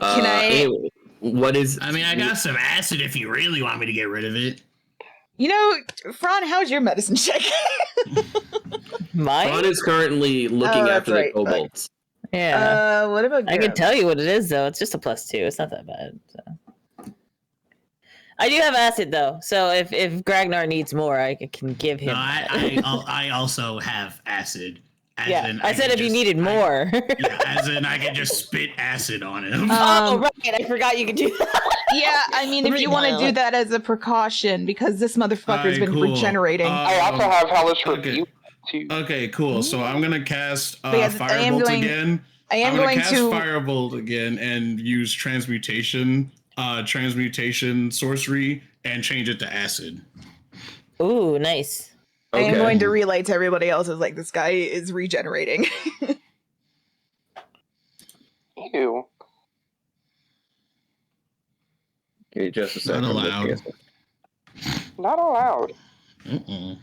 Can I? What is? I mean, I got some acid if you really want me to get rid of it. You know, Fran, how's your medicine check? Mine? Fran is currently looking after the kobolds. Yeah. What about I can Garrett? tell you what it is though. It's just a +2. It's not that bad. So. I do have acid though, so if Gragnar needs more, I can give him. No, I also have acid. Yeah, I said if you needed more. Yeah, as in I could just spit acid on him. Oh, right. I forgot you could do that. Yeah, I mean, if you want to do that as a precaution, because this motherfucker's been regenerating. I also have Hellish okay. Rebuke too. Okay, cool. So I'm gonna cast Yes, Firebolt again. I'm going cast to Firebolt again and use transmutation sorcery and change it to acid. Ooh, nice. I am going to relay to everybody else as like this guy is regenerating. Ew. Give me just a second. Not allowed. Not allowed. Mm-mm.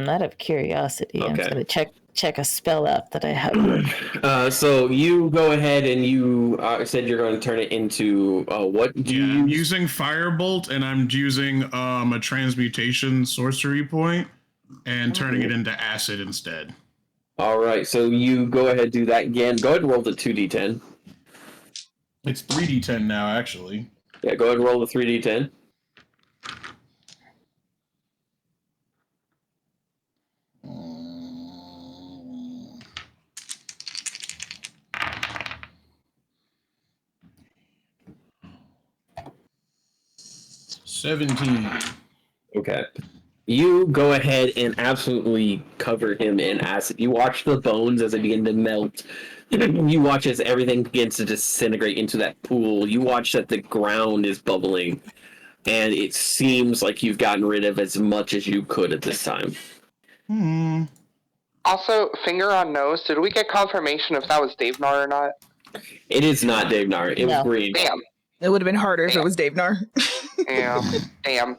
Out of curiosity, I'm Okay. just gonna check a spell out that I have. So you go ahead and you said you're going to turn it into what do you I'm use? using Firebolt and I'm using a transmutation sorcery point and turning it into acid instead. All right, so you go ahead do that again. Go ahead and roll the 2d10. It's 3d10 now, actually. Yeah, go ahead and roll the 3d10. $17. Okay. You go ahead and absolutely cover him in acid. You watch the bones as they begin to melt. You watch as everything begins to disintegrate into that pool. You watch that the ground is bubbling. And it seems like you've gotten rid of as much as you could at this time. Also, finger on nose. Did we get confirmation if that was Davenar or not? It is not Davenar. It was green. Damn. It would have been harder if it was Davenar. Damn. Damn.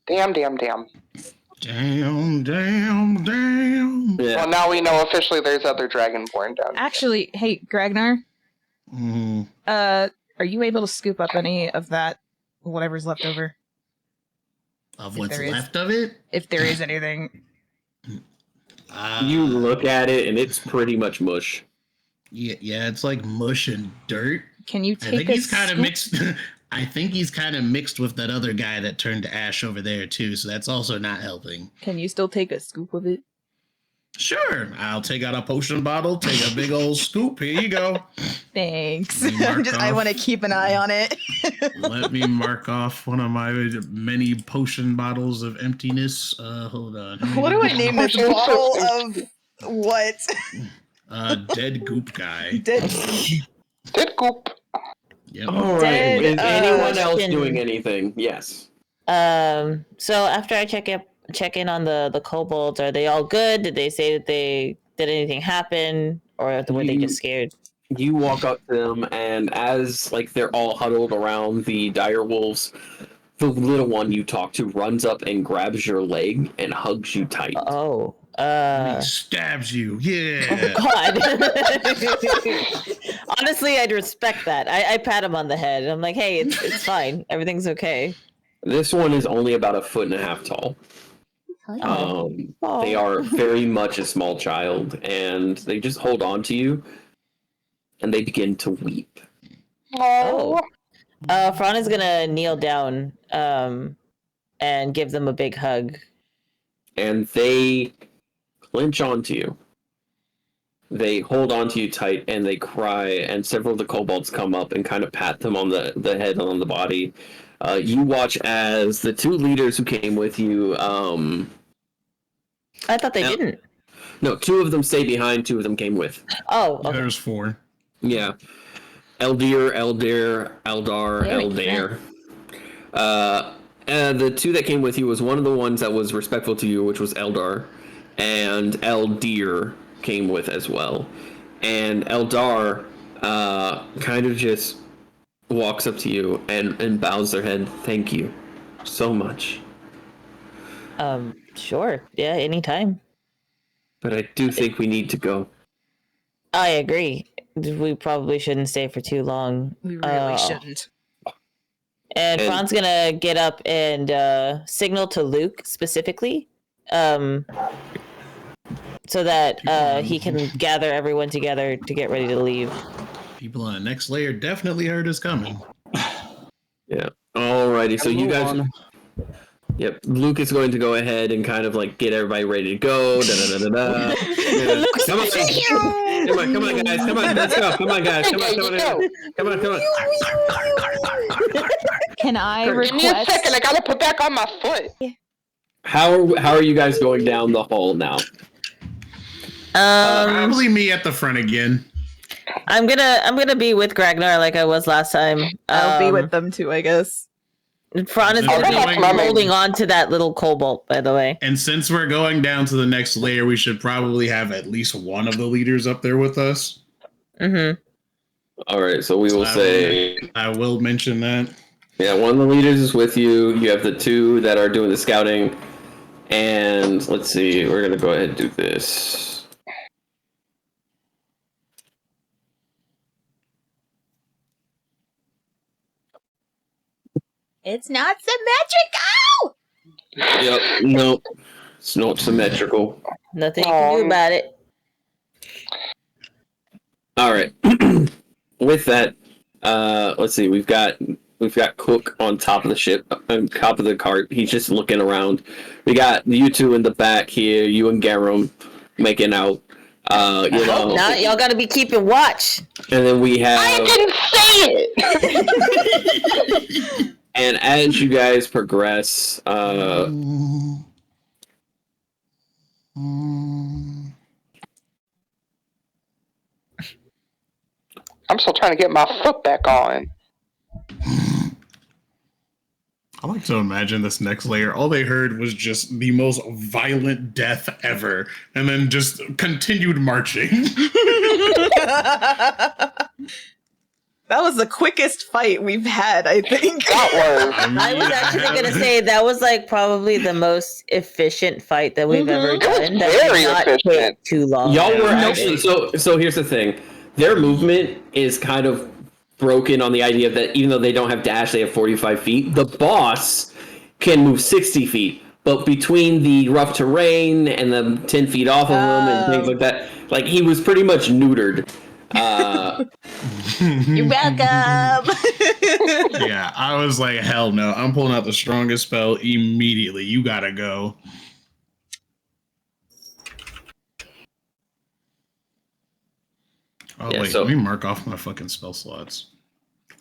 Damn. Damn. Yeah. Well, now we know officially there's other Dragonborn down. Actually, hey, Gragnar, Mm. are you able to scoop up any of that, whatever's left over? Of If what's there is. left of it? If there is anything. You look at it and it's pretty much mush. Yeah, it's like mush and dirt. Can you I take think a he's kind of scoop? mixed. I think he's kind of mixed with that other guy that turned to ash over there too. So that's also not helping. Can you still take a scoop of it? Sure, I'll take out a potion bottle, take a big old scoop. Here you go. Thanks. Let me mark I off. want to keep an eye on it. Let me mark off one of my many potion bottles of emptiness. Hold on. What do I name this bottle of what? Dead goop guy. Dead. Dead goop. Yep. All right. Dead, Is anyone else question. doing anything? Yes. So after I check in on the kobolds, are they all good? Did they say that did anything happen, or were they just scared? You walk up to them, and as like they're all huddled around the dire wolves, the little one you talk to runs up and grabs your leg and hugs you tight. Oh. He stabs you. Yeah. God. Honestly, I'd respect that. I pat him on the head. I'm like, hey, it's fine. Everything's okay. This one is only about 1.5 feet tall. They are very much a small child, and they just hold on to you, and they begin to weep. Oh. Fran is gonna kneel down and give them a big hug. And they clinch onto you. They hold onto you tight, and they cry, and several of the kobolds come up and kind of pat them on the head and on the body. You watch as the two leaders who came with you... I thought they didn't. No, 2 of them stayed behind, 2 of them came with. Oh, okay. There's 4. Yeah. Eldar, Eldair. The 2 that came with you was one of the ones that was respectful to you, which was Eldar, and Eldir came with as well. And Eldar kind of just walks up to you and bows their head. Thank you so much. Sure. Yeah, anytime. But I do think we need to go. I agree. We probably shouldn't stay for too long. We really shouldn't. And Fran's gonna get up and signal to Luke specifically, so that he can gather everyone together to get ready to leave. People on the next layer definitely heard us coming. Yeah. Alrighty. So you guys. Yep. Luke is going to go ahead and kind of like get everybody ready to go. Come on, guys. Come on, let's go. Come on, guys. Come on. Can I Give me a request? second. I gotta put back on my foot. How are you guys going down the hall now? Probably me at the front again. I'm gonna be with Gragnar like I was last time. I'll be with them too, I guess. Fran is gonna be holding on to that little cobalt, by the way. And since we're going down to the next layer, we should probably have at least one of the leaders up there with us. Mm-hmm. All right, so we will say. I will mention that. Yeah, one of the leaders is with you. You have the two that are doing the scouting. And let's see, we're going to go ahead and do this. It's not symmetrical! Yep, nope. It's not symmetrical. Nothing you can do about it. All right. With that, let's see. We've got Cook on top of the ship, on top of the cart. He's just looking around. We got you two in the back here, you and Garum making out. Now y'all got to be keeping watch. And then we have. I didn't say it. And as you guys progress, I'm still trying to get my foot back on. I like to imagine this next layer. All they heard was just the most violent death ever, and then just continued marching. That was the quickest fight we've had, I think. I was actually going to say that was like probably the most efficient fight that we've ever done. That very did not efficient. take too long. y'all were actually so here's the thing. Their movement is kind of broken on the idea that even though they don't have dash, they have 45 feet. The boss can move 60 feet, but between the rough terrain and the 10 feet off of him and things like that, like he was pretty much neutered. You're welcome. Yeah, I was like, hell no. I'm pulling out the strongest spell immediately. You gotta go. Oh, Yeah, wait, so- let me mark off my fucking spell slots.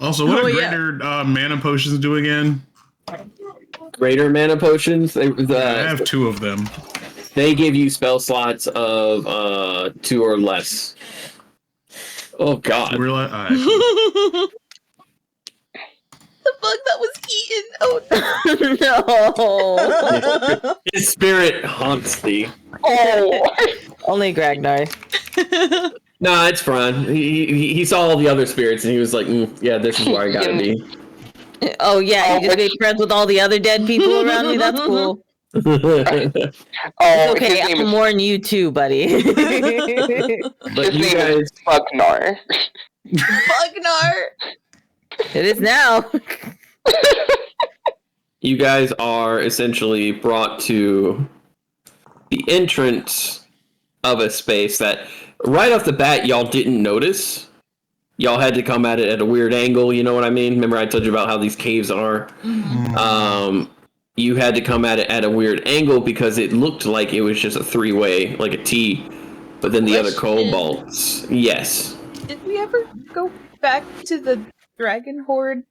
Also, what do greater mana potions do again? Greater mana potions. I have 2 of them. They give you spell slots of 2 or less. Oh God! We're like, The bug that was eaten. Oh No. His spirit haunts thee. Oh, Only Gragnar. No, it's Fran. He saw all the other spirits and he was like, "Yeah, this is where I gotta be." Oh yeah, you just made friends with all the other dead people around me. That's cool. oh, It's okay, his name I'm is, mourn you too, buddy. But his you name guys, is Bugnar. Bugnar! It is now. you guys are essentially brought to the entrance of a space that, right off the bat, y'all didn't notice. Y'all had to come at it at a weird angle. You know what I mean? Remember I told you about how these caves are. You had to come at it at a weird angle because it looked like it was just a 3-way, like a T. But then the other kobolds, yes. Did we ever go back to the Dragon Horde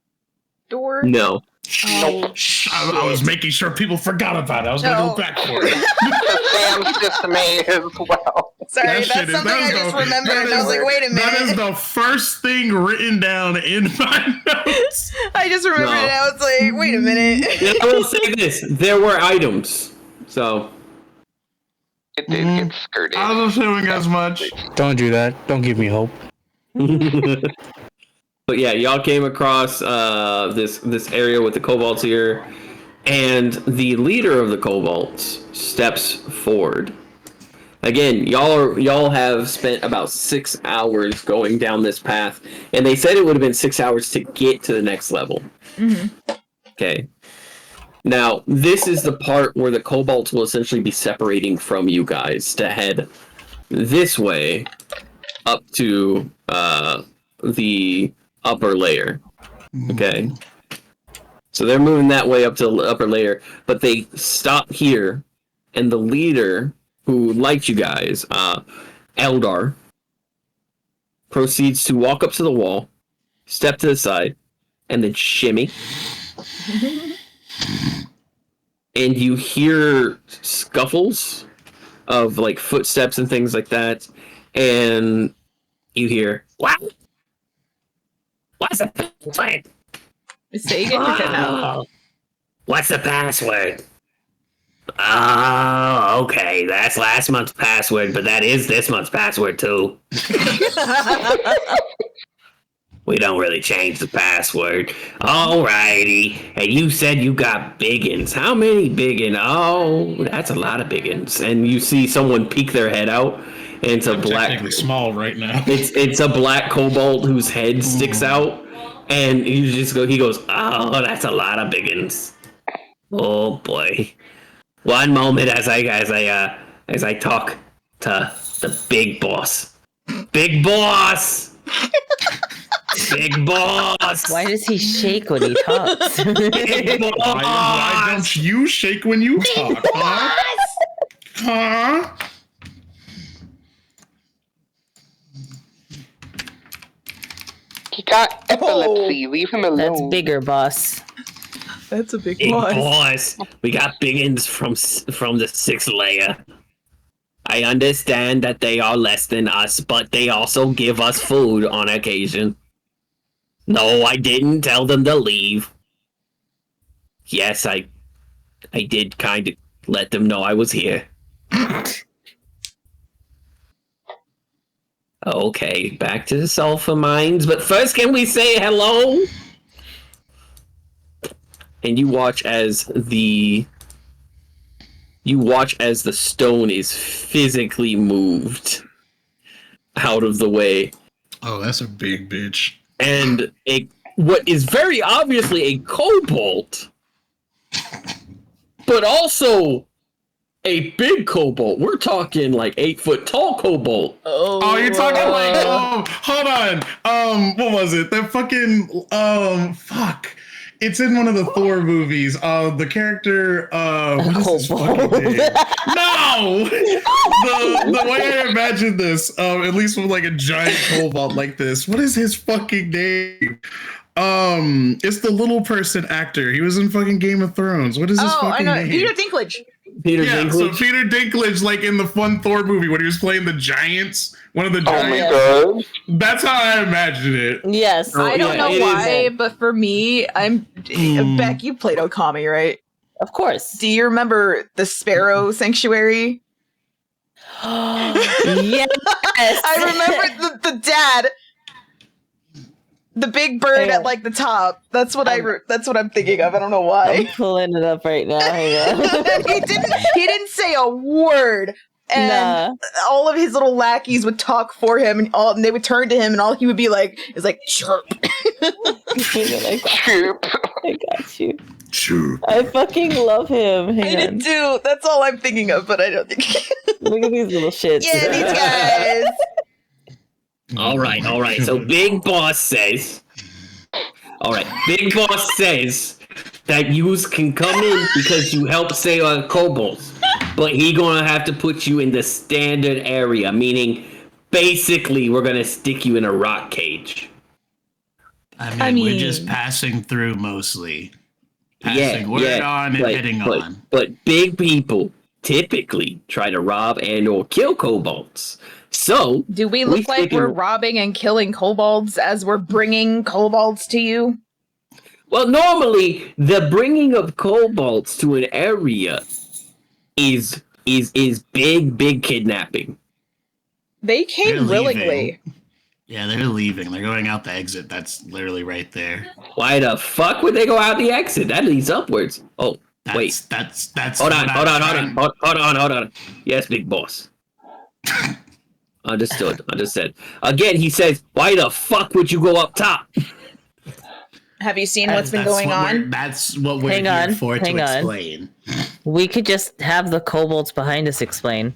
door? No. Oh, I was making sure people forgot about it. I was going to go back for it. Sam's dismay as well. sorry, that's something I just remembered. And I was like, wait a minute. That is the first thing written down in my notes. I just remembered it. I was like, wait a minute. And I will say this: there were items, so. It did get skirted. I was assuming as much. Don't do that. Don't give me hope. But yeah, y'all came across this area with the kobolds here, and the leader of the kobolds steps forward. Again, y'all have spent about 6 hours going down this path, and they said it would have been 6 hours to get to the next level. Mm-hmm. Okay. Now, this is the part where the kobolds will essentially be separating from you guys to head this way up to the upper layer. Okay. So they're moving that way up to the upper layer, but they stop here, and the leader, who liked you guys, Eldar, proceeds to walk up to the wall, step to the side, and then shimmy. And you hear scuffles of like footsteps and things like that, and you hear, "Wow, what's the password?" Say it again now. What's the password? Oh, okay, that's last month's password, but that is this month's password too. We don't really change the password. Alrighty. And you said you got biggins. How many biggins? Oh, that's a lot of biggins. And you see someone peek their head out, and it's a black. Technically small right now. It's a black kobold whose head sticks out, and you just go. He goes, "Oh, that's a lot of biggins." Oh boy. One moment as I talk to the big boss. Big boss. Big boss! Why does he shake when he talks? Why don't you shake when you talk, huh? Huh? He got epilepsy. Leave him alone. That's bigger, boss. That's a big Big boss. boss! We got biggins from the 6th layer. I understand that they are less than us, but they also give us food on occasion. No, I didn't tell them to leave. Yes, I did kind of let them know I was here. Okay, back to the sulfur mines, but first can we say hello? And you watch as the stone is physically moved out of the way. Oh, that's a big bitch. And what is very obviously a kobold, but also a big kobold. We're talking like 8-foot tall kobold. Oh, you're talking like hold on. What was it? That fucking fuck. It's in one of the Thor movies. The character, what is his fucking name? No! The way I imagine this, at least with like a giant kobold like this, what is his fucking name? It's the little person actor. He was in fucking Game of Thrones. What is his fucking name? Peter Dinklage. Peter Dinklage. So Peter Dinklage, like in the fun Thor movie when he was playing the giants, one of the giants. Oh my god. That's how I imagine it. Yes. I don't know why, but for me, Beck, you played Okami, right? Of course. Do you remember the Sparrow Sanctuary? Yes. I remember the dad. The big bird at like the top. That's what that's what I'm thinking of. I don't know why. I'm pulling it up right now. Hang on. He didn't say a word. And all of his little lackeys would talk for him, and they would turn to him, and all he would be like is like chirp. Chirp. I got you. Chirp. I fucking love him. Hang I on. did too. That's all I'm thinking of, but I don't think. Look at these little shits. Yeah, these guys. All right. So Big Boss says, Big Boss says that yous can come in because you help save our kobolds, but he gonna have to put you in the standard area, meaning basically we're gonna stick you in a rock cage. I mean, we're just passing through mostly. Passing word on and heading on. But big people typically try to rob and or kill kobolds. So, do we look like we're robbing and killing kobolds as we're bringing kobolds to you? Well, normally the bringing of kobolds to an area is big kidnapping. They came willingly. Yeah, they're leaving. They're going out the exit. That's literally right there. Why the fuck would they go out the exit? That leads upwards. Oh, wait. That's. Hold on. Yes, big boss. Understood. Again, he says, why the fuck would you go up top? Have you seen what's been going on? That's what we're here for to explain. We could just have the kobolds behind us explain.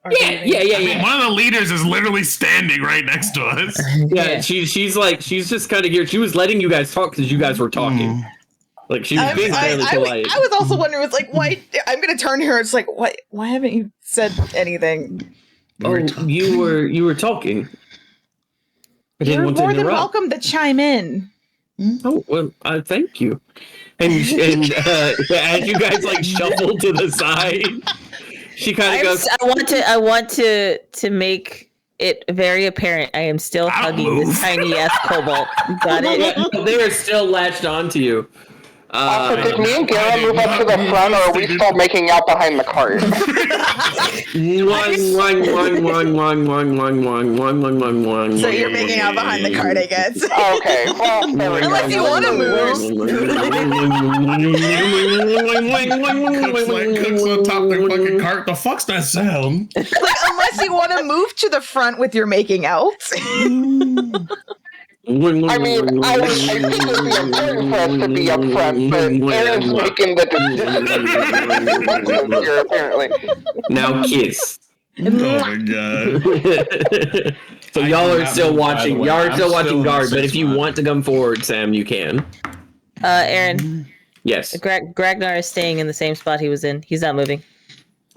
Yeah. One of the leaders is literally standing right next to us. Yeah, she's just kind of here. She was letting you guys talk because you guys were talking. Like she was being fairly polite. I was also wondering, it's like, why? I'm gonna turn to her. It's like, why haven't you said anything? You were talking. You're more than welcome to chime in. Oh well, thank you. And as you guys like shuffle to the side, she kind of goes. I want to make it very apparent I am still hugging this tiny ass kobold. Got it? They are still latched onto you. Did me and Gara move up to the front, or are we still making out behind the cart? So you're making out behind the cart, I guess. Okay, well, unless you want to move. Cooks on top of the fucking cart. The fuck's that sound? Like, unless you want to move to the front with your making out. I mean, I think it would be important for us to be up front, but Aaron's making the decision here, apparently. Now kiss. Oh my god. So y'all are still watching. Y'all are still watching guard, but if you want to come forward, Sam, you can. Aaron. Yes. Gragnar is staying in the same spot he was in. He's not moving.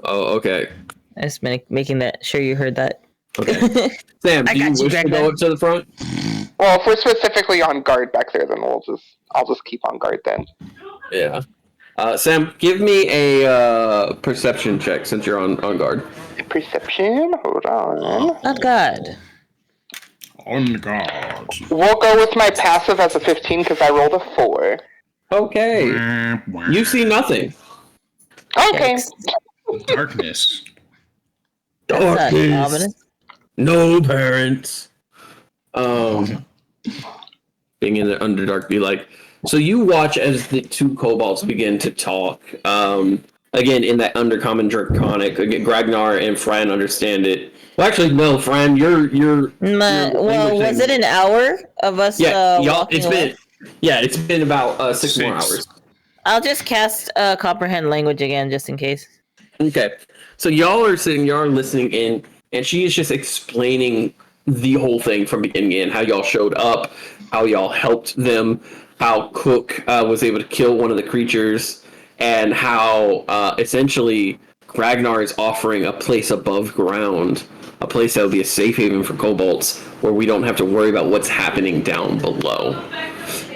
Oh, okay. I just making that sure you heard that. Okay. Sam, do you wish to go up to the front? Well, if we're specifically on guard back there, then I'll just keep on guard then. Yeah. Sam, give me a perception check since you're on guard. Perception? Hold on. On guard. On guard. We'll go with my passive as a 15 because I rolled a 4. Okay. You see nothing. Okay. Darkness. Darkness. No parents. Being in the Underdark, be like. So you watch as the two kobolds begin to talk. Again, in that Undercommon Draconic. Again, Gragnar and Fran understand it. Well, actually, no, Fran, you're well, was it an hour of us? Yeah, it's been about 6 more hours. I'll just cast comprehend language again, just in case. Okay, so y'all are listening in, and she is just explaining the whole thing from beginning to end, how y'all showed up, how y'all helped them, how Cook was able to kill one of the creatures, and how essentially Ragnar is offering a place above ground, a place that will be a safe haven for kobolds, where we don't have to worry about what's happening down below.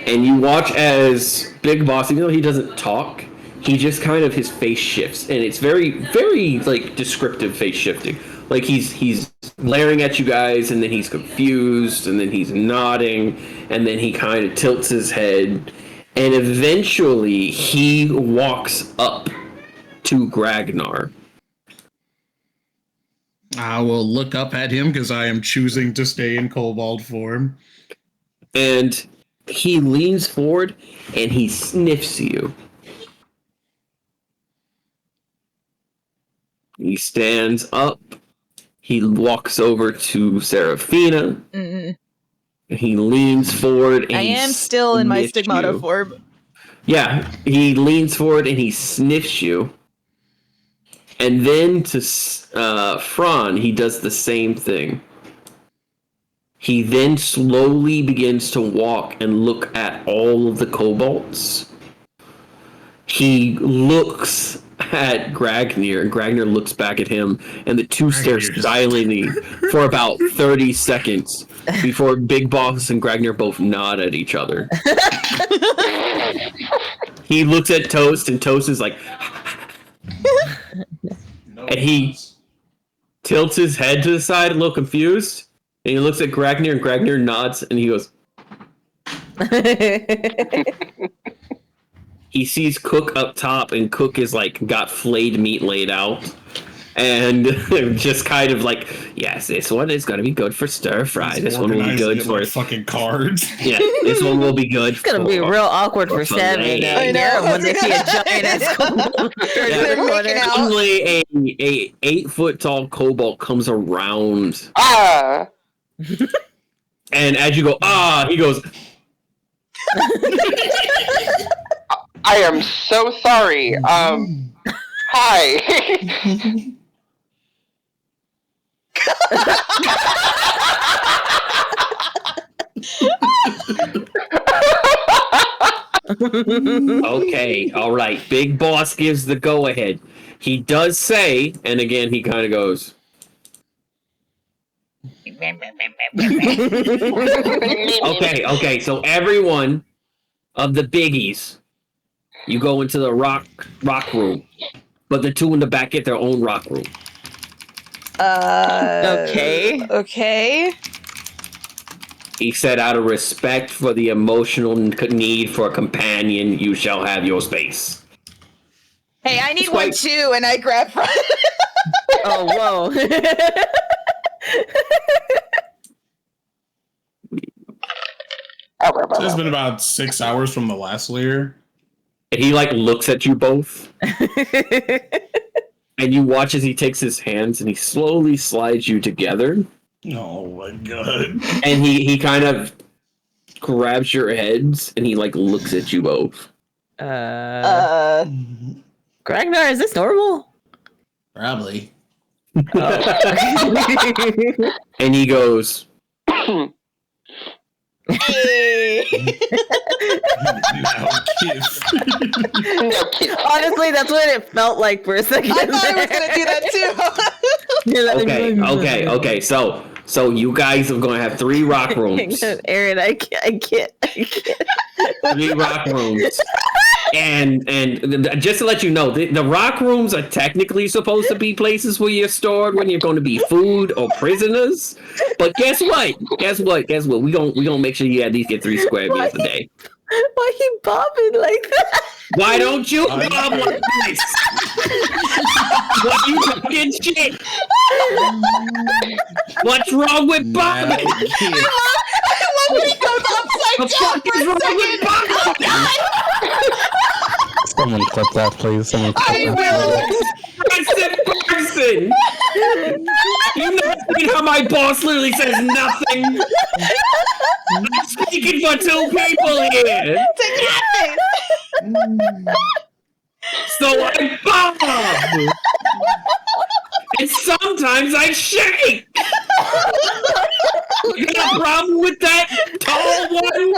And you watch as Big Boss, even though he doesn't talk, he just kind of, his face shifts, and it's very, very like descriptive face shifting. Like he's glaring at you guys, and then he's confused, and then he's nodding, and then he kind of tilts his head, and eventually he walks up to Gragnar. I will look up at him because I am choosing to stay in kobold form. And he leans forward and he sniffs you. He stands up. He walks over to Seraphina. Mm-mm. He leans forward and I am still in my stigmata form. Yeah, he leans forward and he sniffs you. And then to Fran, he does the same thing. He then slowly begins to walk and look at all of the kobolds. He looks at Gragnar, and Gragnar looks back at him, and the two stare silently for about 30 seconds before Big Boss and Gragnar both nod at each other. He looks at Toast, and Toast is like... And he tilts his head to the side, a little confused, and he looks at Gragnar, and Gragnar nods, and he goes... He sees Cook up top, and Cook is like got flayed meat laid out, and just kind of like, yes, this one is gonna be good for stir fry. This one will be good for fucking cards. Yeah, this one will be good. It's gonna be real awkward for Sam and Aaron when they see a giant ass kobold. Suddenly, a 8-foot tall kobold comes around. Ah. And as you go, he goes. I am so sorry. Hi. Okay, all right. Big Boss gives the go-ahead. He does say, and again, he kind of goes. Okay. So everyone of the biggies, you go into the rock room, but the two in the back get their own rock room. Okay. He said, out of respect for the emotional need for a companion, you shall have your space. Hey, I need one too, and I grab from. Oh, whoa. So it's been about 6 hours from the last layer. And he like looks at you both. And you watch as he takes his hands and he slowly slides you together. Oh my god. And he kind of grabs your heads and he like looks at you both. Ragnar, is this normal? Probably. Oh. And he goes, Hey. Now kiss. Honestly, that's what it felt like for a second. I thought I was gonna do that too. Okay. So you guys are gonna have 3 rock rooms. Aaron, I can't. 3 rock rooms. And just to let you know, the rock rooms are technically supposed to be places where you're stored when you're going to be food or prisoners. But guess what? We gonna make sure you at least get 3 square meals a day. Why he bobbing like that? Why don't you bob like this? Why you talking shit? What's wrong with bobbing? I love when he goes upside down for a second. Oh, God. Someone clip that, please. Someone clip Person. You not seen how my boss literally says nothing? I'm speaking for 2 people here. So I bob. And sometimes I shake. You got a problem with that tall one?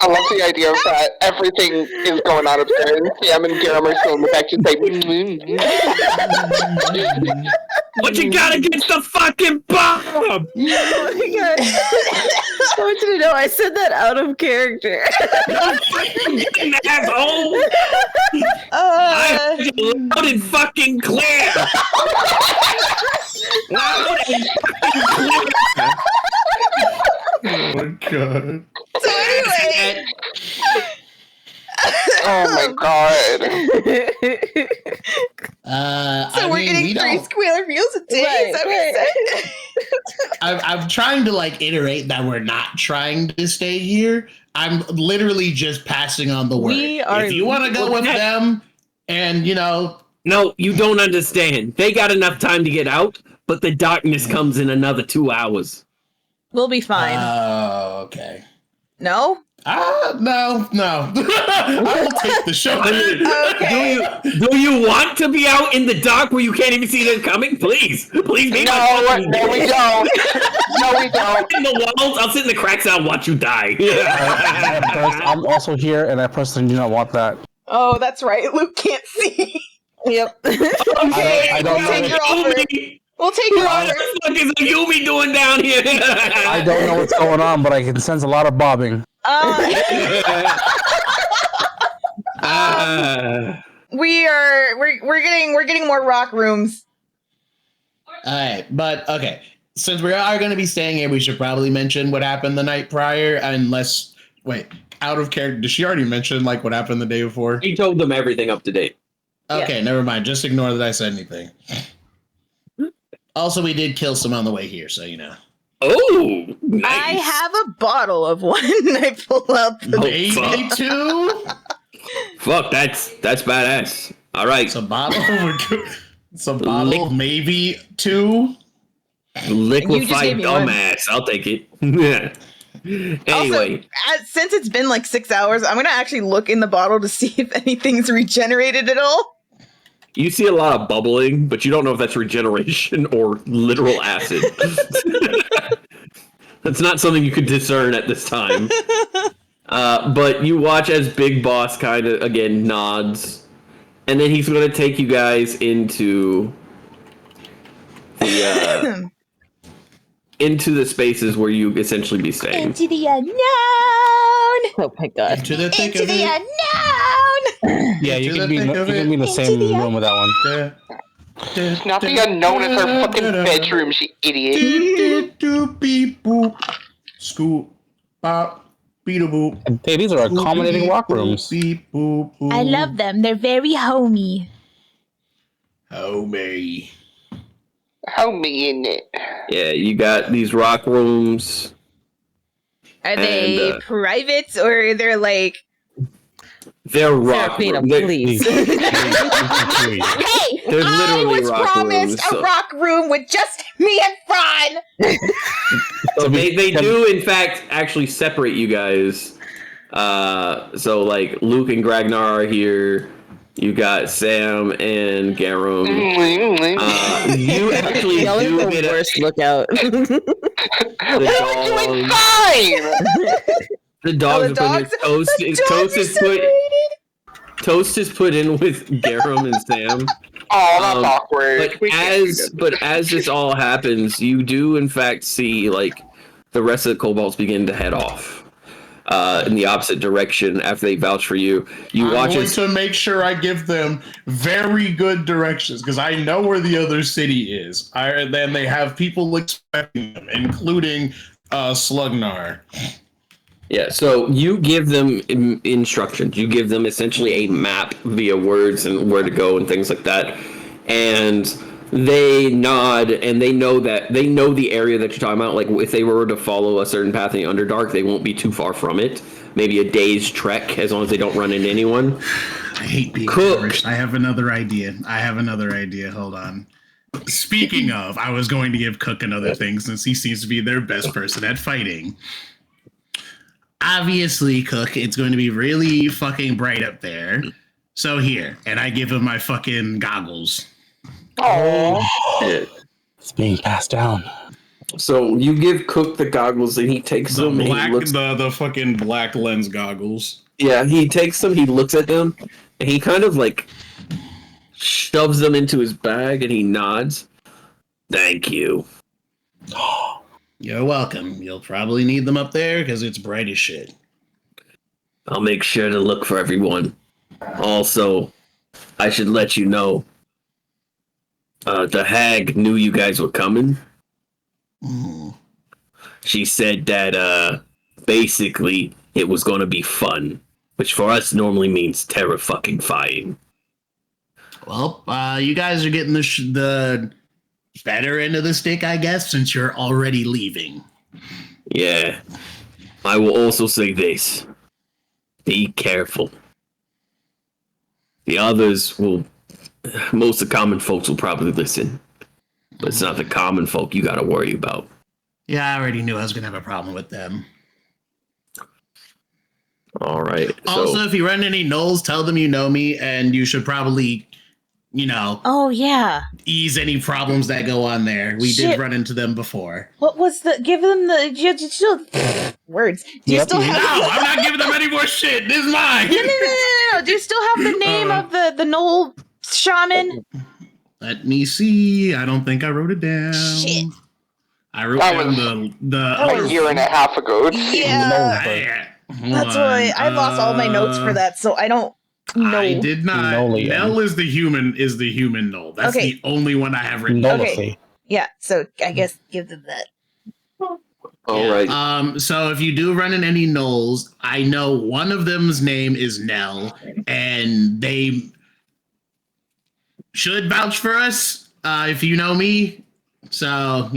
I love the idea of that. Everything is going on up there, and Sam and Garam are still in the back just like. What you got against the fucking Bob? Oh my god. I want you to know I said that out of character. Asshole! I heard you loud and fucking clear! Loud and fucking clear! Oh my god. So anyway. Oh my god. So we're getting 3 square meals a day. Is that what you said? I'm trying to like iterate that we're not trying to stay here. I'm literally just passing on the word. If you want to go with them, and No, you don't understand. They got enough time to get out, but the darkness comes in another 2 hours. We'll be fine. Oh, okay. No? No. I will take the show. Okay. Do you want to be out in the dark where you can't even see them coming? Please be No, we don't. No, we don't. in the walls. I'll sit in the cracks and I'll watch you die. I'm also here, and I personally do not want that. Oh, that's right. Luke can't see. Yep. Okay, I don't we'll take your offer. We'll take your offer. What the fuck is the Yumi doing down here? I don't know what's going on, but I can sense a lot of bobbing. We're getting more rock rooms. All right, but okay. Since we are going to be staying here, we should probably mention what happened the night prior. Out of character, did she already mention like what happened the day before? He told them everything up to date. Okay, never mind. Just ignore that I said anything. Also, we did kill some on the way here, so you know. Oh, nice. I have a bottle of one. I pull out the maybe 2. Fuck, that's badass. All right, It's a bottle. Maybe 2. liquefied dumbass. I'll take it. Yeah. Anyway, also, since it's been like 6 hours, I'm gonna actually look in the bottle to see if anything's regenerated at all. you see a lot of bubbling, but you don't know if that's regeneration or literal acid. That's not something you could discern at this time. But you watch as Big Boss kind of, again, nods. And then he's going to take you guys into the into the spaces where you essentially be staying. Into the unknown. Oh my god. Into the thick Into of the it. unknown. Yeah, you To can the be in thick of the it. same room with that one. It's not the unknown, it's our fucking bedroom, you idiot. Beep boop. Scoop. Bop. Beat a boop. Hey, these are accommodating rock rooms. Beep boop. I love them. They're very homey. Homie. Homie in it. Yeah, you got these rock rooms. Are they And, private or they're like? They're rock Seraphina, rooms. please. Hey, They're I literally was rock promised rooms, a so- rock room with just me and Fran. So they do, in fact, actually separate you guys. So, like, Luke and Gragnar are here. You got Sam and Garum. You actually Y'all do are get the worst lookout. We're doing fine! the dogs. the dogs- Toast is put in with Garum and Sam. Oh, that's awkward. But as this all happens, you do in fact see like the rest of the kobolds begin to head off in the opposite direction after they vouch for you. You watch I'm going as to make sure I give them very good directions because I know where the other city is. Then they have people expecting them, including Slugnar. Yeah, so you give them instructions. You give them essentially a map via words and where to go and things like that. And they nod and they know the area that you're talking about. Like if they were to follow a certain path in the Underdark, they won't be too far from it. Maybe a day's trek as long as they don't run into anyone. I hate being Cook. Irish. I have another idea. Hold on. Speaking of, I was going to give Cook another thing since he seems to be their best person at fighting. Obviously, Cook, it's going to be really fucking bright up there. So here, and I give him my fucking goggles. Oh, It's being passed down. So you give Cook the goggles and he takes The them. And black, he looks, the fucking black lens goggles. yeah, he takes them. He looks at them, and he kind of like shoves them into his bag, and he nods. Thank you. You're welcome. You'll probably need them up there because it's bright as shit. I'll make sure to look for everyone. Also, I should let you know. The hag knew you guys were coming. Mm. She said that basically it was going to be fun, which for us normally means terra-fucking-fying. Well, you guys are getting the better end of the stick, I guess, since you're already leaving. Yeah. I will also say this. Be careful. The others will... Most of the common folks will probably listen. But it's not the common folk you gotta worry about. Yeah, I already knew I was going to have a problem with them. Alright. Also, if you run any gnolls, tell them you know me, and you should probably, Oh yeah. ease any problems that go on there. We Shit. did run into them before. What was the? Give them the words. Do you Yep. still No, have? I'm not giving them any more shit. This is mine. No. Do you still have the name of the Knoll shaman? Let me see. I don't think I wrote it down. Shit. I wrote That down the a year and a half ago. Yeah. That's why I lost all my notes for that, so I don't know. I did not. Nolian. Nell is the human Knoll. That's Okay. the only one I have written. Nolithly. Yeah, so I guess give them that. Alright. So if you do run in any gnolls, I know one of them's name is Nell, and they should vouch for us if you know me. So,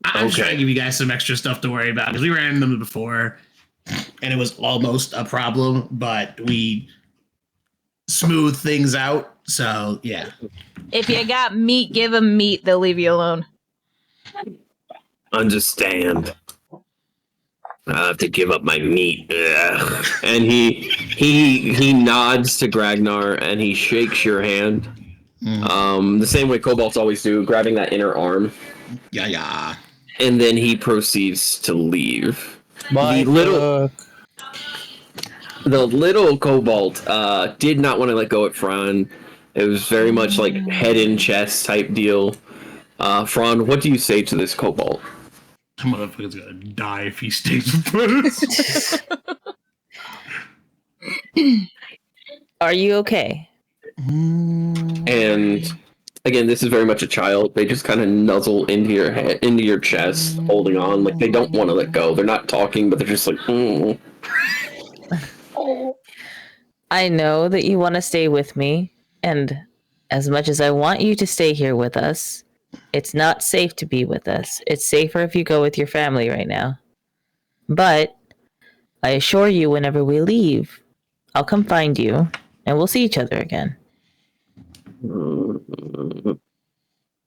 I'm just Okay. trying to give you guys some extra stuff to worry about because we ran into them before and it was almost a problem, but we smoothed things out. So, yeah. If you got meat, give them meat. They'll leave you alone. understand. I have to give up my meat. Ugh. And he nods to Gragnar and he shakes your hand. The same way kobolds always do, grabbing that inner arm. Yeah. And then he proceeds to leave. The little kobold did not want to let go at Fran. It was very much like head in chest type deal. Fran, what do you say to this kobold? That motherfucker's gonna die if he stays with us. Are you okay? And again, this is very much a child. They just kind of nuzzle into your head, into your chest, holding on. Like they don't want to let go. They're not talking, but they're just like, I know that you want to stay with me, and as much as I want you to stay here with us, it's not safe to be with us. It's safer if you go with your family right now. But I assure you, whenever we leave, I'll come find you, and we'll see each other again. And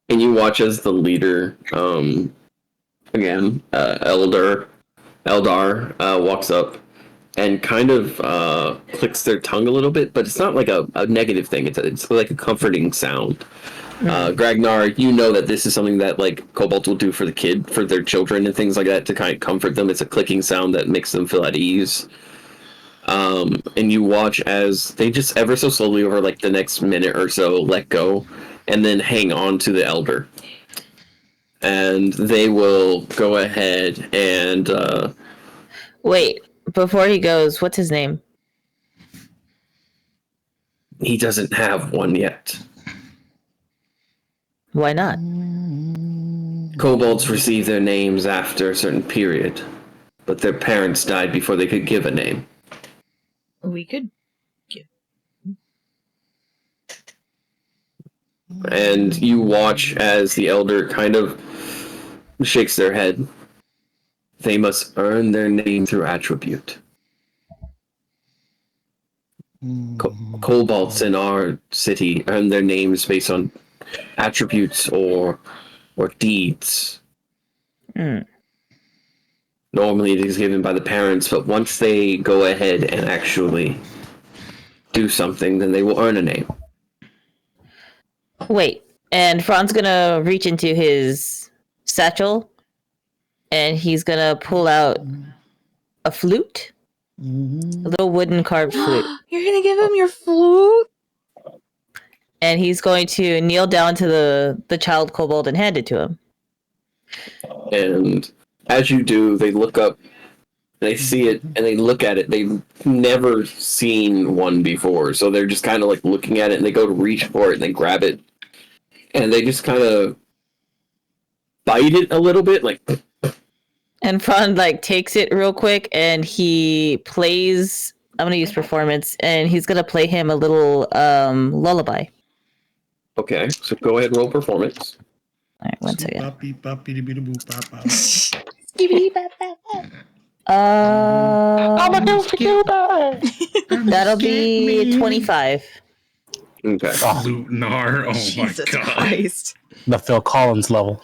you watch as the leader, Eldar, walks up and kind of clicks their tongue a little bit, but it's not like a negative thing. It's like a comforting sound. Gragnar, you know that this is something that like kobolds will do for their children and things like that to kind of comfort them. It's a clicking sound that makes them feel at ease. And you watch as they just ever so slowly over like the next minute or so let go and then hang on to the elder. And they will go ahead and wait, before he goes, what's his name? He doesn't have one yet. Why not? Kobolds receive their names after a certain period, but their parents died before they could give a name. We could give. And you watch as the elder kind of shakes their head. They must earn their name through attribute. Kobolds in our city earn their names based on attributes or deeds. Normally it is given by the parents, but once they go ahead and actually do something, then they will earn a name. Wait, and Fran's gonna reach into his satchel and he's gonna pull out a flute, a little wooden carved flute. You're gonna give him your flute? And he's going to kneel down to the child kobold and hand it to him. And as you do, they look up, they see it, and they look at it. They've never seen one before, so they're just kind of like looking at it, and they go to reach for it, and they grab it, and they just kind of bite it a little bit, like. And Fran like takes it real quick, and he plays. I'm gonna use performance, and he's gonna play him a little lullaby. Okay, so go ahead and roll performance. All right, one second. That'll be 25. Okay. Lutnar, oh Jesus my god. Christ. The Phil Collins level.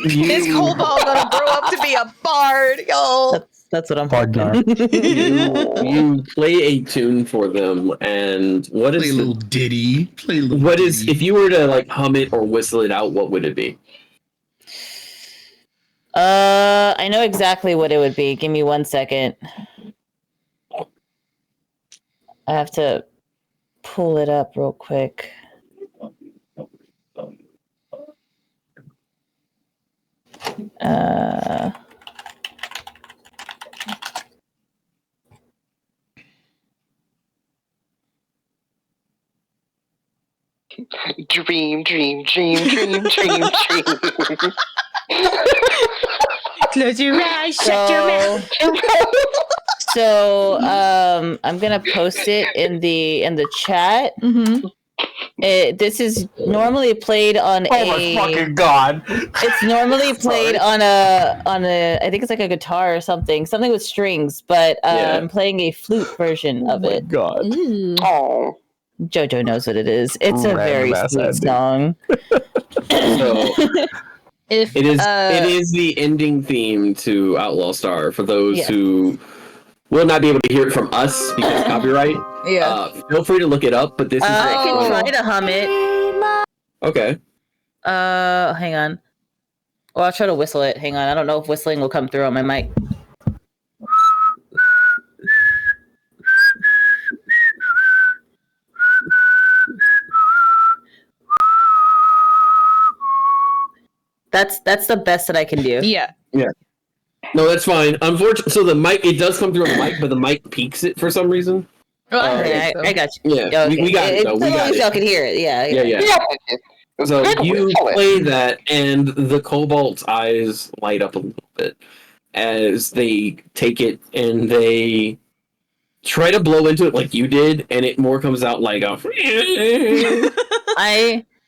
This kobold gonna grow up to be a bard, yo. That's what I'm Bardnar. You play a tune for them, and what is Play a little ditty. Play a little what ditty. is if you were to like hum it or whistle it out, what would it be? I know exactly what it would be. Give me 1 second. I have to pull it up real quick. Dream, dream, dream, dream, dream, dream. Close your eyes, shut your mouth. So I'm gonna post it in the chat. Mm-hmm. This is normally played on Oh my fucking god! It's normally played on a I think it's like a guitar or something with strings, but I'm playing a flute version of it. God. Oh. Jojo knows what it is. It's a very Random-ass sweet ending. song. So If It is the ending theme to Outlaw Star for those who will not be able to hear it from us because copyright. Yeah. Feel free to look it up, but this is I can try to hum it. Okay. Hang on. Well, I'll try to whistle it. Hang on. I don't know if whistling will come through on my mic. That's the best that I can do. Yeah. No, that's fine. Unfortunately, so the mic, it does come through on the mic, but the mic peaks it for some reason. Okay, I got you. Yeah, Okay. we got it. Though. We got it. Y'all can hear it. Yeah. Yeah. So you play that, and the kobold's eyes light up a little bit as they take it and they try to blow into it like you did, and it more comes out like a.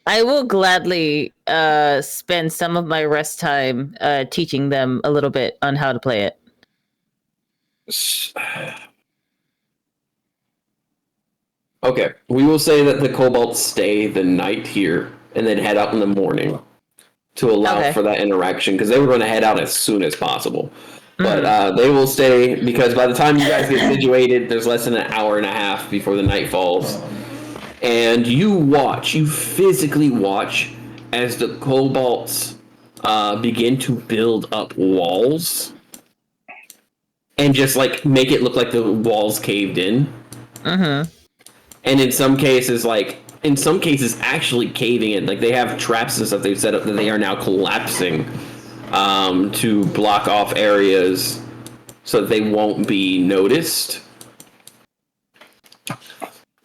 I will gladly spend some of my rest time teaching them a little bit on how to play it. Okay, we will say that the kobolds stay the night here and then head out in the morning to allow for that interaction because they were going to head out as soon as possible. But they will stay because by the time you guys get situated, there's less than an hour and a half before the night falls. And you physically watch as the kobolds begin to build up walls and just like make it look like the walls caved in. And in some cases actually caving in. Like they have traps and stuff they've set up that they are now collapsing to block off areas so that they won't be noticed.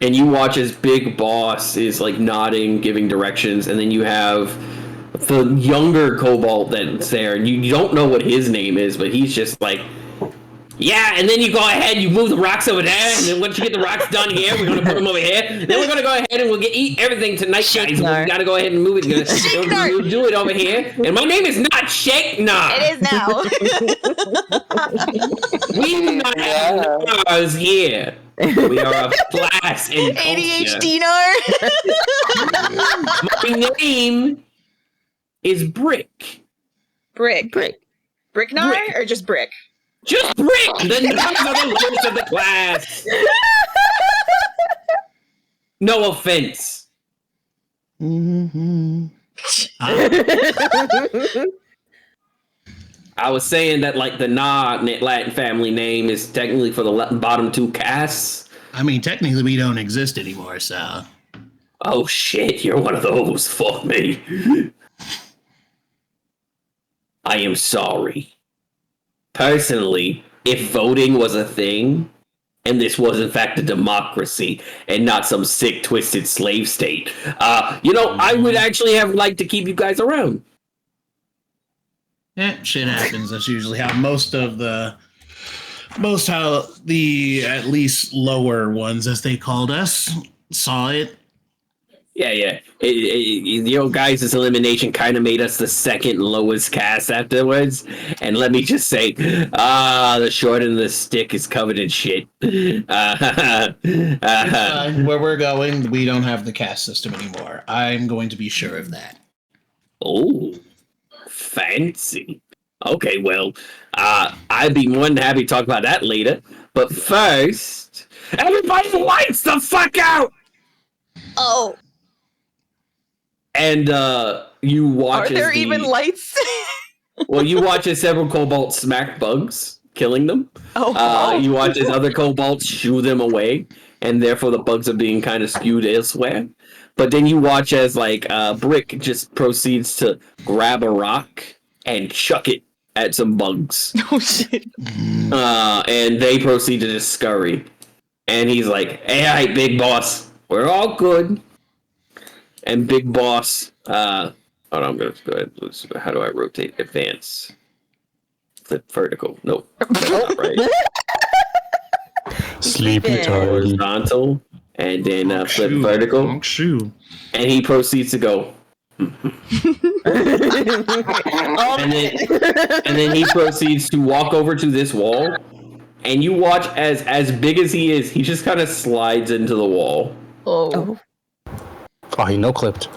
And you watch as Big Boss is like nodding, giving directions, and then you have the younger kobold that's there, and you don't know what his name is, but he's just like, yeah, and then you go ahead, you move the rocks over there, and then once you get the rocks done here, we're going to put them over here. Then we're going to go ahead and we'll eat everything tonight, guys. We got to go ahead and move it. We'll do it over here. And my name is not Shake-Nar. It is now. We do not have Nars here. We are a class in ADHD Nar. My name is Brick. Brick Nar or just Brick? Just Brick! The names are the lowest of the class! No offense. I was saying that, like, the Latin family name is technically for the bottom two castes. I mean, technically we don't exist anymore, so... Oh, shit, you're one of those. Fuck me. I am sorry. Personally, if voting was a thing, and this was in fact a democracy, and not some sick, twisted slave state, I would actually have liked to keep you guys around. Yeah, shit happens. That's usually how how the at least lower ones, as they called us, saw it. Yeah. Guys' elimination kind of made us the second lowest caste afterwards. And let me just say, the short end of the stick is covered in shit. Where we're going, we don't have the caste system anymore. I'm going to be sure of that. Oh, fancy. Okay, well, I'd be more than happy to talk about that later. But first, everybody lights the fuck out! Oh. And you watch. Are there even lights? Well, you watch as several kobolds smack bugs, killing them. Oh. You watch as other kobolds shoo them away, and therefore the bugs are being kind of skewed elsewhere. But then you watch as Brick just proceeds to grab a rock and chuck it at some bugs. Oh shit! And they proceed to just scurry. And he's like, "Hey, Big Boss, we're all good." And Big Boss, hold on, I'm gonna go ahead. How do I rotate? Advance. Flip vertical. Nope. Right. Sleepy time. Horizontal, and then flip vertical. And he proceeds to go. And then he proceeds to walk over to this wall, and you watch as big as he is, he just kind of slides into the wall. Oh, he no-clipped.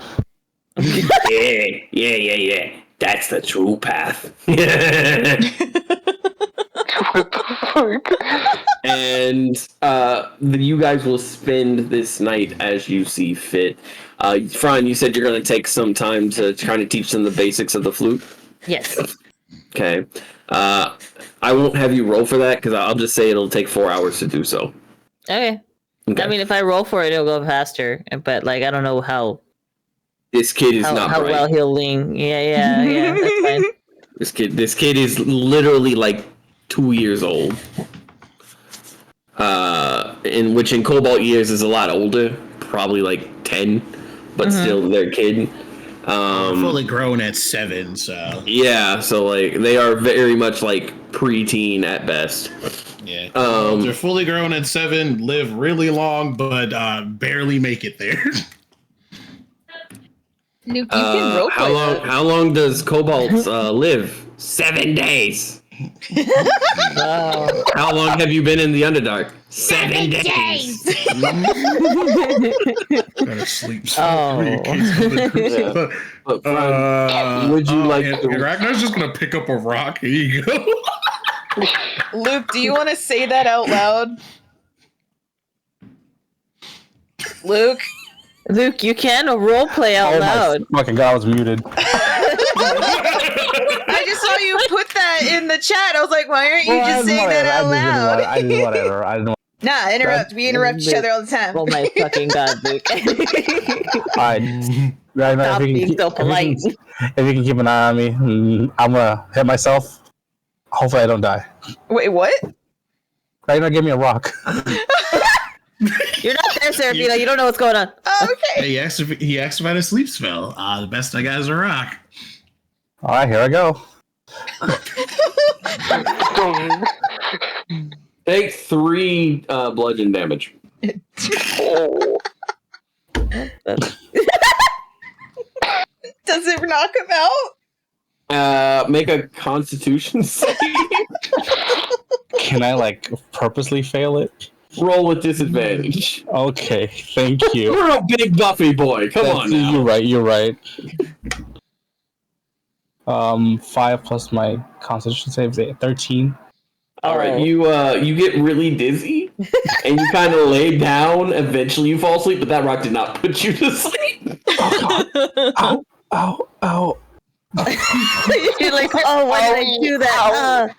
Yeah. That's the true path. What the fuck? And you guys will spend this night as you see fit. Fran, you said you're going to take some time to kind of teach them the basics of the flute. Yes. Okay. I won't have you roll for that because I'll just say it'll take 4 hours to do so. Okay. Okay. I mean, if I roll for it, it'll go faster. But like, I don't know how. This kid is not how bright. well he'll lean. Yeah. That's fine. This kid is literally like 2 years old. In which in Cobalt years is a lot older, probably like 10, but still they're a kid. Fully grown at 7, so yeah, so like they are very much like preteen at best. Yeah, they're fully grown at 7, live really long, but barely make it there. Luke, you can roleplay How long does Cobalts live? 7 days. How long have you been in the Underdark? 7 days. Gotta sleep. Would you like and to? Ragnar's just gonna pick up a rock. Here you go. Luke, do you want to say that out loud? Luke, You can roleplay out loud. My fucking god, I was muted. I just saw you put that in the chat. I was like, why aren't you just saying that out loud? I did whatever. I didn't. Nah, interrupt. We interrupt each other all the time. Oh my fucking god, Luke. Alright. Stop being so polite. If you can keep an eye on me, I'm gonna hit myself. Hopefully I don't die. Wait, what? Ragnar, give me a rock. You're not there, Seraphina. You don't know what's going on. Oh, okay. He asked about a sleep spell. The best I got is a rock. Alright, here I go. Take 3 bludgeon damage. Oh. Does it knock him out? Make a Constitution save. Can I like purposely fail it? Roll with disadvantage. Okay, thank you. You're a big Buffy boy. Come on now. You're right. 5 plus my Constitution save is 13. All right, you get really dizzy, and you kind of lay down. Eventually, you fall asleep, but that rock did not put you to sleep. Oh god! Ow! You're like, oh, why did I do that?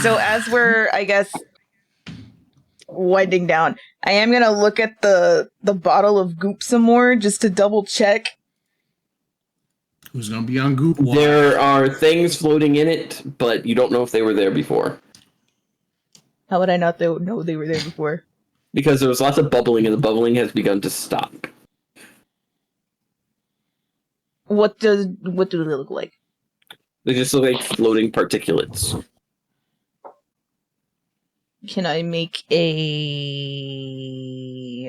So as we're, I guess, winding down, I am gonna look at the bottle of goop some more just to double check. Who's gonna be on goop watch? There are things floating in it, but you don't know if they were there before. How would I not know they were there before? Because there was lots of bubbling, and the bubbling has begun to stop. What do they look like? They just look like floating particulates. Can I make a...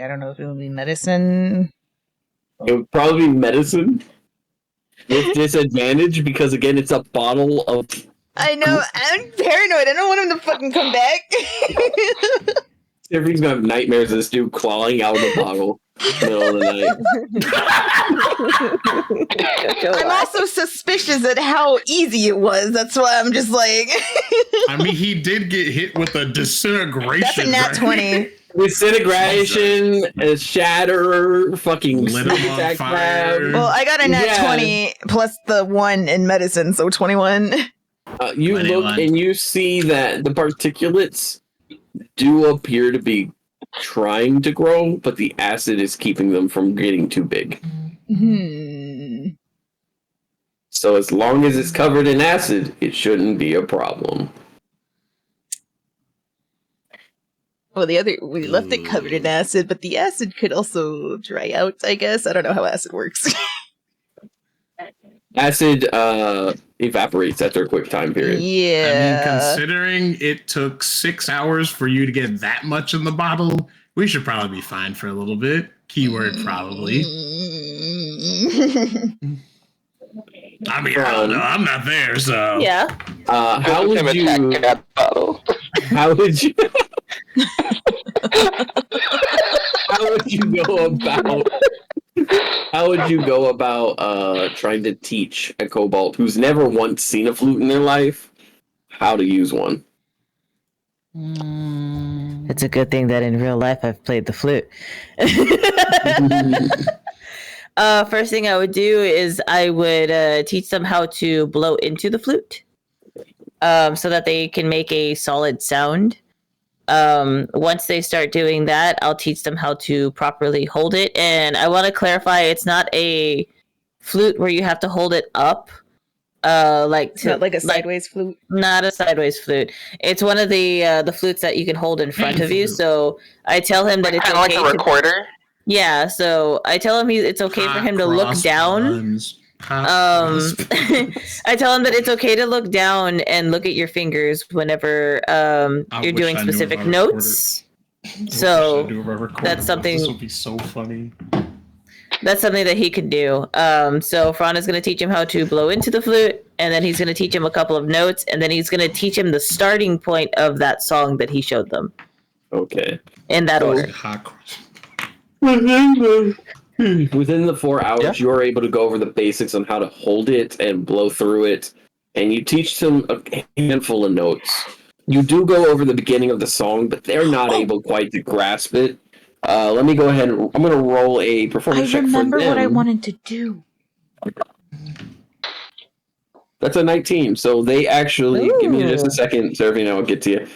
I don't know if it would be medicine. It would probably be medicine with disadvantage because, again, it's a bottle of... I know, I'm paranoid. I don't want him to fucking come back. Everybody's gonna have nightmares of this dude clawing out of the bottle in the middle of the night. I'm also suspicious at how easy it was. That's why I'm just like... I mean, he did get hit with a disintegration. That's a nat 20. Disintegration, a shatter, fucking Lit him on attack fire. grab. Well, I got a nat 20 plus the 1 in medicine, so 21. You look and you see that the particulates do appear to be trying to grow, but the acid is keeping them from getting too big. So as long as it's covered in acid, it shouldn't be a problem. Well, we left it covered in acid, but the acid could also dry out, I guess. I don't know how acid works. Acid evaporates after a quick time period. Yeah. I mean, considering it took 6 hours for you to get that much in the bottle, we should probably be fine for a little bit. Keyword probably. I mean, I don't know. I'm not there, so. Yeah. How would you? would you go about? How would you go about trying to teach a kobold who's never once seen a flute in their life how to use one? It's a good thing that in real life I've played the flute. First thing I would do is I would teach them how to blow into the flute, so that they can make a solid sound. Once they start doing that, I'll teach them how to properly hold it. And I want to clarify, it's not a flute where you have to hold it up. It's not like a sideways flute. Not a sideways flute. It's one of the flutes that you can hold in front of you. So I tell him that it's kind of okay like a recorder. Yeah, so I tell him it's okay for him to look down. I tell him that it's okay to look down and look at your fingers whenever you're doing specific notes. So that's something. This would be so funny. That's something that he could do. So Fran is going to teach him how to blow into the flute, and then he's going to teach him a couple of notes, and then he's going to teach him the starting point of that song that he showed them. Okay. In that order. Within the 4 hours, you're able to go over the basics on how to hold it and blow through it, and you teach them a handful of notes. You do go over the beginning of the song, but they're not able quite to grasp it. Let me go ahead and I'm going to roll a performance check for them. I remember what I wanted to do. That's a 19. So they actually, give me just a second, Seraphina, I'll get to you.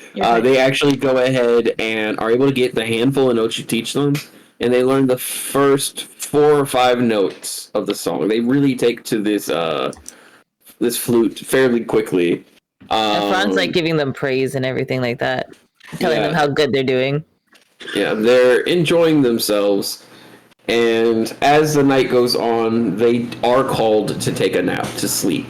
They actually go ahead and are able to get the handful of notes you teach them, and they learn the first 4 or 5 notes of the song. They really take to this this flute fairly quickly. And Fran's like giving them praise and everything like that, telling them how good they're doing. Yeah, they're enjoying themselves, and as the night goes on, they are called to take a nap, to sleep.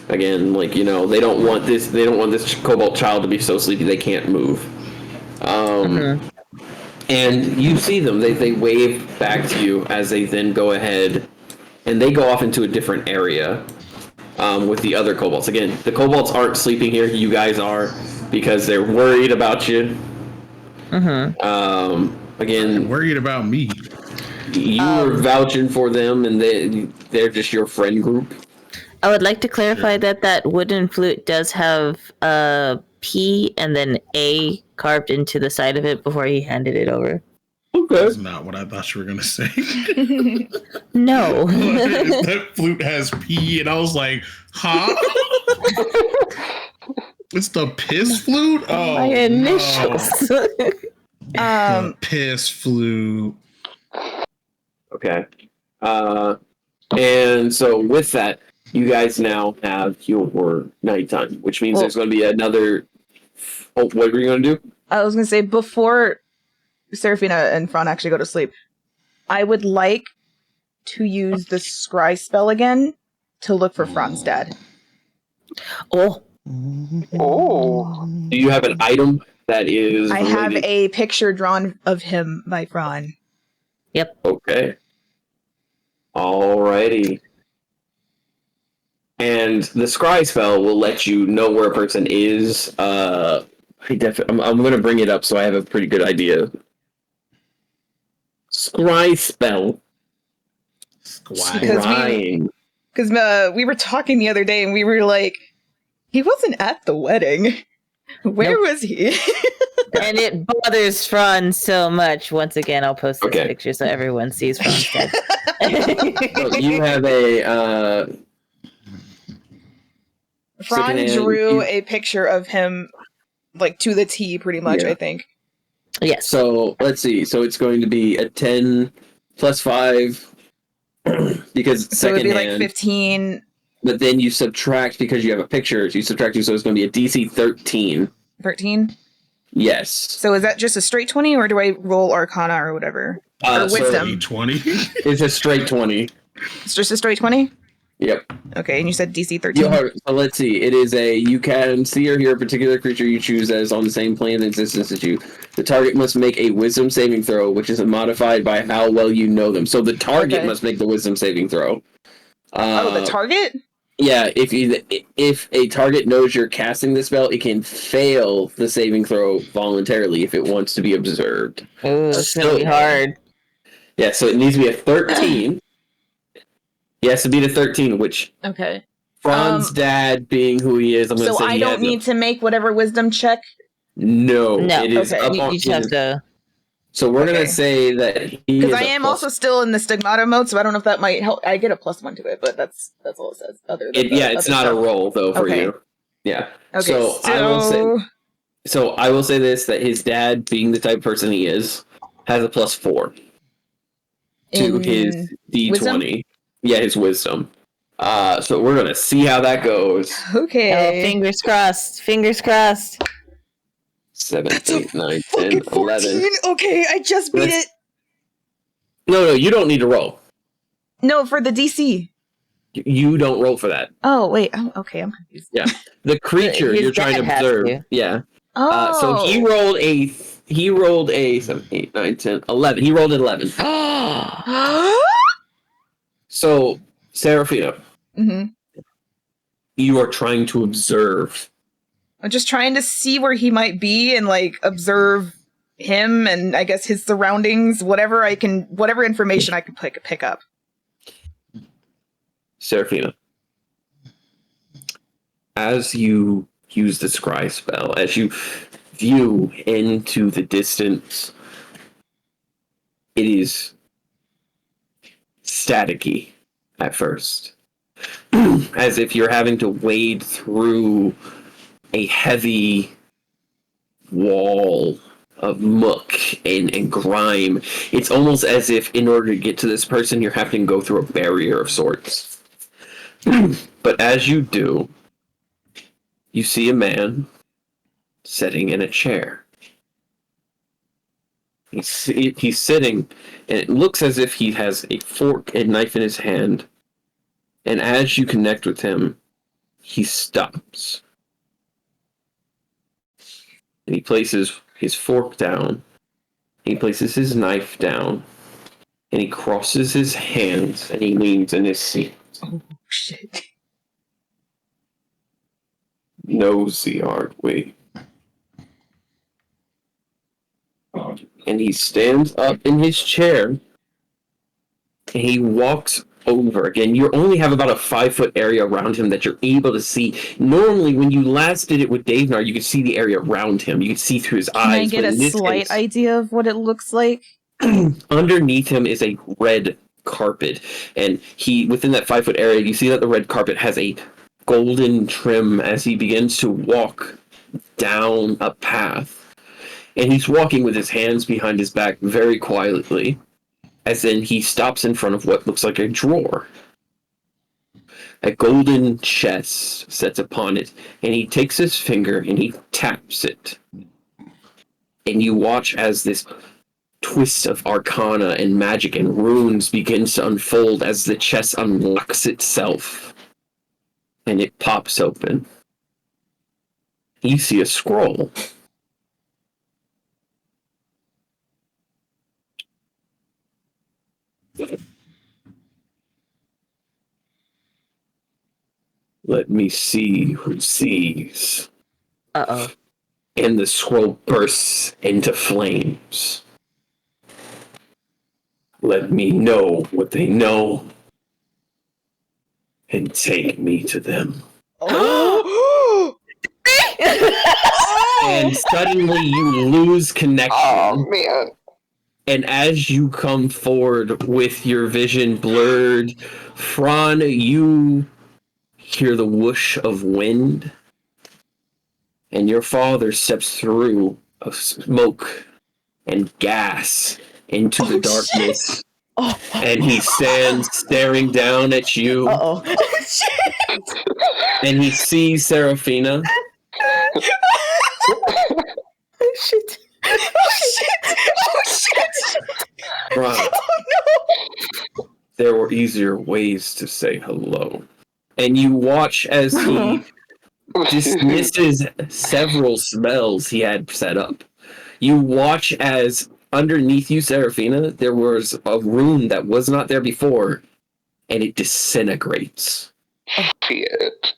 Again, like, you know, they don't want this kobold child to be so sleepy they can't move. And you see them, they wave back to you as they then go ahead, and they go off into a different area with the other kobolds. Again, the kobolds aren't sleeping here, you guys are, because they're worried about you. Again, worried about me. You were vouching for them, and they're just your friend group. I would like to clarify that wooden flute does have P and then A carved into the side of it before he handed it over. Okay. That's not what I thought you were gonna say. No. That flute has P, and I was like, huh? It's the piss flute? Oh, my initials. The piss flute. Okay. And so with that, you guys now have your nighttime, which means there's going to be another. Oh, what were you going to do? I was going to say, before Seraphina and Fran actually go to sleep, I would like to use the scry spell again to look for Fran's dad. Oh. Do you have an item that is I have a picture drawn of him by Fran. Yep. Okay. Alrighty. And the scry spell will let you know where a person is. I'm going to bring it up so I have a pretty good idea. Scry spell. Scrying. Because we were talking the other day and we were like, he wasn't at the wedding. Where was he? And it bothers Fran so much. Once again, I'll post this picture so everyone sees Fran's dad. So you have a... Fran drew a picture of him, like, to the T, pretty much, I think. Yes. So, let's see. So it's going to be a 10 plus 5, because so it would be hand, like 15. But then you subtract, because you have a picture, so you subtract 2, so it's going to be a DC 13. 13? Yes. So is that just a straight 20, or do I roll Arcana or whatever? Or Wisdom? 20? It's a straight 20. It's just a straight 20? Yep. Okay, and you said DC 13. So let's see. It is you can see or hear a particular creature you choose that is on the same plane of existence as you. The target must make a wisdom saving throw, which is modified by how well you know them. So the target must make the wisdom saving throw. The target? Yeah, if a target knows you're casting the spell, it can fail the saving throw voluntarily if it wants to be observed. Ooh, it's really hard. Yeah, so it needs to be a 13. He has to beat a 13, which Okay. Fran's dad being who he is, I'm going to say I don't need to make whatever wisdom check? No, it is okay. up You on... just have to... So we're going to say that he because is I am also still in the stigmata mode, so I don't know if that might help. I get a +1 to it, but that's all it says. Other than it's not a roll though for you. Yeah. Okay. So I will say this: that his dad, being the type of person he is, has a +4 to his D20. Wisdom? Yeah, his wisdom. So we're gonna see how that goes. Okay. Oh, fingers crossed. Fingers crossed. 7, 8, 9, 10, 11. Okay, I just beat it. No, you don't need to roll. No, for the DC. You don't roll for that. Oh, wait. Oh, okay, I'm confused. Yeah. The creature His you're trying to dad has observe. to. Yeah. Oh. So he rolled a 7, 8, 9, 10, 11. He rolled an 11. So, Seraphina, you are trying to observe. I'm just trying to see where he might be and like observe him and I guess his surroundings, whatever information I can pick up. Seraphina, as you use the scry spell, as you view into the distance, it is staticky at first, as if you're having to wade through a heavy wall of muck and grime. It's almost as if in order to get to this person, you're having to go through a barrier of sorts. But as you do, you see a man sitting in a chair. He's sitting, and it looks as if he has a fork and knife in his hand. And as you connect with him, he stops. And he places his fork down. He places his knife down. And he crosses his hands and he leans in his seat. Oh, shit. Nosy, aren't we? And he stands up in his chair. And he walks over again. You only have about a 5-foot area around him that you're able to see. Normally, when you last did it with Davenar, you could see the area around him. You could see through his eyes. Can I get a slight idea of what it looks like? Underneath him is a red carpet, and within that 5-foot area, you see that the red carpet has a golden trim as he begins to walk down a path. And he's walking with his hands behind his back very quietly. As then he stops in front of what looks like a drawer. A golden chest sits upon it, and he takes his finger and he taps it. And you watch as this twist of arcana and magic and runes begins to unfold as the chest unlocks itself. And it pops open. You see a scroll. Let me see who sees. Uh-oh. And the scroll bursts into flames. Let me know what they know. And take me to them. Oh! And suddenly you lose connection. Oh, man. And as you come forward with your vision blurred, Fran, you hear the whoosh of wind. And your father steps through of smoke and gas into the darkness. Oh. And he stands staring down at you. Uh-oh. Oh, shit! And he sees Seraphina. Oh, shit. Oh, shit! Oh, shit! Right. Oh, no! There were easier ways to say hello. And you watch as he dismisses several spells he had set up. You watch as underneath you, Seraphina, there was a rune that was not there before, and it disintegrates. Shit.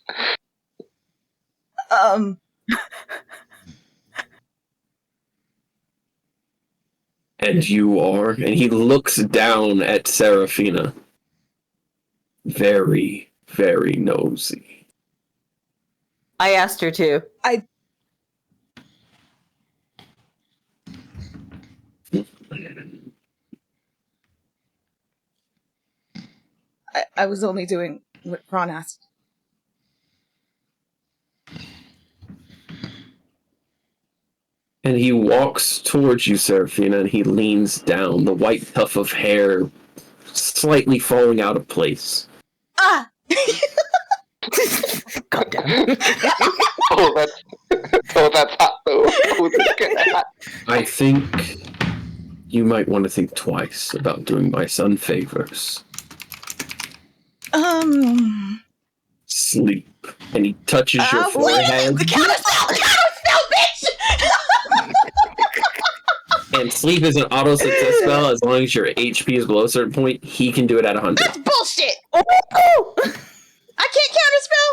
And you are? And he looks down at Seraphina. Very, very nosy. I asked her to. I was only doing what Ron asked. And he walks towards you, Seraphina, and he leans down, the white tuft of hair slightly falling out of place. Ah! God damn. Oh, that's hot though. Oh, that's kind of hot. I think you might want to think twice about doing my son favors. Sleep. And he touches your forehead. The counterspell, bitch! And sleep is an auto success spell. As long as your HP is below a certain point, he can do it at 100. That's bullshit! Oh! I can't counterspell?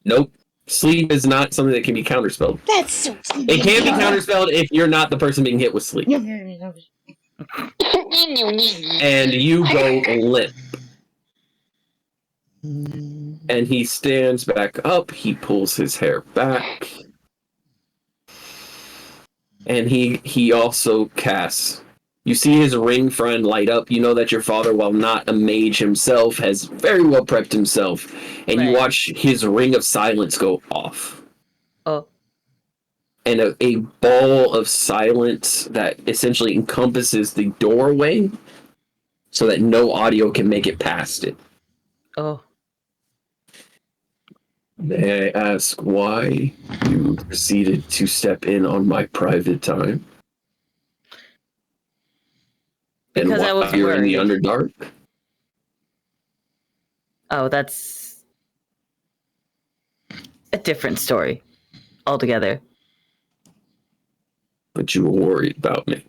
Nope. Sleep is not something that can be counterspelled. That's so It can be counterspelled if you're not the person being hit with sleep. And you go limp. And he stands back up. He pulls his hair back. And he also casts. You see his ring friend light up. You know that your father, while not a mage himself, has very well prepped himself. And you watch his ring of silence go off. Oh. And a ball of silence that essentially encompasses the doorway so that no audio can make it past it. Oh. May I ask why you proceeded to step in on my private time? Because and I was you're in the worried. Underdark? Oh, that's a different story altogether. But you were worried about me.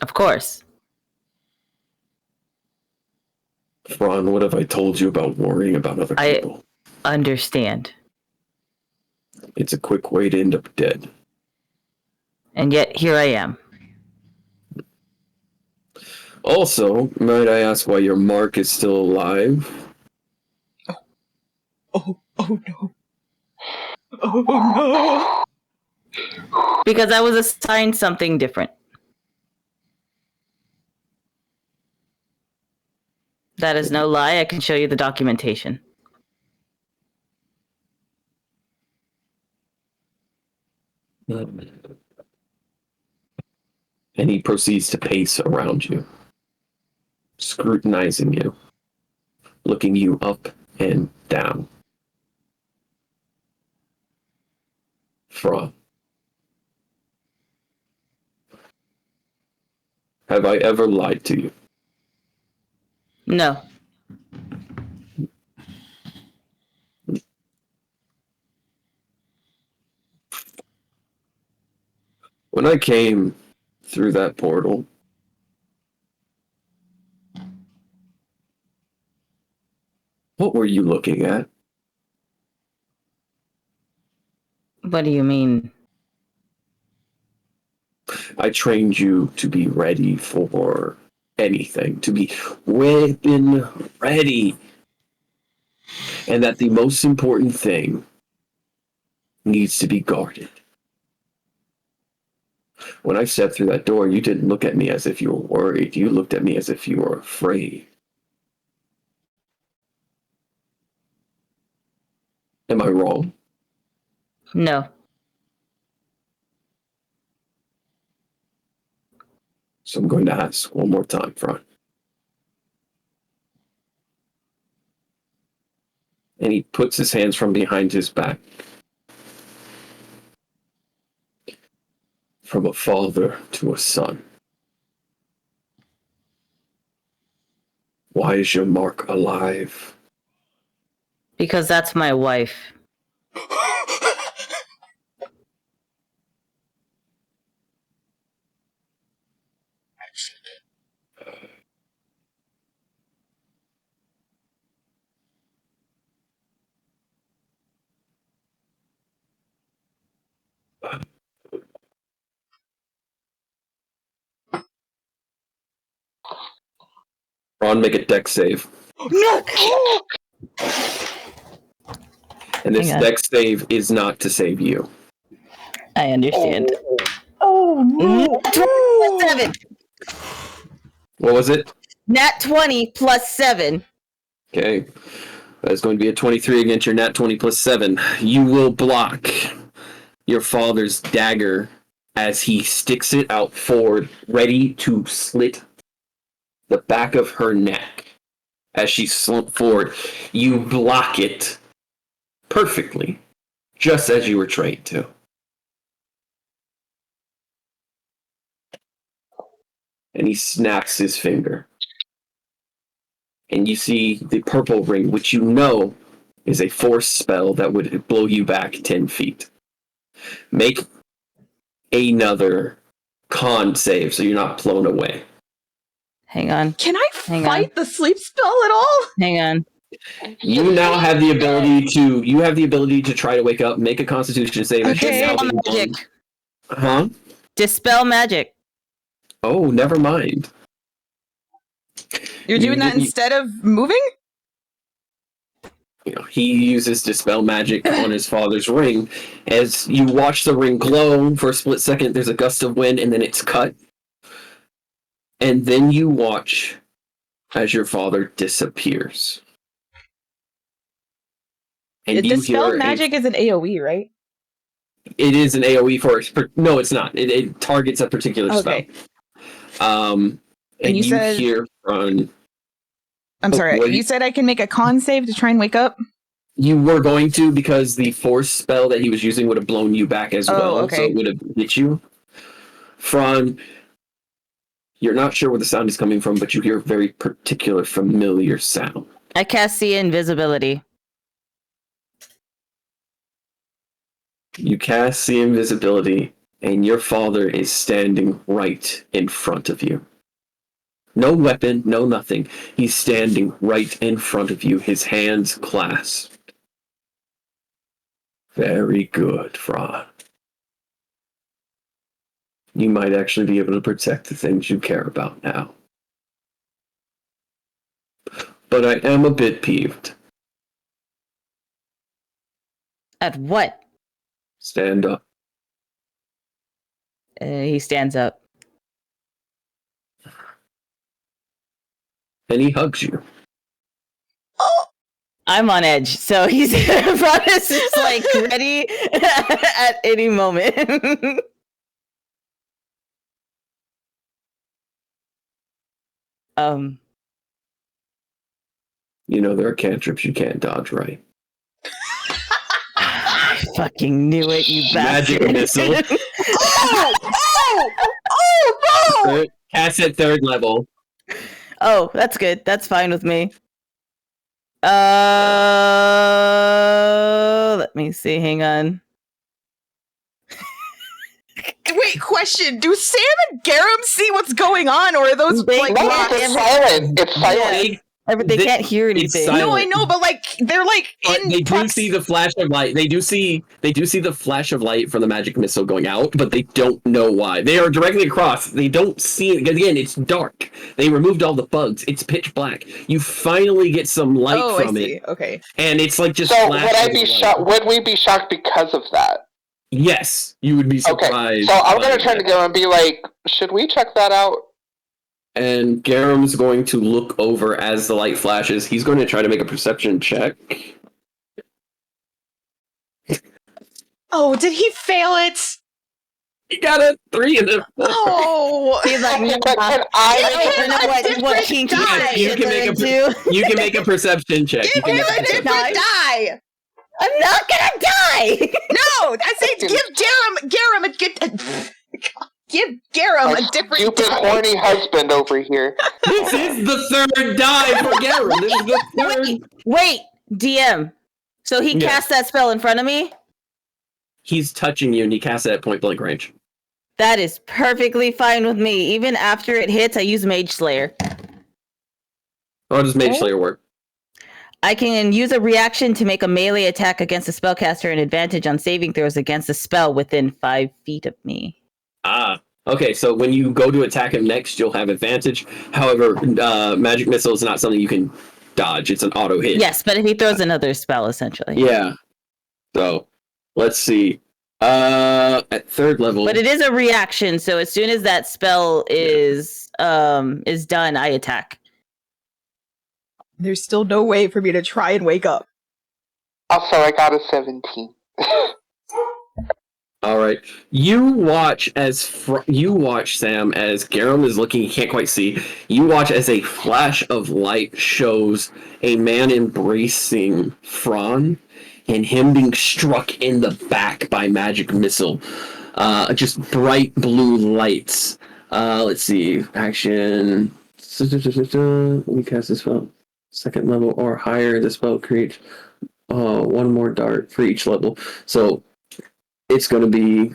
Of course. Ron, what have I told you about worrying about other people? I understand. It's a quick way to end up dead. And yet, here I am. Also, might I ask why your mark is still alive? Oh no. Oh no. Because I was assigned something different. That is no lie. I can show you the documentation. And he proceeds to pace around you, scrutinizing you, looking you up and down. Fra, have I ever lied to you? No. When I came through that portal, what were you looking at? What do you mean? I trained you to be ready for anything, to be weapon ready. And that the most important thing needs to be guarded. When I stepped through that door, you didn't look at me as if you were worried. You looked at me as if you were afraid. Am I wrong? No. So I'm going to ask one more time, Fran. And he puts his hands from behind his back. From a father to a son. Why is your mark alive? Because that's my wife. Ron, make a dex save. No! And this Hang on. dex save is not to save you. I understand. Oh, no. 7. What was it? Nat 20 plus 7. Okay. That's going to be a 23 against your nat 20 plus 7. You will block your father's dagger as he sticks it out forward, ready to slit the back of her neck. As she slumped forward, you block it perfectly, just as you were trained to. And he snaps his finger. And you see the purple ring, which you know is a force spell that would blow you back 10 feet. Make another con save so you're not blown away. Hang on. Can I Hang fight the sleep spell at all? Hang on. You now have the ability to try to wake up, make a constitution save. Okay. Dispel magic. Huh? Dispel magic. Oh, never mind. You're doing that didn't- instead of moving? You know, he uses dispel magic on his father's ring. As you watch the ring glow for a split second, there's a gust of wind, and then it's cut. And then you watch as your father disappears. And you Dispel hear magic is an AoE, right? it is an AoE for no, it's not. It targets a particular Okay. spell. And you you said- hear from I'm Oh, sorry. wait. You said I can make a con save to try and wake up? you were going to because the force spell that he was using would have blown you back as Oh, well, okay. so it would have hit you. Fron, you're not sure where the sound is coming from, but you hear a very particular familiar sound. I cast see invisibility. You cast the invisibility, and your father is standing right in front of you. No weapon, no nothing. He's standing right in front of you, his hands clasped. Very good, Fron. You might actually be able to protect the things you care about now. But I am a bit peeved. At what? Stand up. He stands up. And he hugs you. I'm on edge, so he's Ron is just like ready at any moment. You know there are cantrips you can't dodge, right? I fucking knew it, you bastard. Magic missile. Oh, Cast at 3rd level. Oh, that's good. That's fine with me. Let me see. Hang on. Wait, question. Do Sam and Garum see what's going on, or are those They- like No, rocks? it's silent. It's silent. Yeah. They can't hear anything. silent. No, I know, but like they're like But in they do prox- see the flash of light. They do see the flash of light from the magic missile going out, but they don't know why. They are directly across. They don't see it. Again, it's dark. They removed all the bugs. It's pitch black. You finally get some light Oh, from I see. it, Okay. and it's like just. So would flashes I be of light. shocked? Would we be shocked because of that? Yes, you would be Okay. surprised. So I'm by gonna turn that. to go and be like, should we check that out? And Garam's going to look over as the light flashes. He's going to try to make a perception check. Oh, did he fail it? He got a 3 and a 4. Oh. He's like, Okay, no, but can I you know what kinky die. shit You can they're make a into? You can make a perception check. You Give can him make a a perception- different die. I'm not gonna die. No, I say give Garum My a different stupid die. horny husband over here. This is the 3rd die for Garam. This is the 3rd. Wait, DM. So he Yeah. cast that spell in front of me? He's touching you, and he casts it at point blank range. That is perfectly fine with me. Even after it hits, I use Mage Slayer. How does Mage Slayer work? I can use a reaction to make a melee attack against a spellcaster and advantage on saving throws against a spell within 5 feet of me. Ah, Okay, so when you go to attack him next, you'll have advantage. However, magic missile is not something you can dodge. It's an auto hit. Yes, but if he throws another spell, essentially. Yeah. So, let's see. At third level. But it is a reaction, so as soon as that spell is done, I attack. There's still no way for me to try and wake up. Also, I got a 17. All right. You watch Sam as Garum is looking. You can't quite see. You watch as a flash of light shows a man embracing Fran, and him being struck in the back by magic missile. Just bright blue lights. Let's see. Action. Let me cast this spell. Second level or higher. The spell creates one more dart for each level. So it's going to be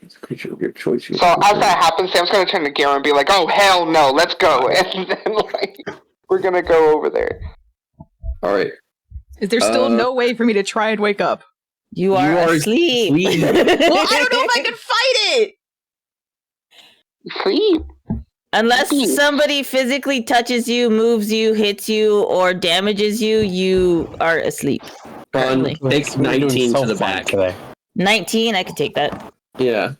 it's a creature of your choice. So as that happens, Sam's going to turn to Garen and be like, "Oh hell no, let's go!" And then we're going to go over there. All right. Is there still no way for me to try and wake up? You are asleep. Well, I don't know if I can fight it. Sleep. Unless somebody physically touches you, moves you, hits you, or damages you, you are asleep. Takes 19 to the back. Today. 19, I could take that. Yeah.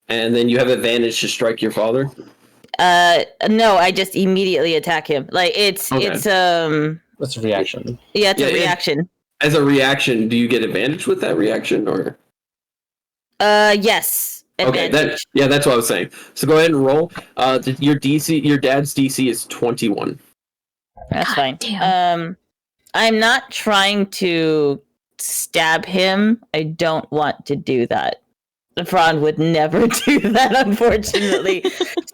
And then you have advantage to strike your father? No, I just immediately attack him. Like, it's That's a reaction. Yeah, it's a reaction. As a reaction, do you get advantage with that reaction, or? Yes. Advantage. Okay, that's what I was saying. So go ahead and roll. Your dad's DC is 21. That's fine. Damn. I'm not trying to stab him. I don't want to do that. Fran would never do that, unfortunately.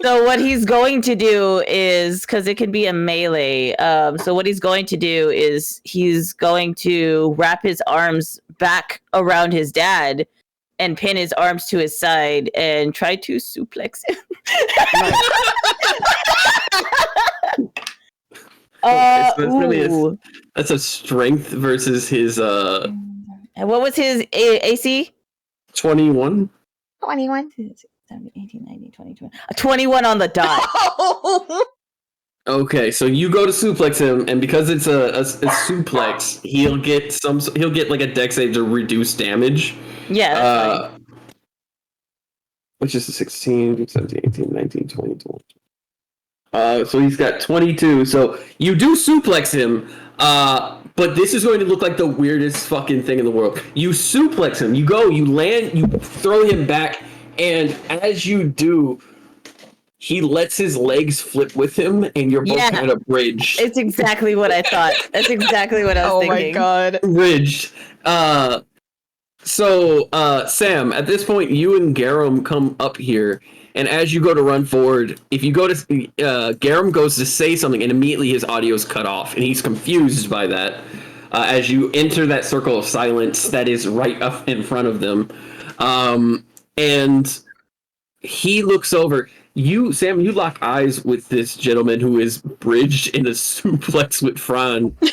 So what he's going to do is, because it can be a melee, so what he's going to do is he's going to wrap his arms back around his dad and pin his arms to his side and try to suplex him. That's a strength versus his And what was his AC? 21. 21? 17, 18, 19, 20, 21. 21 on the dot. Okay, so you go to suplex him, and because it's a suplex, he'll get like a dex save to reduce damage. Yeah. Which is a 16, 17, 18, 19, 20, 21. So he's got 22. So you do suplex him, but this is going to look like the weirdest fucking thing in the world. You suplex him, you land, you throw him back, and as you do, he lets his legs flip with him, and you're both kind of bridged. It's exactly what I thought. That's exactly what I was thinking. Oh my god. Bridged. So, Sam, at this point, you and Garum come up here, and as you go to run forward, if you go to, Garum goes to say something, and immediately his audio is cut off, and he's confused by that. As you enter that circle of silence that is right up in front of them, and he looks over. Sam, you lock eyes with this gentleman who is bridged in a suplex with Fran. Who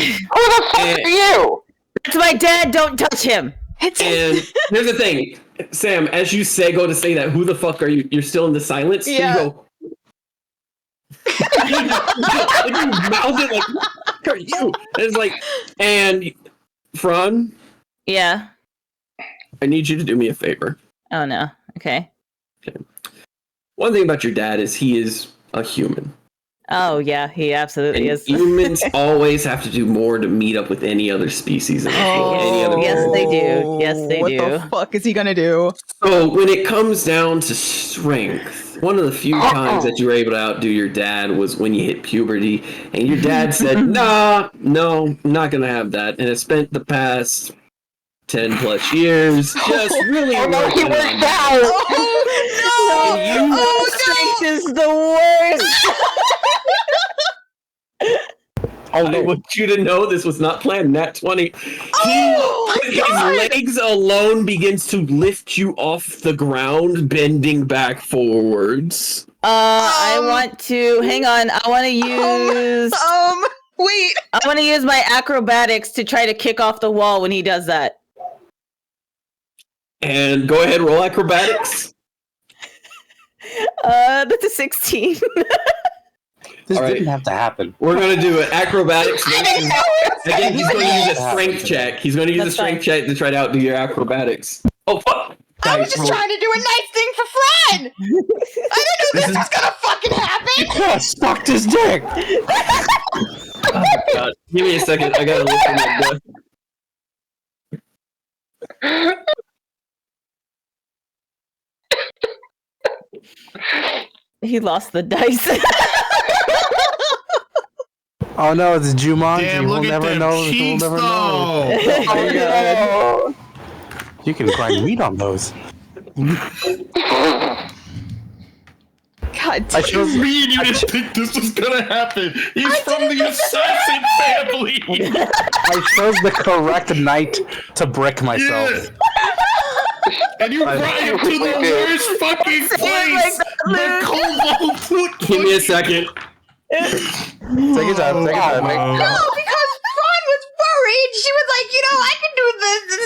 the fuck are you? That's my dad, don't touch him. And here's the thing, Sam, as you go to say that, who the fuck are you? You're still in the silence? Yeah. So you go... and you mouth it like, who are you? And it's like, and Fran? Yeah. I need you to do me a favor. Oh no. Okay. One thing about your dad is he is a human. Oh yeah, he absolutely is. Humans always have to do more to meet up with any other species. Any other yes, they do. Yes, they do. What the fuck is he gonna do? So when it comes down to strength, one of the few times that you were able to outdo your dad was when you hit puberty, and your dad said, "No, not gonna have that," and has spent the past 10 plus years just really Oh no, he worked out! Strength is the worst. I want you to know this was not planned. Nat 20. His legs alone begins to lift you off the ground, bending back forwards. I want to hang on. I want to use. Wait. I want to use my acrobatics to try to kick off the wall when he does that. And go ahead, roll acrobatics. That's a 16. This All right. didn't have to happen. We're gonna do an acrobatics. Again, he's going to use a strength check. He's going to use a strength check to try to outdo your acrobatics. Oh fuck! I was just trying to do a nice thing for Fran! I didn't know this was gonna fucking happen! Yeah, sucked his dick! Oh god. Give me a second. I gotta look at my death. He lost the dice. Oh no, it's Jumanji. Damn, We'll look at never them know. We'll cheeks, never know. though. Oh, you can grind meat on those. God I damn. chose. Me and you didn't think this was gonna happen. He's from the assassin family. I chose the correct night to brick myself. Yeah. And you brought him to the worst fucking place. The Kobold. Give me a second. Take your time. Take your time. No, because Fran was worried. She was like, I can do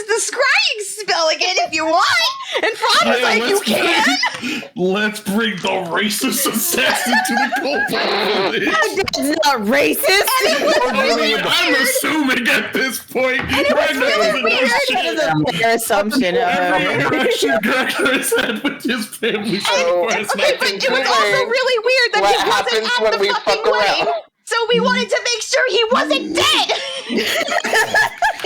the scrying spell again if you want. And Fran was like, you can? Let's bring the racist assassin to the Kobold. That's not racist. I'm assuming at this point. It was really weird. That is a fair assumption. Every interaction Gregor has had with his family so far is Okay, but it was also really weird that What he wasn't happens at when the we fucking fuck around? wedding. So we wanted to make sure he wasn't dead.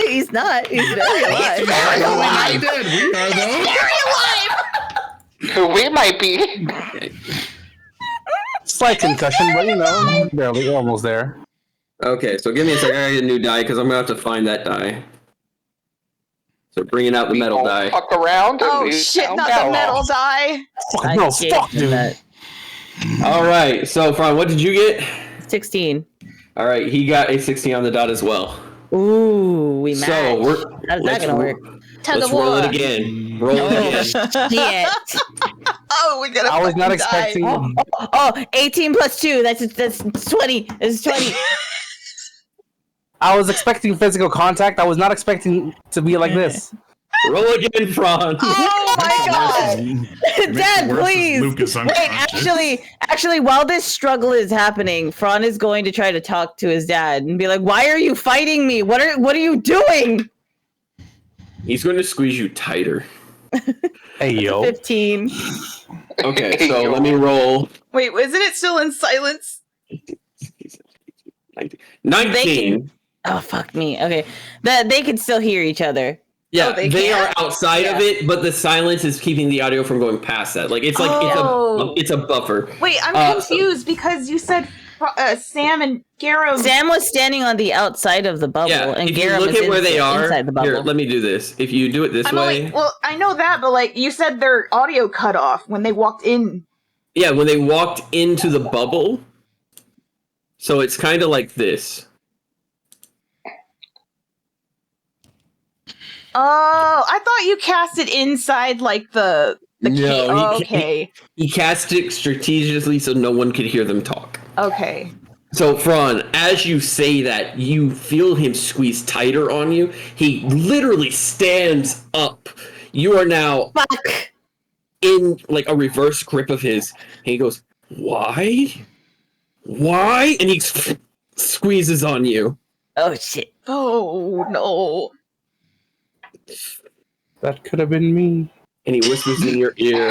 He's not. He's very alive. Very alive. dead. We are though. Very alive. We might be. Slight concussion, but barely, almost there. Okay, so give me a second. I gotta get a new die because I'm gonna have to find that die. So bringing out the We metal won't die. fuck around. And Oh we shit, found not out. the metal die. I No, gave fuck, him dude. that. All right, so Fran, what did you get? 16. All right, he got a 16 on the dot as well. Ooh, we matched. So we're How's that gonna work? let's roll it again. Roll it again. Shit. Oh, we're gonna I was not fucking die. expecting. Oh, 18 plus 2. That's 20. That's 20. I was expecting physical contact. I was not expecting to be like this. Roll again, Fran. Oh my god. Dad, please. Lucas Wait, actually, while this struggle is happening, Fran is going to try to talk to his dad and be like, "Why are you fighting me? What are you doing?" He's going to squeeze you tighter. Hey yo. 15. Okay, so let me roll. Wait, isn't it still in silence? 19. Oh, fuck me. Okay. They can still hear each other. Yeah, Oh, they they can? are outside of it, but the silence is keeping the audio from going past that. Like it's like Oh. it's a buffer. Wait, I'm confused because you said Sam and Garum. Sam was standing on the outside of the bubble, Yeah, and if you Garum look is at where they are, inside the bubble. here, let me do this. If you do it this way, well, I know that, but like you said, their audio cut off when they walked in. yeah, when they walked into the bubble, so it's kind of like this. Oh, I thought you cast it inside like the key. No, Oh, okay. He cast it strategically so no one could hear them talk. Okay. So, Fran, as you say that, you feel him squeeze tighter on you. He literally stands up. You are now in like a reverse grip of his. And he goes, "Why? Why?" And he squeezes on you. Oh shit! Oh no! That could have been me. And he whispers in your ear,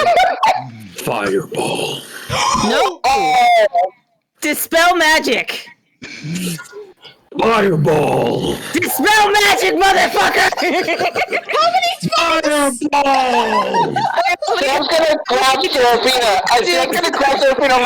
"Fireball." No! Dispel magic! Fireball! Dispel magic, motherfucker! Fireball! Sam's gonna grab Serafina. Sam's gonna grab Serafina.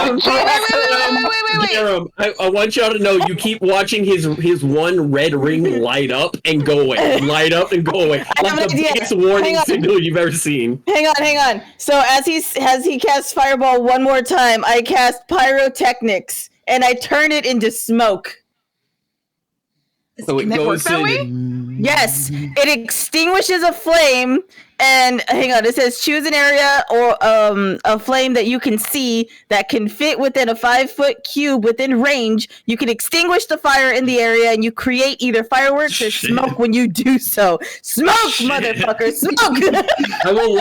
Wait. Jerome, I want y'all to know you keep watching his one red ring light up and go away. Light up and go away. I have Like an the idea. biggest warning Hang on. signal you've ever seen. Hang on. So as he casts fireball one more time, I cast pyrotechnics and I turn it into smoke. So it Can that work goes that way? in. Yes, it extinguishes a flame And hang on, it says choose an area or a flame that you can see that can fit within a 5-foot cube within range. You can extinguish the fire in the area, and you create either fireworks or smoke when you do so. Smoke, motherfucker, smoke! I will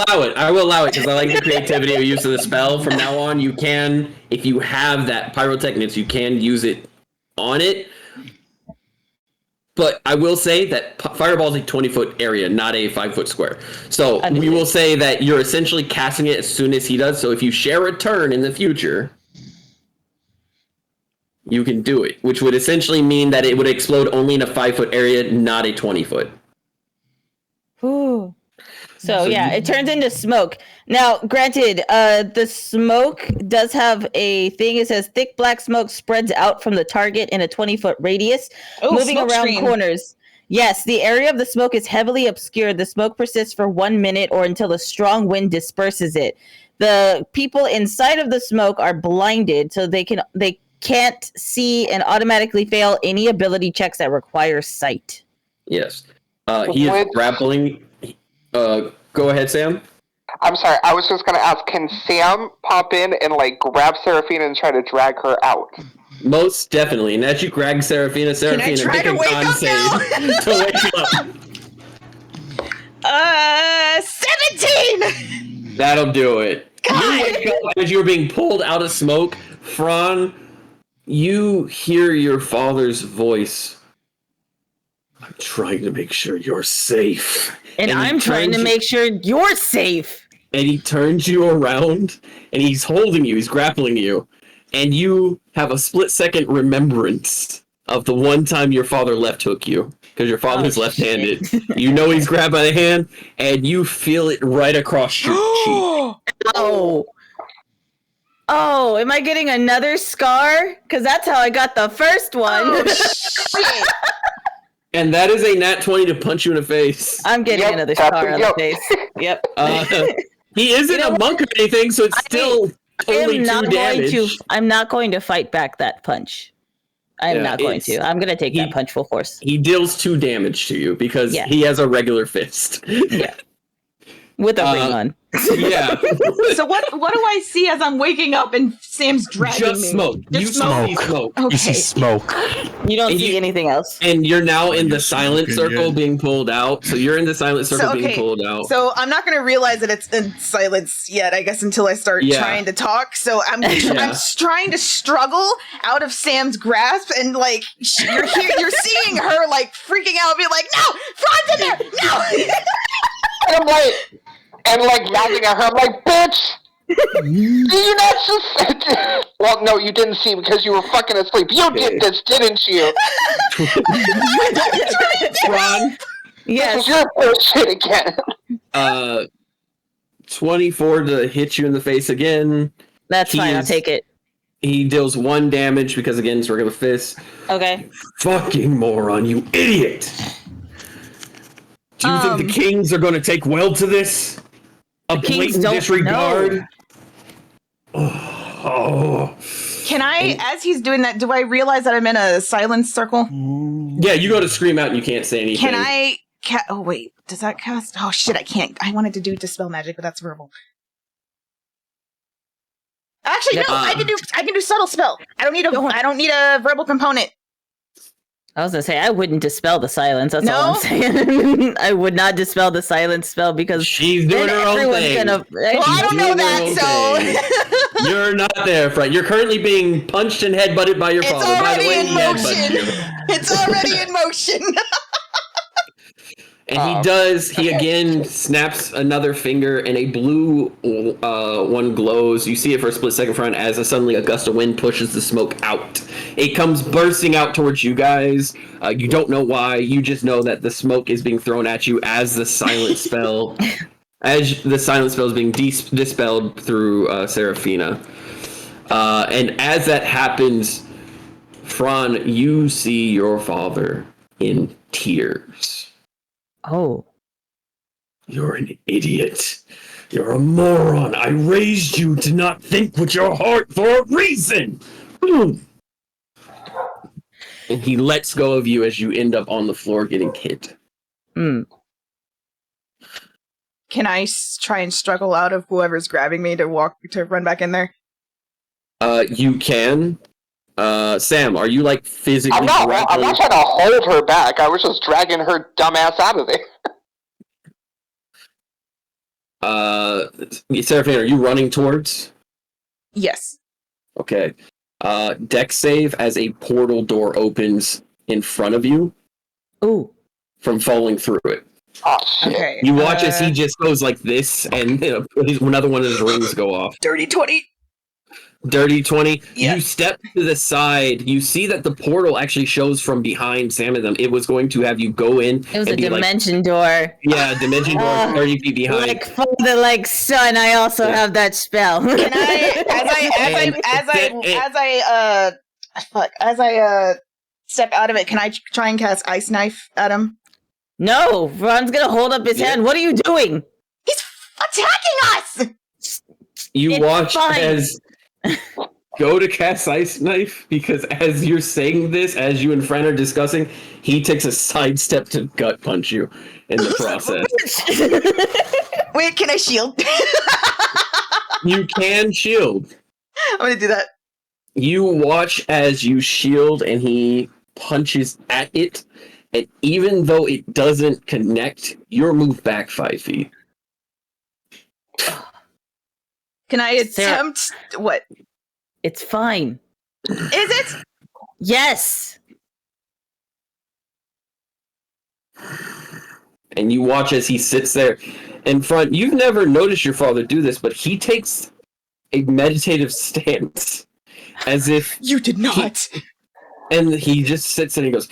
allow it because I like the creativity of use of the spell. From now on, you can, if you have that pyrotechnics, you can use it on it. But I will say that Fireball is a 20-foot area, not a 5-foot square. So we will say that you're essentially casting it as soon as he does. So if you share a turn in the future, you can do it, which would essentially mean that it would explode only in a 5-foot area, not a 20-foot. Ooh. So yeah, it turns into smoke. Now, granted, the smoke does have a thing. It says thick black smoke spreads out from the target in a 20-foot radius, moving around corners. Yes, the area of the smoke is heavily obscured. The smoke persists for 1 minute or until a strong wind disperses it. The people inside of the smoke are blinded, so they can't see and automatically fail any ability checks that require sight. Yes. He is grappling. Go ahead, Sam. I'm sorry, I was just going to ask, can Sam pop in and, grab Seraphina and try to drag her out? Most definitely. And as you drag Seraphina, make a con save to wake up. 17! That'll do it. You wake up as you're being pulled out of smoke. Fran, you hear your father's voice. I'm trying to make sure you're safe. And I'm trying to make sure you're safe. And he turns you around, and he's holding you, he's grappling you. And you have a split-second remembrance of the one time your father left-hook you. Because your father's left-handed. You know he's grabbed by the hand, and you feel it right across your cheek. Oh, am I getting another scar? Because that's how I got the first one. Oh, shit. And that is a nat 20 to punch you in the face. I'm getting another scar on the face. Yep. He isn't a monk or anything, so it's still only 2 damage. I'm not going to fight back that punch. I'm not going to. I'm going to take that punch full force. He deals 2 damage to you because he has a regular fist. Yeah. With a ring on. Yeah. So what do I see as I'm waking up and Sam's dragging me? Just smoke. You see smoke. Okay. You see smoke. You don't see anything else. And you're now in the silent circle being pulled out. So you're in the silent circle being pulled out. So I'm not going to realize that it's in silence yet, I guess, until I start trying to talk. So I'm trying to struggle out of Sam's grasp, and you're seeing her freaking out, be like, "No, Fran's in there, no!" And I'm yelling at her. I'm like, bitch! Do you not just... Well, no, you didn't see because you were fucking asleep. You did this, didn't you? Ron? Yes. This is your bullshit again. 24 to hit you in the face again. That's fine, I'll take it. He deals 1 damage because, again, it's regular fist. Okay. Fucking moron, you idiot! Do you think the kings are going to take well to this? A blatant disregard? Oh. Can I, as he's doing that, do I realize that I'm in a silence circle? Yeah, you go to scream out and you can't say anything. Can I... oh, wait. Does that cast... Oh, shit, I can't. I wanted to do Dispel Magic, but that's verbal. Actually, no, I can do Subtle Spell. I don't need a verbal component. I was gonna say I wouldn't dispel the silence. That's all I'm saying. I would not dispel the silence spell because she's doing her own thing. Well, I don't know that, so you're not there, Fred. You're currently being punched and headbutted by your father. By the way, It's already in motion. And he again snaps another finger, and a blue one glows. You see it for a split second front as suddenly a gust of wind pushes the smoke out. It comes bursting out towards you guys. You don't know why. You just know that the smoke is being thrown at you as the silent spell, is being dispelled through Seraphina. And as that happens, Fran, you see your father in tears. Oh. You're an idiot. You're a moron. I raised you to not think with your heart for a reason. And he lets go of you as you end up on the floor getting hit. Can I try and struggle out of whoever's grabbing me to run back in there? You can. Sam, are you like physically? I'm not trying to hold her back. I was just dragging her dumbass out of there. Seraphine, are you running towards? Yes. Okay. Dex save as a portal door opens in front of you. Ooh. From falling through it. Oh shit! Okay. You watch as he just goes like this, and another one of his rings go off. Dirty 20. Dirty 20. Yeah. You step to the side. You see that the portal actually shows from behind Sam and them. It was going to have you go in. It was a dimension door. Yeah, dimension door 30 feet behind. Like father, like son. I also have that spell. Can I, as I step out of it, can I try and cast Ice Knife at him? No, Ron's gonna hold up his hand. What are you doing? He's attacking us! You watch as go to cast Ice Knife, because as you're saying this, as you and Fran are discussing, he takes a sidestep to gut punch you in the process. Wait, can I shield? You can shield. I'm gonna do that. You watch as you shield and he punches at it, and even though it doesn't connect, you're moved back 5 feet. Can I attempt what? It's fine. Is it? Yes. And you watch as he sits there in front. You've never noticed your father do this, but he takes a meditative stance, as if you did not. And he just sits and he goes,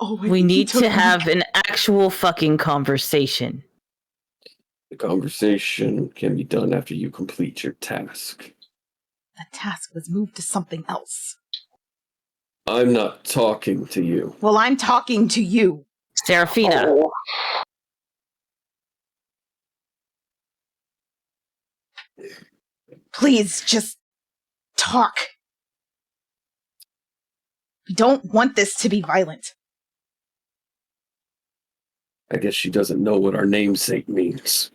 "Oh, we need to have an actual fucking conversation." The conversation can be done after you complete your task. The task was moved to something else. I'm not talking to you. Well, I'm talking to you. Seraphina. Oh. Please, just talk. We don't want this to be violent. I guess she doesn't know what our namesake means.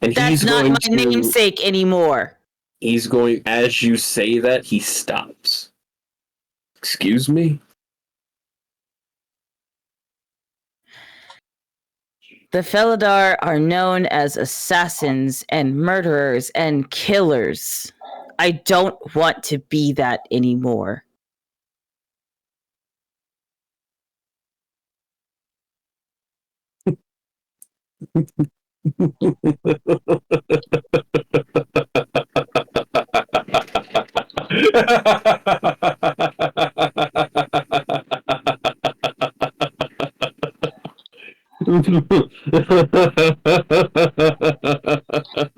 And That's not my namesake anymore. He's going, as you say that, he stops. Excuse me? The Felidar are known as assassins and murderers and killers. I don't want to be that anymore.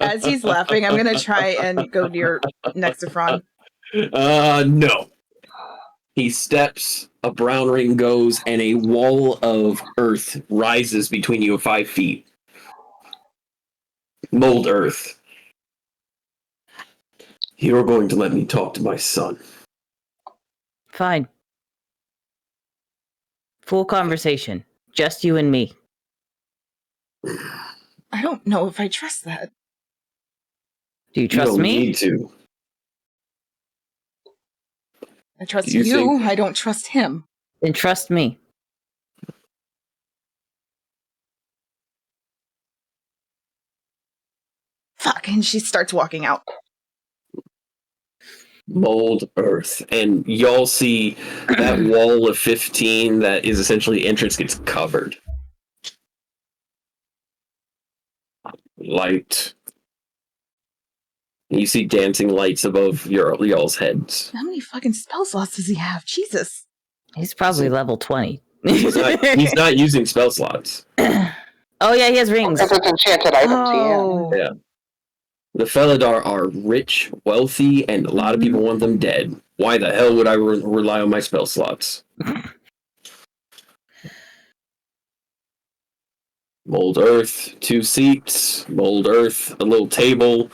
As he's laughing, I'm gonna try and go near next to Fran. No. He steps, a brown ring goes, and a wall of earth rises between you 5 feet. Mold earth. You're going to let me talk to my son. Fine. Full conversation. Just you and me. I don't know if I trust that. Do you trust me? You don't need to. I trust you. I don't trust him. Then trust me. Fuck, and she starts walking out. Mold earth. And y'all see that wall of 15 that is essentially entrance gets covered. Light. You see dancing lights above y'all's heads. How many fucking spell slots does he have? Jesus. He's probably level 20. He's not using spell slots. Oh yeah, he has rings. Because it's enchanted items, Yeah. The Felidar are rich, wealthy, and a lot of people want them dead. Why the hell would I rely on my spell slots? Mold earth, 2 seats. Mold earth, a little table.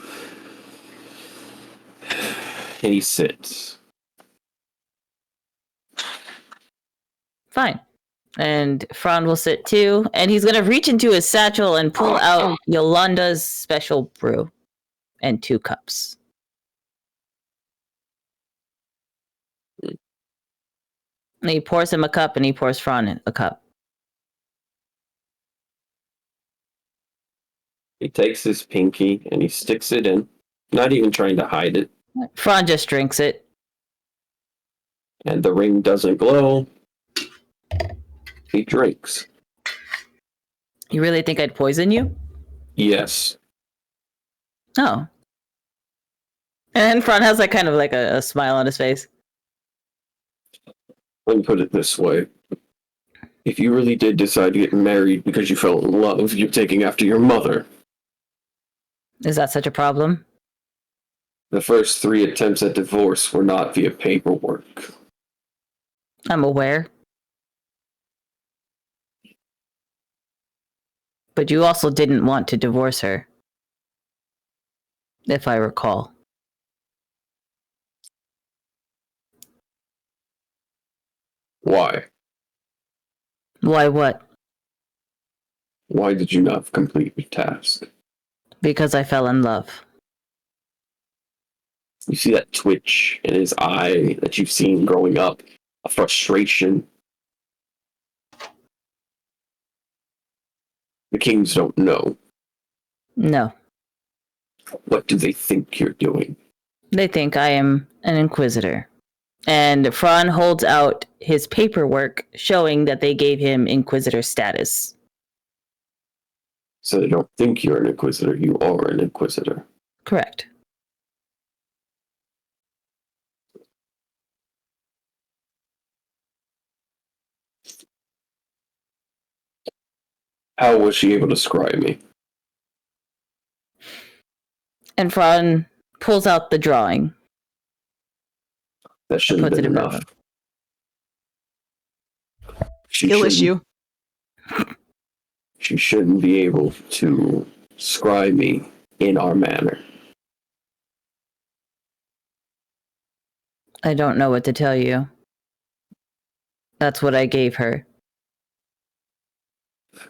And he sits. Fine. And Fran will sit too, and he's gonna reach into his satchel and pull out Yolanda's special brew and 2 cups. And he pours him a cup, and he pours Fran a cup. He takes his pinky and he sticks it in, not even trying to hide it. Fran just drinks it. And the ring doesn't glow. He drinks. You really think I'd poison you? Yes. Oh. And Fran has like kind of like a smile on his face. Let me put it this way. If you really did decide to get married because you fell in love, you're taking after your mother. Is that such a problem? The first 3 attempts at divorce were not via paperwork. I'm aware. But you also didn't want to divorce her. If I recall. Why? Why what? Why did you not complete your task? Because I fell in love. You see that twitch in his eye that you've seen growing up, a frustration. The kings don't know. No. What do they think you're doing? They think I am an inquisitor. And Fran holds out his paperwork showing that they gave him inquisitor status. So they don't think you're an inquisitor, you are an inquisitor. Correct. How was she able to scry me? And Fran pulls out the drawing. That shouldn't have Puts it been in enough. Skill issue. She shouldn't be able to scry me in our manner. I don't know what to tell you. That's what I gave her.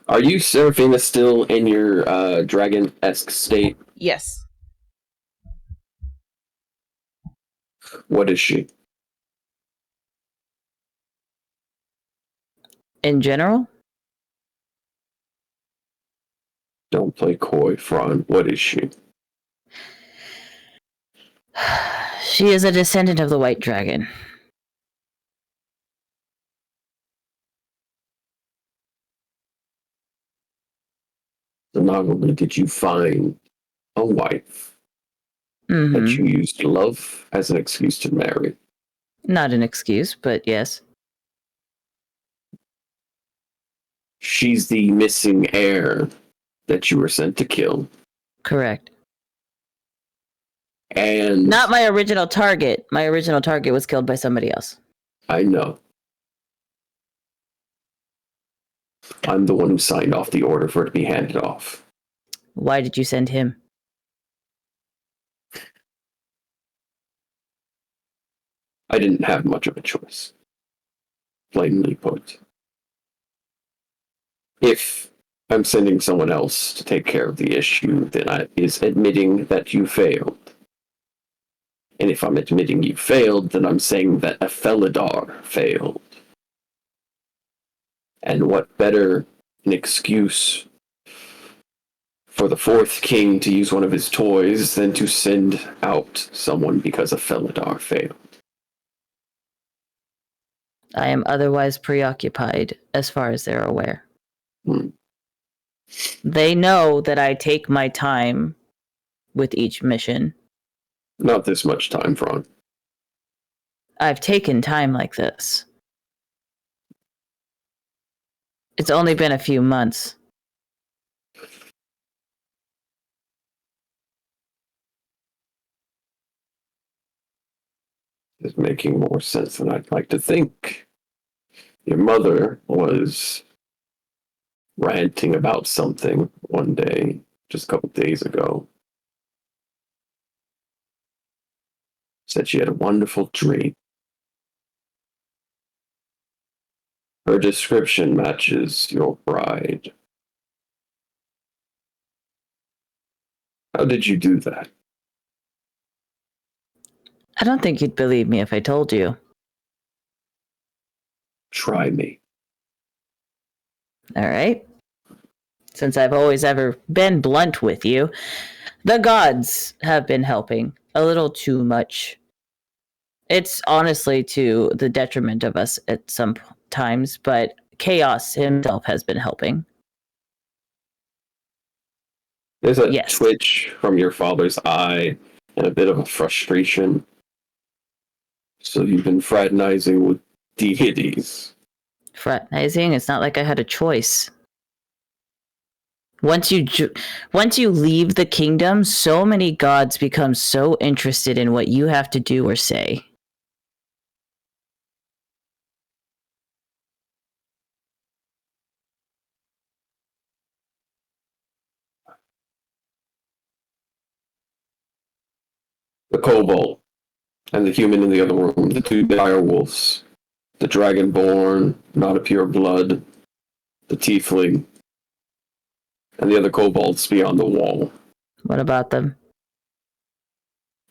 Are you, Seraphina, still in your dragon-esque state? Yes. What is she? In general? Don't play coy, Fran. What is she? She is a descendant of the White Dragon. So not only did you find a wife, Mm-hmm. but you used love as an excuse to marry. Not an excuse, but yes. She's the missing heir that you were sent to kill. Correct. And not my original target. My original target was killed by somebody else. I know. I'm the one who signed off the order for it to be handed off. Why did you send him? I didn't have much of a choice. Plainly put. If I'm sending someone else to take care of the issue, then I is admitting that you failed. And if I'm admitting you failed, then I'm saying that a Felidar failed. And what better an excuse for the 4th king to use one of his toys than to send out someone because a Felidar failed? I am otherwise preoccupied, as far as they're aware. They know that I take my time with each mission. Not this much time, Fran. I've taken time like this. It's only been a few months. It's making more sense than I'd like to think. Your mother was ranting about something one day, just a couple days ago. Said she had a wonderful dream. Her description matches your bride. How did you do that? I don't think you'd believe me if I told you. Try me. All right. Since I've always ever been blunt with you, the gods have been helping a little too much. It's honestly to the detriment of us at some times, but Chaos himself has been helping. There's a twitch from your father's eye and a bit of a frustration. So you've been fraternizing with deities. Fraternizing? It's not like I had a choice. Once you leave the kingdom, so many gods become so interested in what you have to do or say. The kobold and the human in the other room, the two dire wolves, the dragonborn, not a pure blood, the tiefling, and the other kobolds beyond the wall. What about them?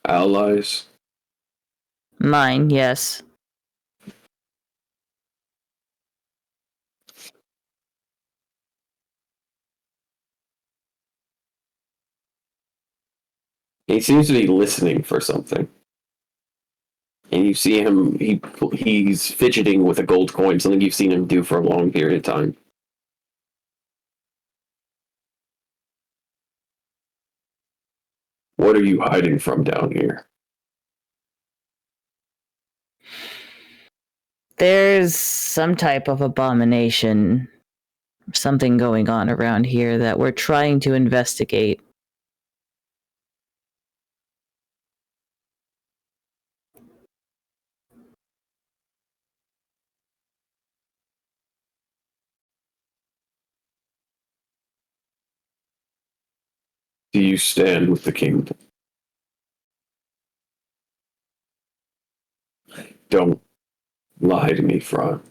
Allies? Mine, yes. He seems to be listening for something. And you see him, he's fidgeting with a gold coin, something you've seen him do for a long period of time. What are you hiding from down here? There's some type of abomination, something going on around here that we're trying to investigate. Do you stand with the kingdom? Don't lie to me, Fran.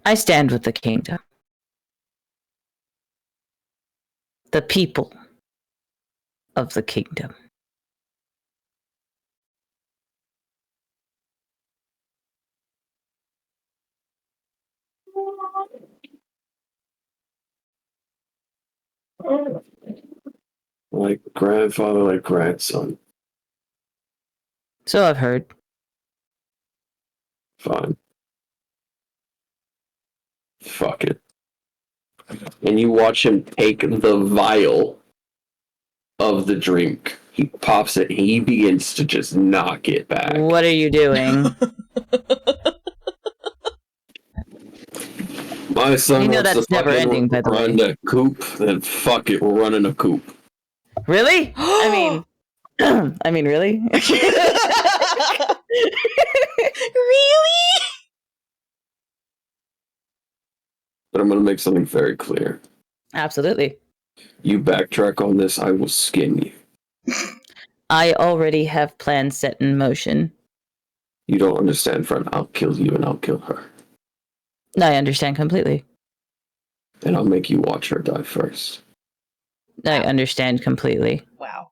I stand with the kingdom. The people of the kingdom. Like grandfather, like grandson. So I've heard. Fine. Fuck it. And you watch him take the vial of the drink. He pops it and he begins to just knock it back. What are you doing? My son You know wants that's to never fucking ending, by the run way. a coop, then fuck it, we're running a coop. Really? I mean, really? Really? But I'm gonna make something very clear. Absolutely. You backtrack on this, I will skin you. I already have plans set in motion. You don't understand, friend. I'll kill you and I'll kill her. I understand completely. And I'll make you watch her die first. I understand completely. Wow.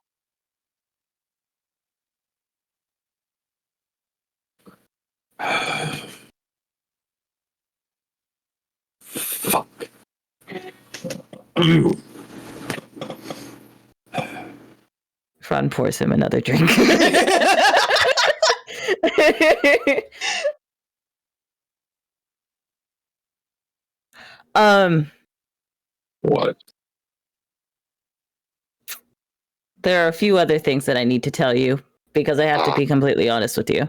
Fuck. Fran pours him another drink. What? There are a few other things that I need to tell you because I have to be completely honest with you.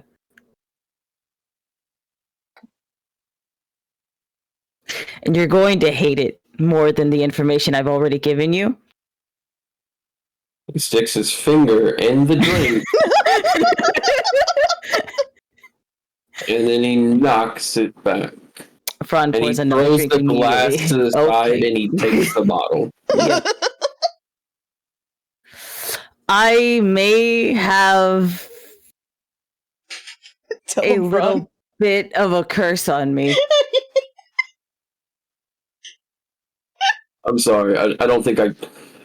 And you're going to hate it more than the information I've already given you. He sticks his finger in the drink. And then he knocks it back. Fran And he pours another throws drink the glass immediately. to the side and he takes the bottle. Yep. I may have Tell a him, little Ron. bit of a curse on me. I'm sorry. I don't think I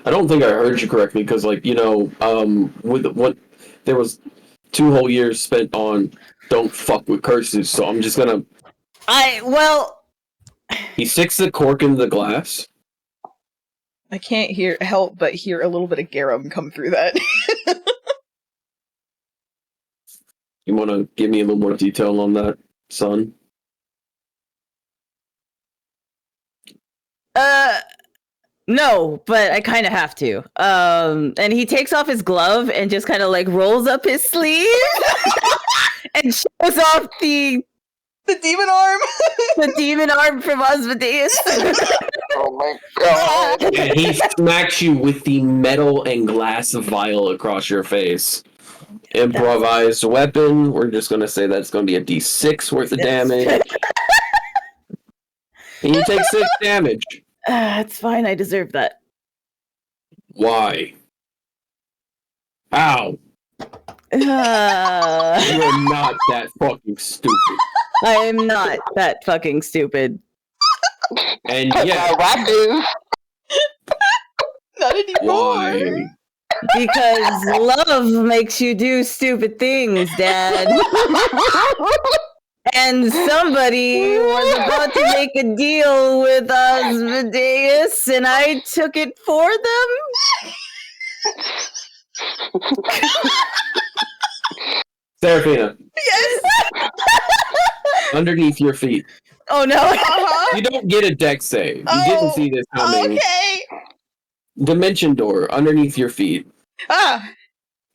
heard you correctly because, like, you know, with what there was 2 whole years spent on don't fuck with curses. So I'm just gonna. He sticks the cork in the glass. I can't help but hear a little bit of garum come through that. You want to give me a little more detail on that, son? No, but I kind of have to. And he takes off his glove and just kind of like rolls up his sleeve and shows off the demon arm. The demon arm from Asmodeus. Oh my god. And he smacks you with the metal and glass vial across your face. Improvised weapon. We're just going to say that's going to be a d6 worth of damage. And you take 6 damage. It's fine. I deserve that. Why? Ow. You're not that fucking stupid. I am not that fucking stupid. And yeah. Not anymore. Why? Because love makes you do stupid things, Dad. And somebody was about to make a deal with Asmodeus, and I took it for them. Seraphina. Yes. Underneath your feet. Oh no. You don't get a dex save. You didn't see this coming. Okay. Dimension door underneath your feet.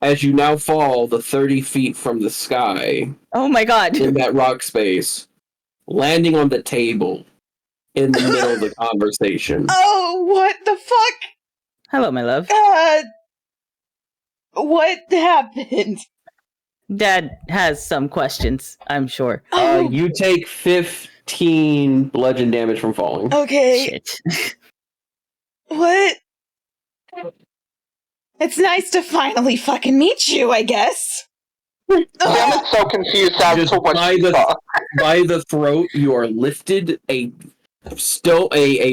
As you now fall the 30 feet from the sky. Oh my god. In that rock space. Landing on the table. In the middle of the conversation. Oh, what the fuck? Hello, my love. What happened? Dad has some questions, I'm sure. You take 15 bludgeon damage from falling. Okay. Shit. What? It's nice to finally fucking meet you, I guess. I'm so confused as to what you saw. By the throat, you are lifted. A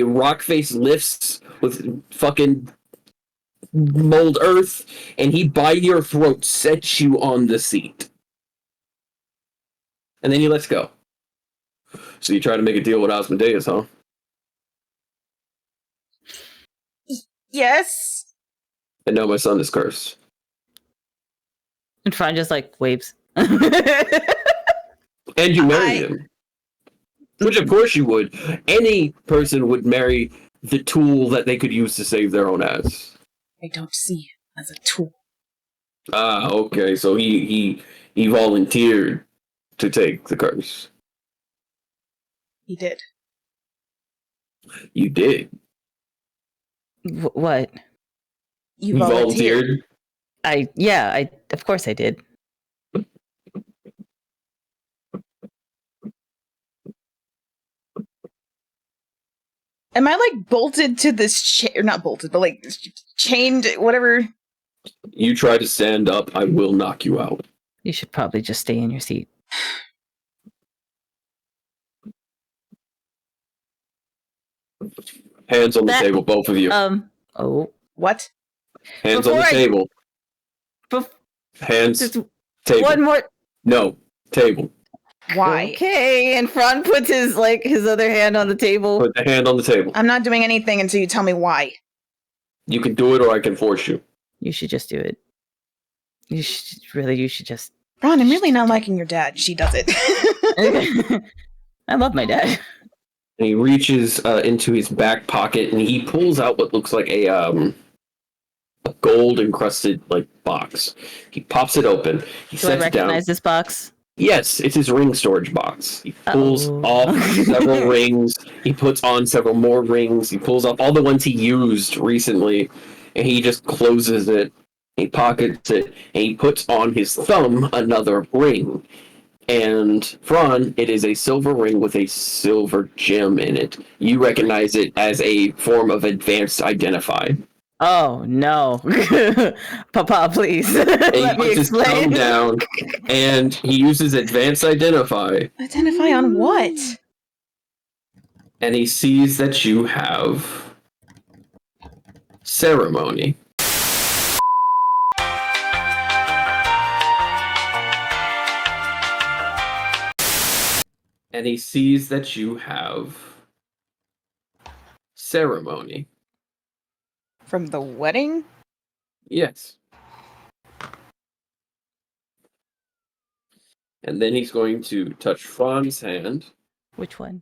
rock face lifts with fucking mold earth, and he by your throat sets you on the seat. And then he lets go. So you try to make a deal with Asmodeus, huh? Yes. And no, my son is cursed. And Fran just like waves. And you marry him. Which of course you would. Any person would marry the tool that they could use to save their own ass. I don't see it as a tool. Ah, okay. So he volunteered to take the curse. He did. You did. What? You volunteered. Of course I did. Am I like bolted to this chair? Not bolted, but like chained, whatever. You try to stand up, I will knock you out. You should probably just stay in your seat. Hands on the table, both of you. What? Hands on the table. Hands. Table. One more. No. Table. Why? Okay, and Fran puts his other hand on the table. Put the hand on the table. I'm not doing anything until you tell me why. You can do it or I can force you. You should just do it. You should just... Ron, I'm really not liking your dad. She does it. I love my dad. And he reaches into his back pocket and he pulls out what looks like a gold encrusted box. He pops it open. He Do I sets it down. recognize this box? Yes, it's his ring storage box. He pulls off several rings. He puts on several more rings. He pulls off all the ones he used recently, and he just closes it. He pockets it, and he puts on his thumb another ring. And Fran, it is a silver ring with a silver gem in it. You recognize it as a form of advanced identify. Oh no, Papa, please And let me he puts his thumb explain. down, And he uses advanced identify. Identify on what? And he sees that you have ceremony. And he sees that you have ceremony. From the wedding? Yes. And then he's going to touch Fran's hand. Which one?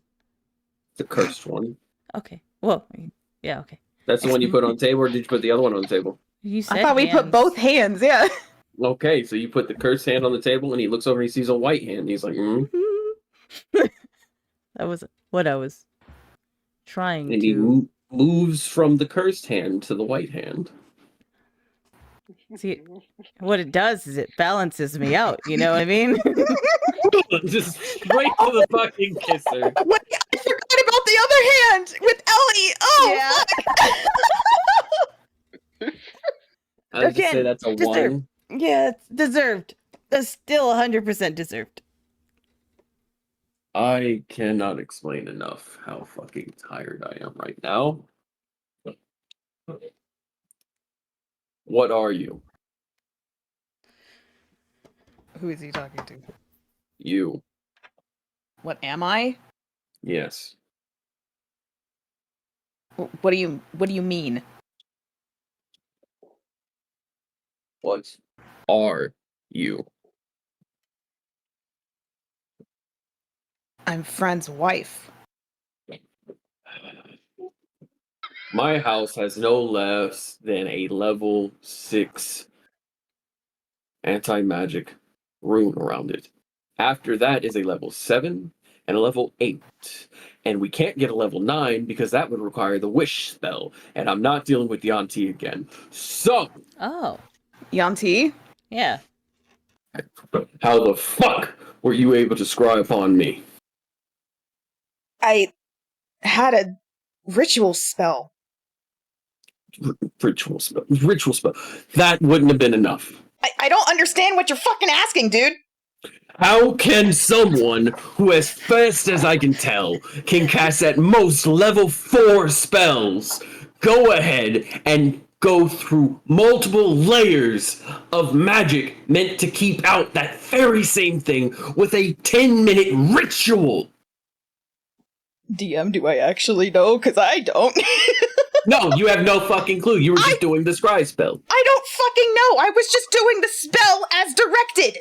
The cursed one. Okay. Well, yeah, okay. That's the one you put on the table, or did you put the other one on the table? You said I thought we put hands. both hands, yeah. Okay, so you put the cursed hand on the table, and he looks over and he sees a white hand. He's like, That was what I was trying and to. he moves from the cursed hand to the white hand. See, what it does is it balances me out. You know what I mean? Just straight to the fucking kisser. Wait, I forgot about the other hand with Ellie. Oh, yeah. I would just say that's a deserved. 1. Yeah, it's deserved. That's still 100% deserved. I cannot explain enough how fucking tired I am right now. What are you? Who is he talking to? You. What am I? Yes. What do you mean? What are you? I'm Fran's wife. My house has no less than a level 6 anti-magic rune around it. After that is a level 7 and a level 8. And we can't get a level 9 because that would require the wish spell. And I'm not dealing with Yanti again. So, Oh, Yanti? yeah. how the fuck were you able to scry upon me? I had a ritual spell. Ritual spell. Ritual spell. That wouldn't have been enough. I don't understand what you're fucking asking, dude. How can someone who, as fast as I can tell, can cast at most level 4 spells, go ahead and go through multiple layers of magic meant to keep out that very same thing with a 10-minute ritual? DM, do I actually know? Because I don't. No, you have no fucking clue. You were just doing the scry spell. I don't fucking know. I was just doing the spell as directed.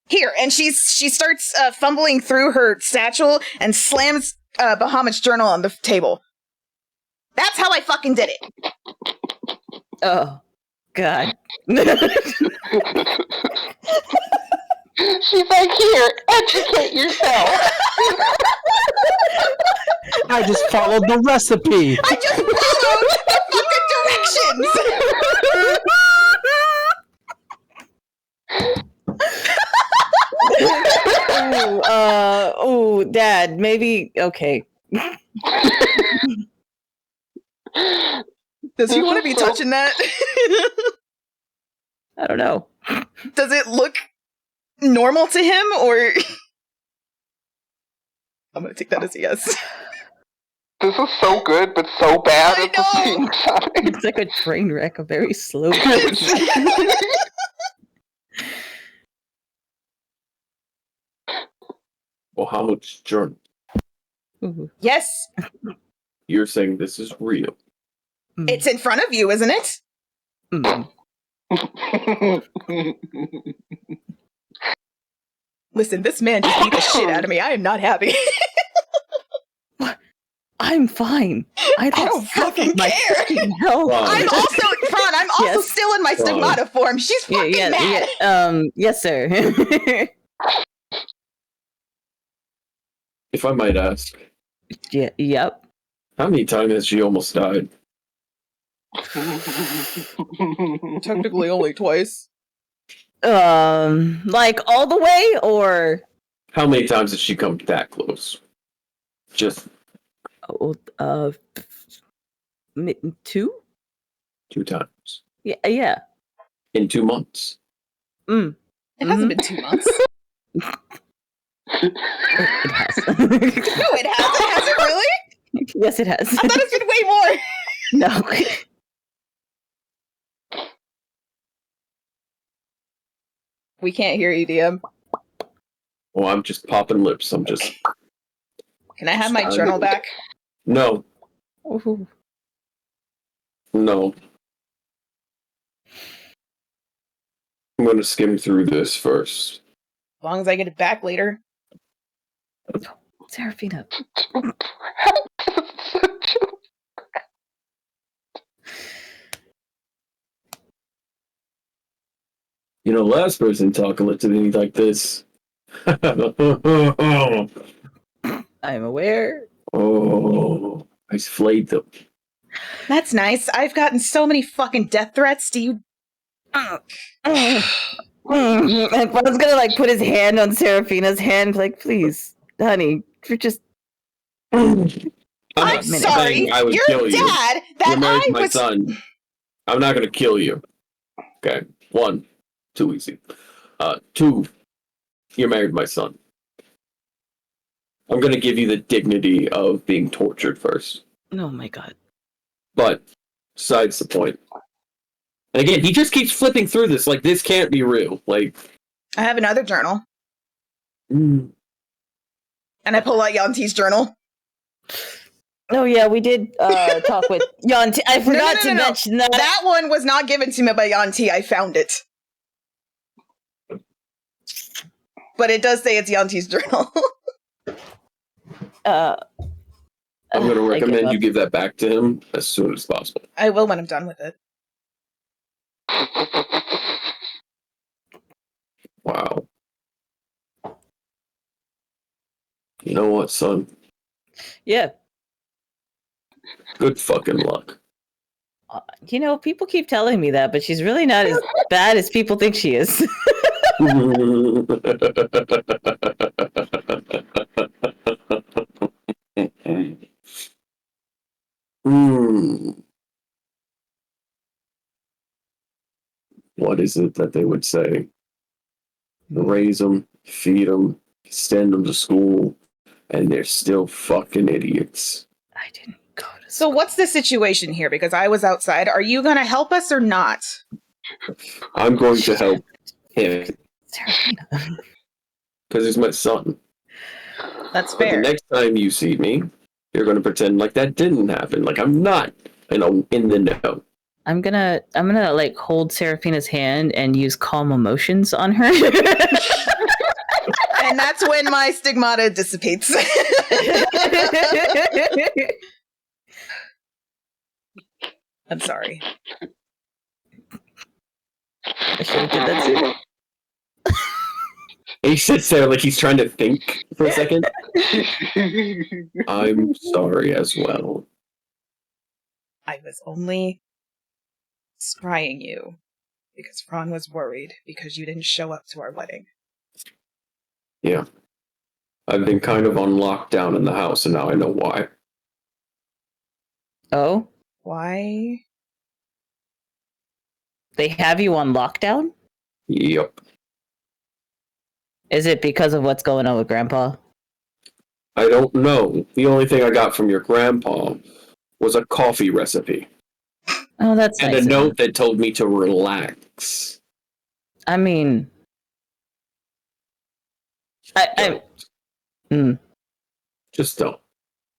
Here, and she starts fumbling through her satchel and slams Bahamut's journal on the table. That's how I fucking did it. Oh, God. She's like, here, educate yourself. I just followed the recipe. I just followed the fucking directions. Dad, maybe, okay. Does he want to be touching that? I don't know. Does it look normal to him, or... I'm gonna take that as a yes. This is so good, but so bad at the same time. It's like a train wreck, a very slow Well, how much journal? Yes. You're saying this is real. It's in front of you, isn't it? Listen, this man just beat the shit out of me. I am not happy. I'm fine. I don't fucking care. I'm also, Fran, I'm also Yes. still in my stigmata form. She's fucking mad. Yes, sir. If I might ask. Yep. How many times has she almost died? Technically only twice. Like all the way, or How many times has she come that close? Just 2? 2 times. Yeah. In 2 months. It hasn't been 2 months. It has. No, it hasn't. Has it really? Yes, it has. I thought it's been way more. No. We can't hear you, DM. Oh, I'm just popping lips. I'm just. Can I have my journal back? No. Ooh. No. I'm going to skim through this first. As long as I get it back later. Seraphina. You know, last person talking to me like this. I'm aware. Oh, I flayed them. That's nice. I've gotten so many fucking death threats. Do you... And Bob's gonna like put his hand on Seraphina's hand, like, please, honey, you're just. I'm sorry. I would Your kill you. dad. That You're married I to my was. son. I'm not gonna kill you. Okay, 1, too easy. 2, you're married to my son. I'm gonna give you the dignity of being tortured first. Oh my god. But besides the point. And again, he just keeps flipping through this like this can't be real. Like, I have another journal. And I pull out Yanti's journal. Oh yeah, we did talk with Yanti. I forgot to mention that. That one was not given to me by Yanti. I found it. But it does say it's Yanti's journal. I'm going to recommend you give that back to him as soon as possible. I will when I'm done with it. Wow. You know what, son? Yeah. Good fucking luck. You know, people keep telling me that, but she's really not as bad as people think she is. What is it that they would say? Raise them, feed them, send them to school, and they're still fucking idiots. I didn't go to So what's the situation here? Because I was outside. Are you going to help us or not? I'm going to help him. Because he's my son. That's But fair. the next time you see me, you're going to pretend like that didn't happen. Like I'm not, in the know. I'm gonna like hold Seraphina's hand and use calm emotions on her. And that's when my stigmata dissipates. I'm sorry. I should have did that sooner. He sits there like he's trying to think for a second. I'm sorry as well. I was only scrying you because Fran was worried because you didn't show up to our wedding. Yeah. I've been kind of on lockdown in the house, and now I know why. Oh? Why? They have you on lockdown? Yep. Is it because of what's going on with Grandpa? I don't know. The only thing I got from your grandpa was a coffee recipe. Oh, that's and nice a note that told me to relax. I mean, Just don't.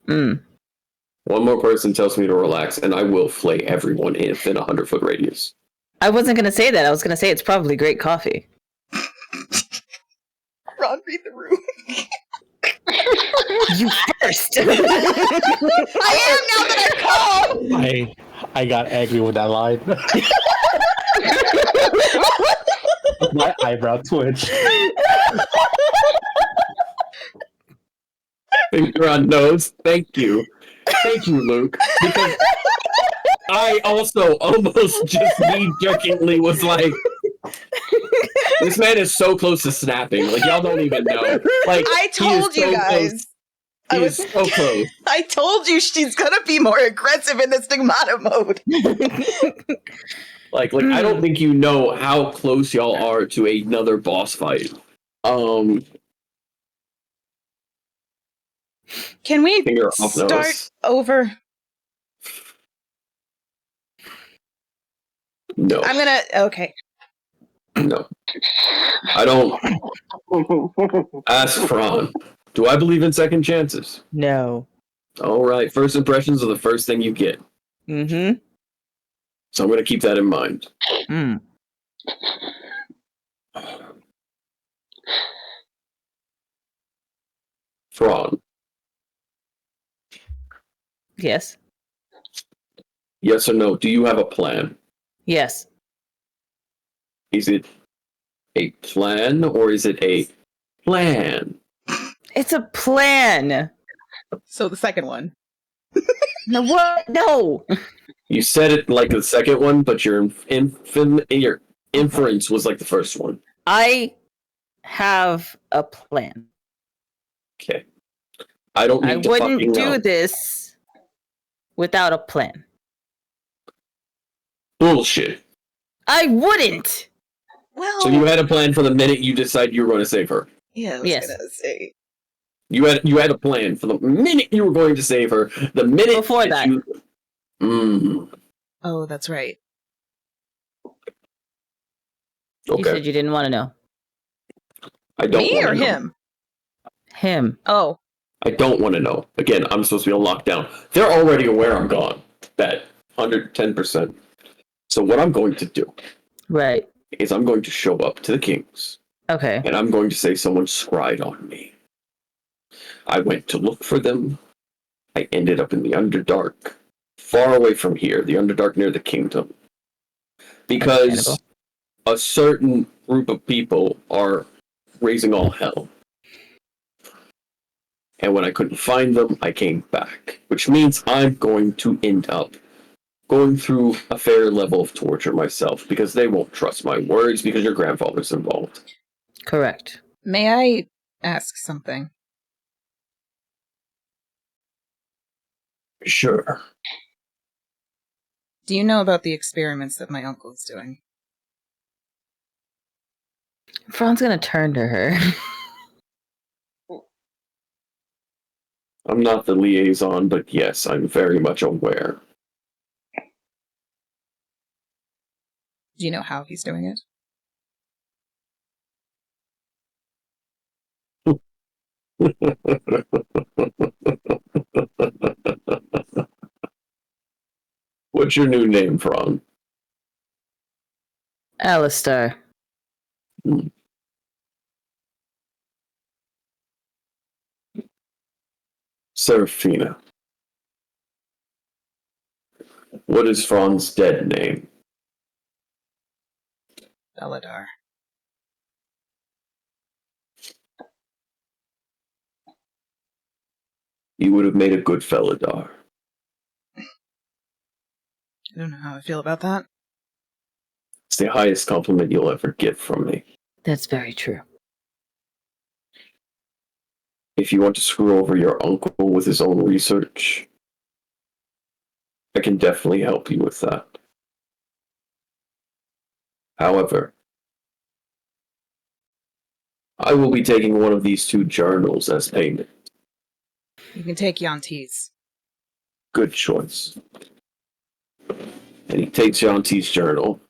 One more person tells me to relax, and I will flay everyone within 100-foot radius. I wasn't going to say that. I was going to say it's probably great coffee. Ron, read the room. You first. I am now that I called. I got angry with that line. My eyebrow twitched. Finger on nose. Thank you. Thank you, Luke. Because I also almost just knee-jerkingly was like, this man is so close to snapping. Like, y'all don't even know. Like, I told you guys. He is so close. I told you she's gonna be more aggressive in the stigmata mode. Like I don't think you know how close y'all are to another boss fight. Can we Finger off start nose. over? No. I'm gonna. Okay. No. I don't. Ask Fran. Do I believe in second chances? No. All right. First impressions are the first thing you get. Mm-hmm. So I'm going to keep that in mind. Mm. Fran. Yes. Yes or no? Do you have a plan? Yes. Is it a plan or is it a plan? It's a plan. So the second one. No, what? No. You said it like the second one, but your inference was like the first one. I have a plan. Okay. I don't need I to wouldn't fucking do know. this without a plan. Bullshit. I wouldn't. Well. So you had a plan from the minute you decided you were going to save her. Yeah. I was Yes. gonna say. You had a plan for the minute you were going to save her. The minute Before that. you. Oh, that's right. You Okay. said you didn't want to know. I don't Me wanna or know. him? Him. Oh. I don't want to know. Again, I'm supposed to be on lockdown. They're already aware I'm gone. Bet 110%. So what I'm going to do Right. is I'm going to show up to the Kings Okay. and I'm going to say someone scried on me. I went to look for them. I ended up in the Underdark, far away from here, the Underdark near the Kingdom. Because a certain group of people are raising all hell. And when I couldn't find them, I came back. Which means I'm going to end up going through a fair level of torture myself because they won't trust my words because your grandfather's involved. Correct. May I ask something? Sure. Do you know about the experiments that my uncle is doing? Fran's gonna turn to her. I'm not the liaison, but yes, I'm very much aware. Do you know how he's doing it? What's your new name, Fran? Alistair. Seraphina. What is Fran's dead name? Belladar. You would have made a good Felidar. I don't know how I feel about that. It's the highest compliment you'll ever get from me. That's very true. If you want to screw over your uncle with his own research, I can definitely help you with that. However, I will be taking one of these 2 journals as payment. You can take Yanti's. Good choice. And he takes Yanti's journal.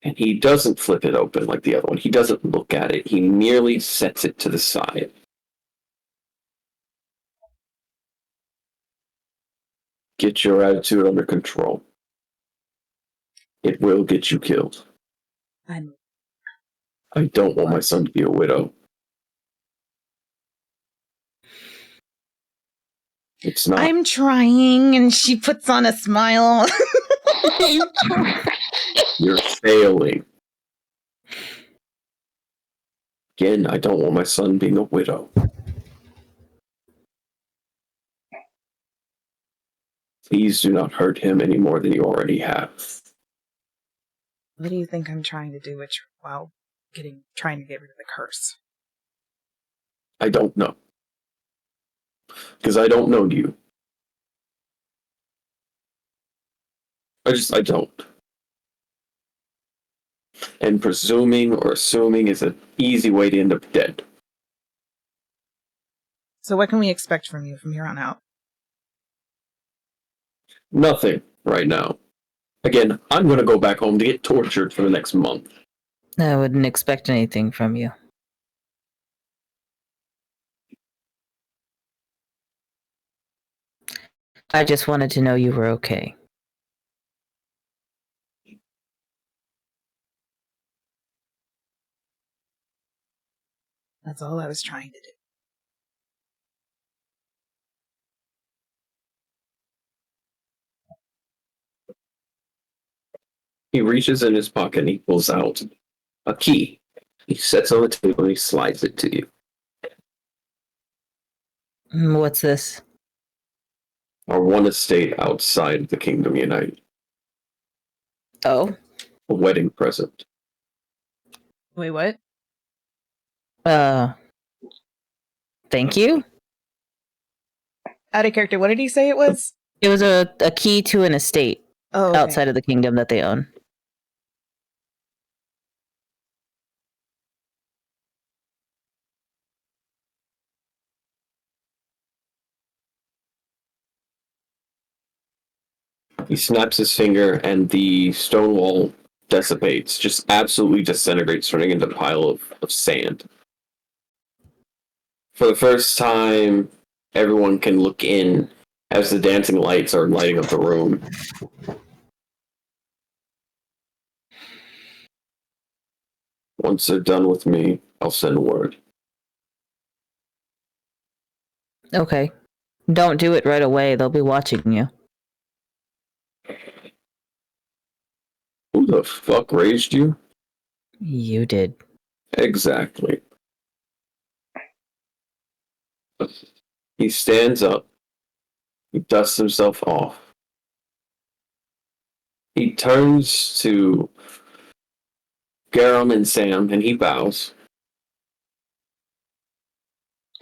And he doesn't flip it open like the other one. He doesn't look at it. He merely sets it to the side. Get your attitude under control. It will get you killed. I don't want my son to be a widow. It's not. I'm trying, and she puts on a smile. You're failing. Again, I don't want my son being a widow. Please do not hurt him any more than you already have. What do you think I'm trying to do while trying to get rid of the curse? I don't know. Because I don't know you. I don't. And presuming or assuming is an easy way to end up dead. So what can we expect from you from here on out? Nothing right now. Again, I'm going to go back home to get tortured for the next month. I wouldn't expect anything from you. I just wanted to know you were okay. That's all I was trying to do. He reaches in his pocket and he pulls out a key. He sets on the table and he slides it to you. What's this? Our one estate outside of the Kingdom United. Oh? A wedding present. Wait, what? Thank you? Out of character, what did he say it was? It was a key to an estate outside of the kingdom that they own. He snaps his finger and the stone wall dissipates, just absolutely disintegrates, turning into a pile of sand. For the first time, everyone can look in as the dancing lights are lighting up the room. Once they're done with me, I'll send word. Okay. Don't do it right away. They'll be watching you. Who the fuck raised you? You did. Exactly. He stands up. He dusts himself off. He turns to Garum and Sam, and he bows.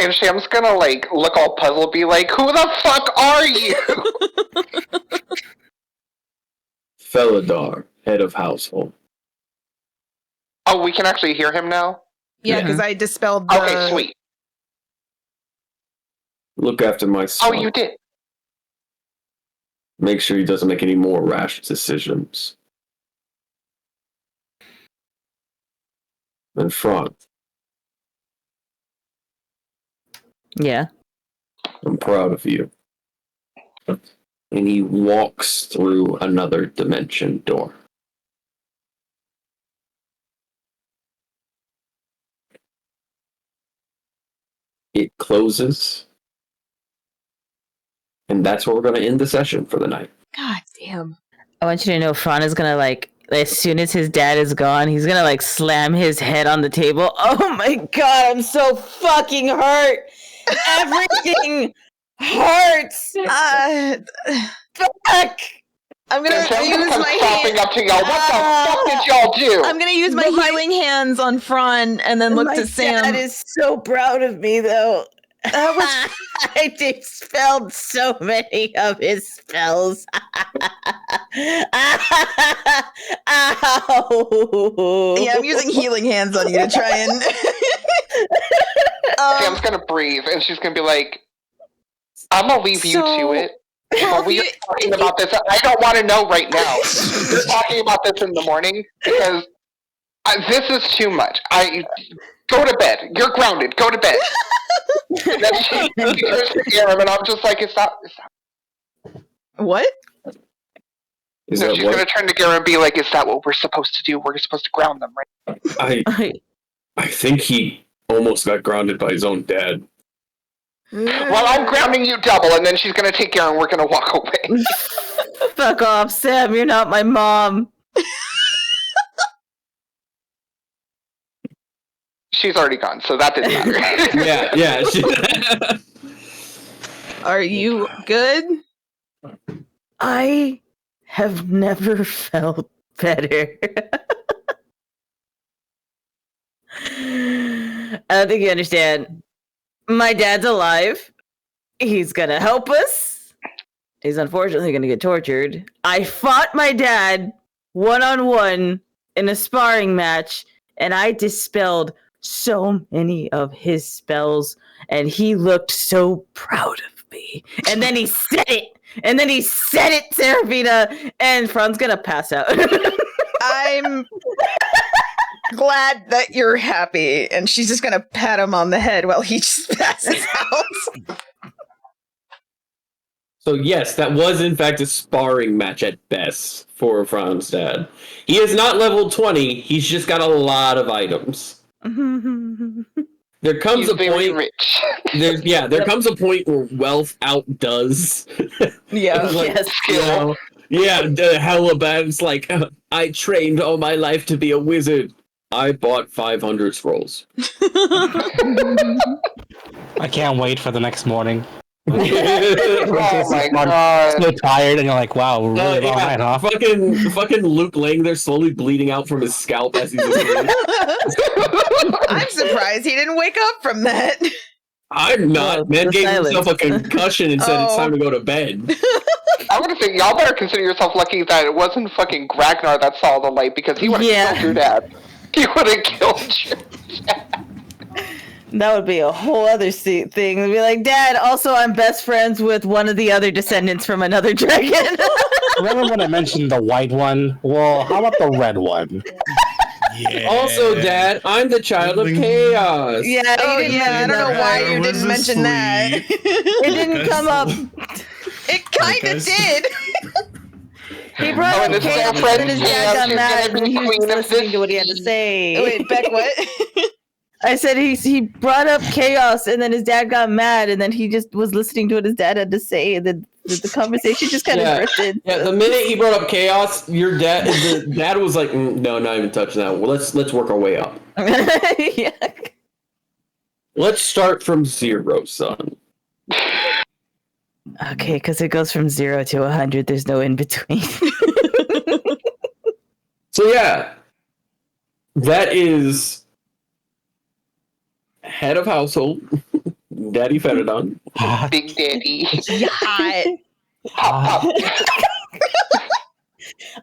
And Sam's gonna, like, look all puzzled, be like, who the fuck are you? Felidar, head of household. Oh, we can actually hear him now? Yeah, because I dispelled the... Okay, sweet. Look after my son. Oh, you did? Make sure he doesn't make any more rash decisions. And Franz. Yeah. I'm proud of you. And he walks through another dimension door. It closes. And that's where we're going to end the session for the night. God damn. I want you to know Fran is gonna, like, as soon as his dad is gone, he's gonna, like, slam his head on the table. Oh my god, I'm so fucking hurt! Everything hurts! Fuck! I'm gonna use my hand. Up to y'all. What the fuck did y'all do? I'm gonna use my healing hands on Fran and then look to Sam. My dad is so proud of me, though. I dispelled so many of his spells. Ow! Yeah, I'm using healing hands on you to try and... Sam's gonna breathe, and she's gonna be like, I'm gonna leave you to it. But we are talking about this. I don't want to know right now. We're talking about this in the morning, because this is too much. Go to bed. You're grounded. Go to bed. And then she turns to Garum, and I'm just like, is that... What? She's going to turn to Garum and be like, is that what we're supposed to do? We're supposed to ground them, right? I think he almost got grounded by his own dad. Well, I'm grounding you double, and then she's going to take Garum and we're going to walk away. Fuck off, Sam. You're not my mom. She's already gone, so that didn't matter. Yeah. Are you good? I have never felt better. I don't think you understand. My dad's alive. He's gonna help us. He's unfortunately going to get tortured. I fought my dad one-on-one in a sparring match, and I dispelled so many of his spells, and he looked so proud of me. And then he said it. Seraphina, and Fran's going to pass out. I'm glad that you're happy, and she's just gonna pat him on the head while he just passes out. So yes, that was in fact a sparring match at best for Fran's dad. He is not level 20, he's just got a lot of items. There comes a point rich. There comes a point where wealth outdoes Skill. Hella bad. It's like, I trained all my life to be a wizard. I bought 500 scrolls. I can't wait for the next morning. Oh my god. So tired, and you're like, wow, we're really long night, huh? Fucking Luke laying there slowly bleeding out from his scalp as he's asleep. I'm surprised he didn't wake up from that. I'm not. Man gave himself a concussion and said it's time to go to bed. I would think y'all better consider yourself lucky that it wasn't fucking Ragnar that saw the light, because he would have killed your dad. He would have killed your dad. That would be a whole other thing. It'd be like, Dad, also I'm best friends with one of the other descendants from another dragon. Remember when I mentioned the white one? Well, how about the red one? Yeah. Also, Dad, I'm the child of chaos. I don't know why you didn't mention that. It didn't come up. It kind of did. He brought up chaos, and then his dad got mad when he was listening to what he had to say. Wait, Beck, what? I said he brought up chaos, and then his dad got mad, and then he just was listening to what his dad had to say, and then the conversation just kind of drifted. Yeah, the minute he brought up chaos, the dad was like, no, not even touching that. Well, let's work our way up. Yeah. Let's start from 0, son. Okay, because it goes from 0 to 100. There's no in between. So yeah, that is head of household, Daddy Feridon. Big Daddy. Hot.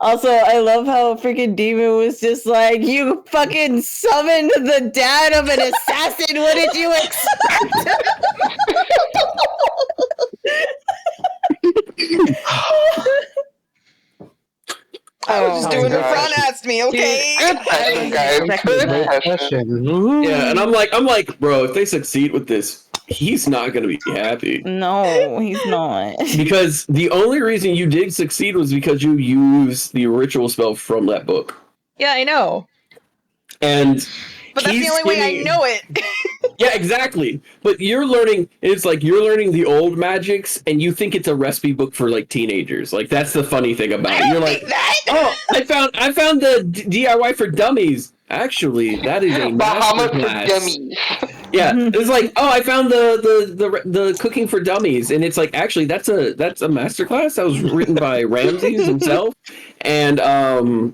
Also, I love how a freaking demon was just like, you fucking summoned the dad of an assassin. What did you expect? I was just doing what Fran asked me, okay? Good session, guys. Good session. Yeah, and I'm like, bro, if they succeed with this, he's not gonna be happy. No, he's not. Because the only reason you did succeed was because you used the ritual spell from that book. Yeah, I know. And but that's the only way I know it. Yeah, exactly. But you're learning the old magics, and you think it's a recipe book for like teenagers. Like that's the funny thing about it. You're like, oh, I found the DIY for dummies. Actually, that is a masterclass. Yeah, it's like, oh, I found the cooking for dummies, and it's like, actually, that's a masterclass that was written by Ramses himself, and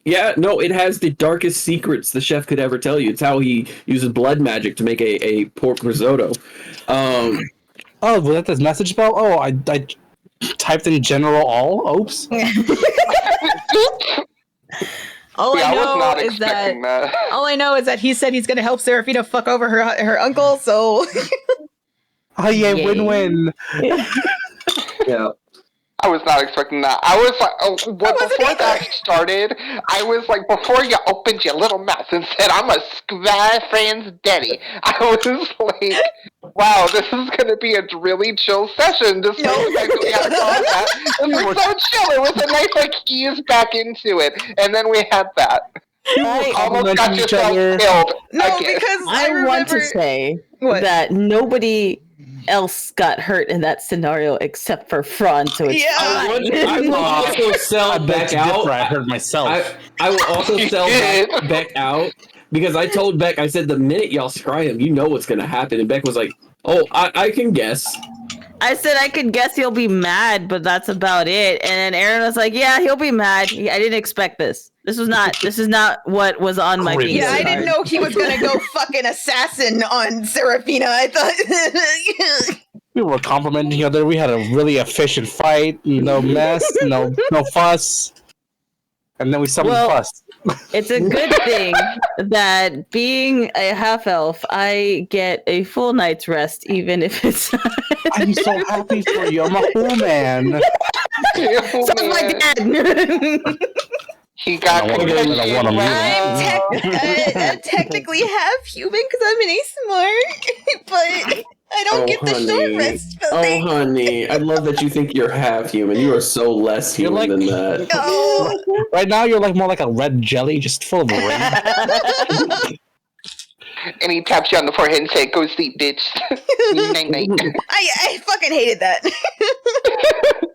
yeah, no, it has the darkest secrets the chef could ever tell you. It's how he uses blood magic to make a pork risotto. Oh, was that this message spell? Oh, I typed in general all. Oops. All I know is that he said he's going to help Seraphina fuck over her uncle. So, oh yeah, win-win. Yeah. I was not expecting that. I was like, before that started, I was like, before you opened your little mouth and said, I'm a square friend's daddy, I was like, wow, this is going to be a really chill session. This we had combat, and we're so chill. It was a nice, like, ease back into it. And then we had that. Almost got yourself killed. No, because I want to say that nobody else got hurt in that scenario except for Fran, so it's I will also sell Beck out. I heard myself. I will also sell Beck out because I told Beck, I said the minute y'all scry him, you know what's gonna happen, and Beck was like, oh, I can guess. I said I could guess he'll be mad, but that's about it. And then Aaron was like, yeah, he'll be mad. I didn't expect this. This is not what was on my game. Yeah, I didn't know he was gonna go fucking assassin on Seraphina. I thought We were complimenting each other. We had a really efficient fight. No mess, no fuss. And then we summoned fuss. It's a good thing that being a half elf, I get a full night's rest, even if it's. I'm so happy for you. I'm a cool man. Sounds like Dad. He got I'm technically half human because I'm an Asimar, but I don't get the short rest. Honey, I love that you think you're half human. You are so less human than that. No. Right now, you're like more like a red jelly, just full of rain. And he taps you on the forehead and says, "Go sleep, bitch." Night, night. I fucking hated that.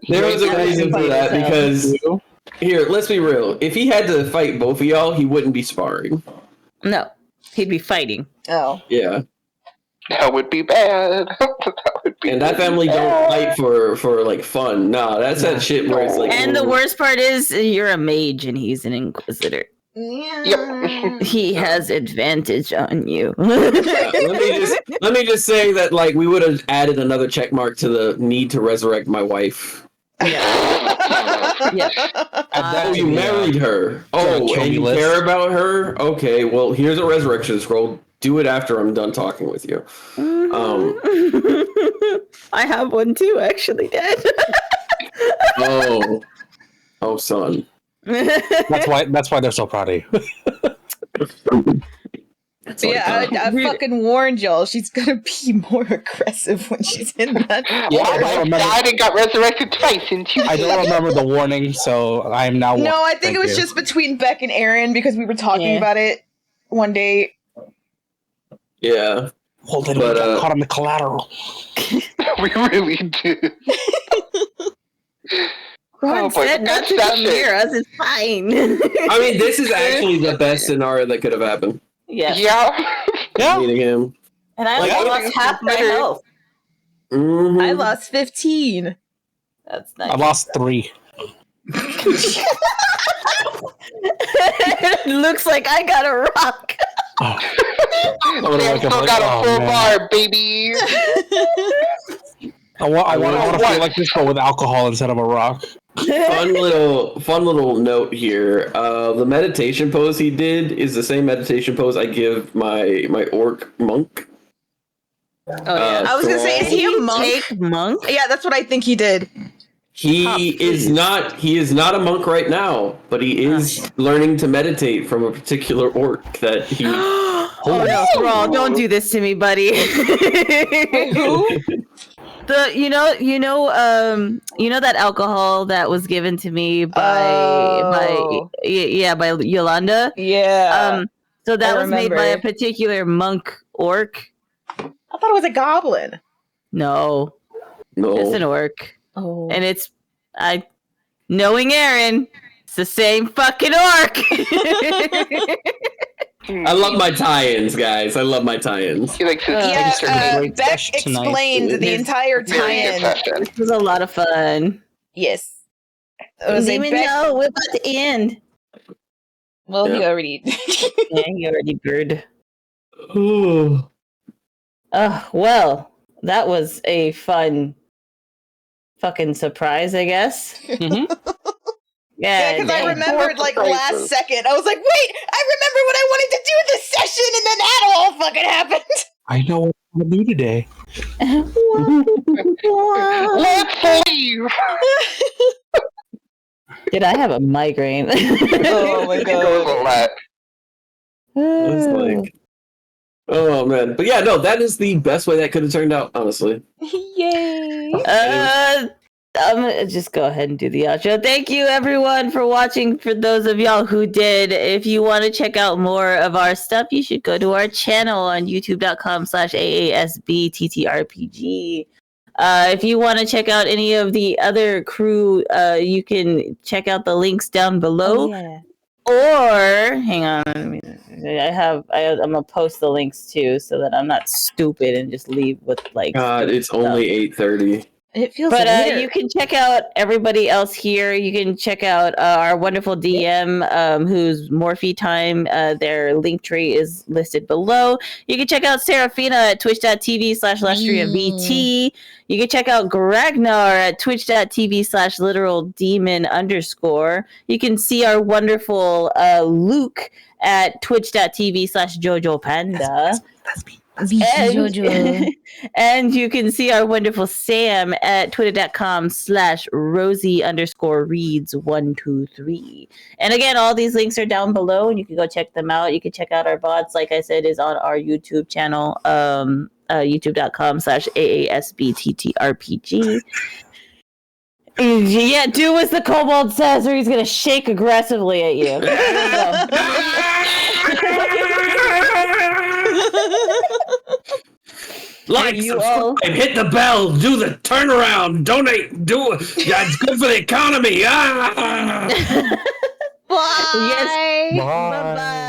There was a reason for that because here, let's be real. If he had to fight both of y'all, he wouldn't be sparring. No, he'd be fighting. Oh. Yeah. That would be bad. And that family don't fight for like fun. Nah, that's that shit where it's like. And the worst part is you're a mage and he's an inquisitor. Yeah. Yep. He has advantage on you. Let me just say that like we would have added another check mark to the need to resurrect my wife. Yeah. Oh, you married her. Oh, and you care about her? Okay, well, here's a resurrection scroll. Do it after I'm done talking with you. I have one too, actually, Dad. Oh, son. That's why they're so proud of you. I fucking warned y'all. She's gonna be more aggressive when she's in that. I didn't got resurrected twice in 2 I don't remember the warning, so I am now. No, I think it was just between Beck and Aaron because we were talking about it one day. Yeah. Hold it, we got caught on the collateral. We really did. God said not to come near us. It's fine. I mean, this is actually the best scenario that could have happened. Yeah. Meeting him. And I lost half my health. Mm-hmm. I lost 15. That's nice. I lost 3. It looks like I got a rock. I still got a full bar, baby. I want to feel like this, but with alcohol instead of a rock. Fun little note here. The meditation pose he did is the same meditation pose I give my orc monk. Oh yeah. I was gonna say, is he a monk? Monk? Yeah, that's what I think he did. He is not a monk right now, but he is learning to meditate from a particular orc that he. Oh no, Thrall, don't do this to me, buddy. Who? You know that alcohol that was given to me by Yolanda? Yeah. So that was made by a particular monk orc. I thought it was a goblin. No. It's an orc. Oh. And knowing Aaron, it's the same fucking orc. I love my tie-ins, guys. I love my tie-ins. He likes his Beck explained the entire tie-in. This was a lot of fun. Yes. Even though we're about to end. Well, he already. Yeah, he already bird. Ooh. Well, that was a fun fucking surprise, I guess. Mm-hmm. Yeah, because I remembered last second. I was like, wait, I remember what I wanted to do this session, and then that all fucking happened. I know what I'm gonna do today. Let's leave. Did I have a migraine? Oh my god. It's like, oh man, but yeah, no, that is the best way that could have turned out, honestly. Yay! I'm gonna just go ahead and do the outro. Thank you everyone for watching. For those of y'all who did, if you want to check out more of our stuff, you should go to our channel on youtube.com/AASBTTRPG. If you want to check out any of the other crew, you can check out the links down below. Oh, yeah. Or hang on, I'm gonna post the links too, so that I'm not stupid and just leave with like. God, it's only 8:30. It feels but weird. you can check out everybody else here. You can check out our wonderful DM, who's Morphe Time. Their link tree is listed below. You can check out Seraphina at twitch.tv/LestriaVT. You can check out Gragnar at twitch.tv/literaldemon_. You can see our wonderful Luke at twitch.tv/JojoPanda. That's me. And you can see our wonderful Sam at twitter.com/Rosie_reads123. And again, all these links are down below and you can go check them out. You can check out our VODs, like I said, is on our YouTube channel, youtube.com/AASBTTRPG. Yeah, do as the kobold says or he's going to shake aggressively at you. Like, subscribe, hit the bell, do the turnaround, donate, do it. Yeah, it's good for the economy. Bye. Yes. Bye. Bye-bye.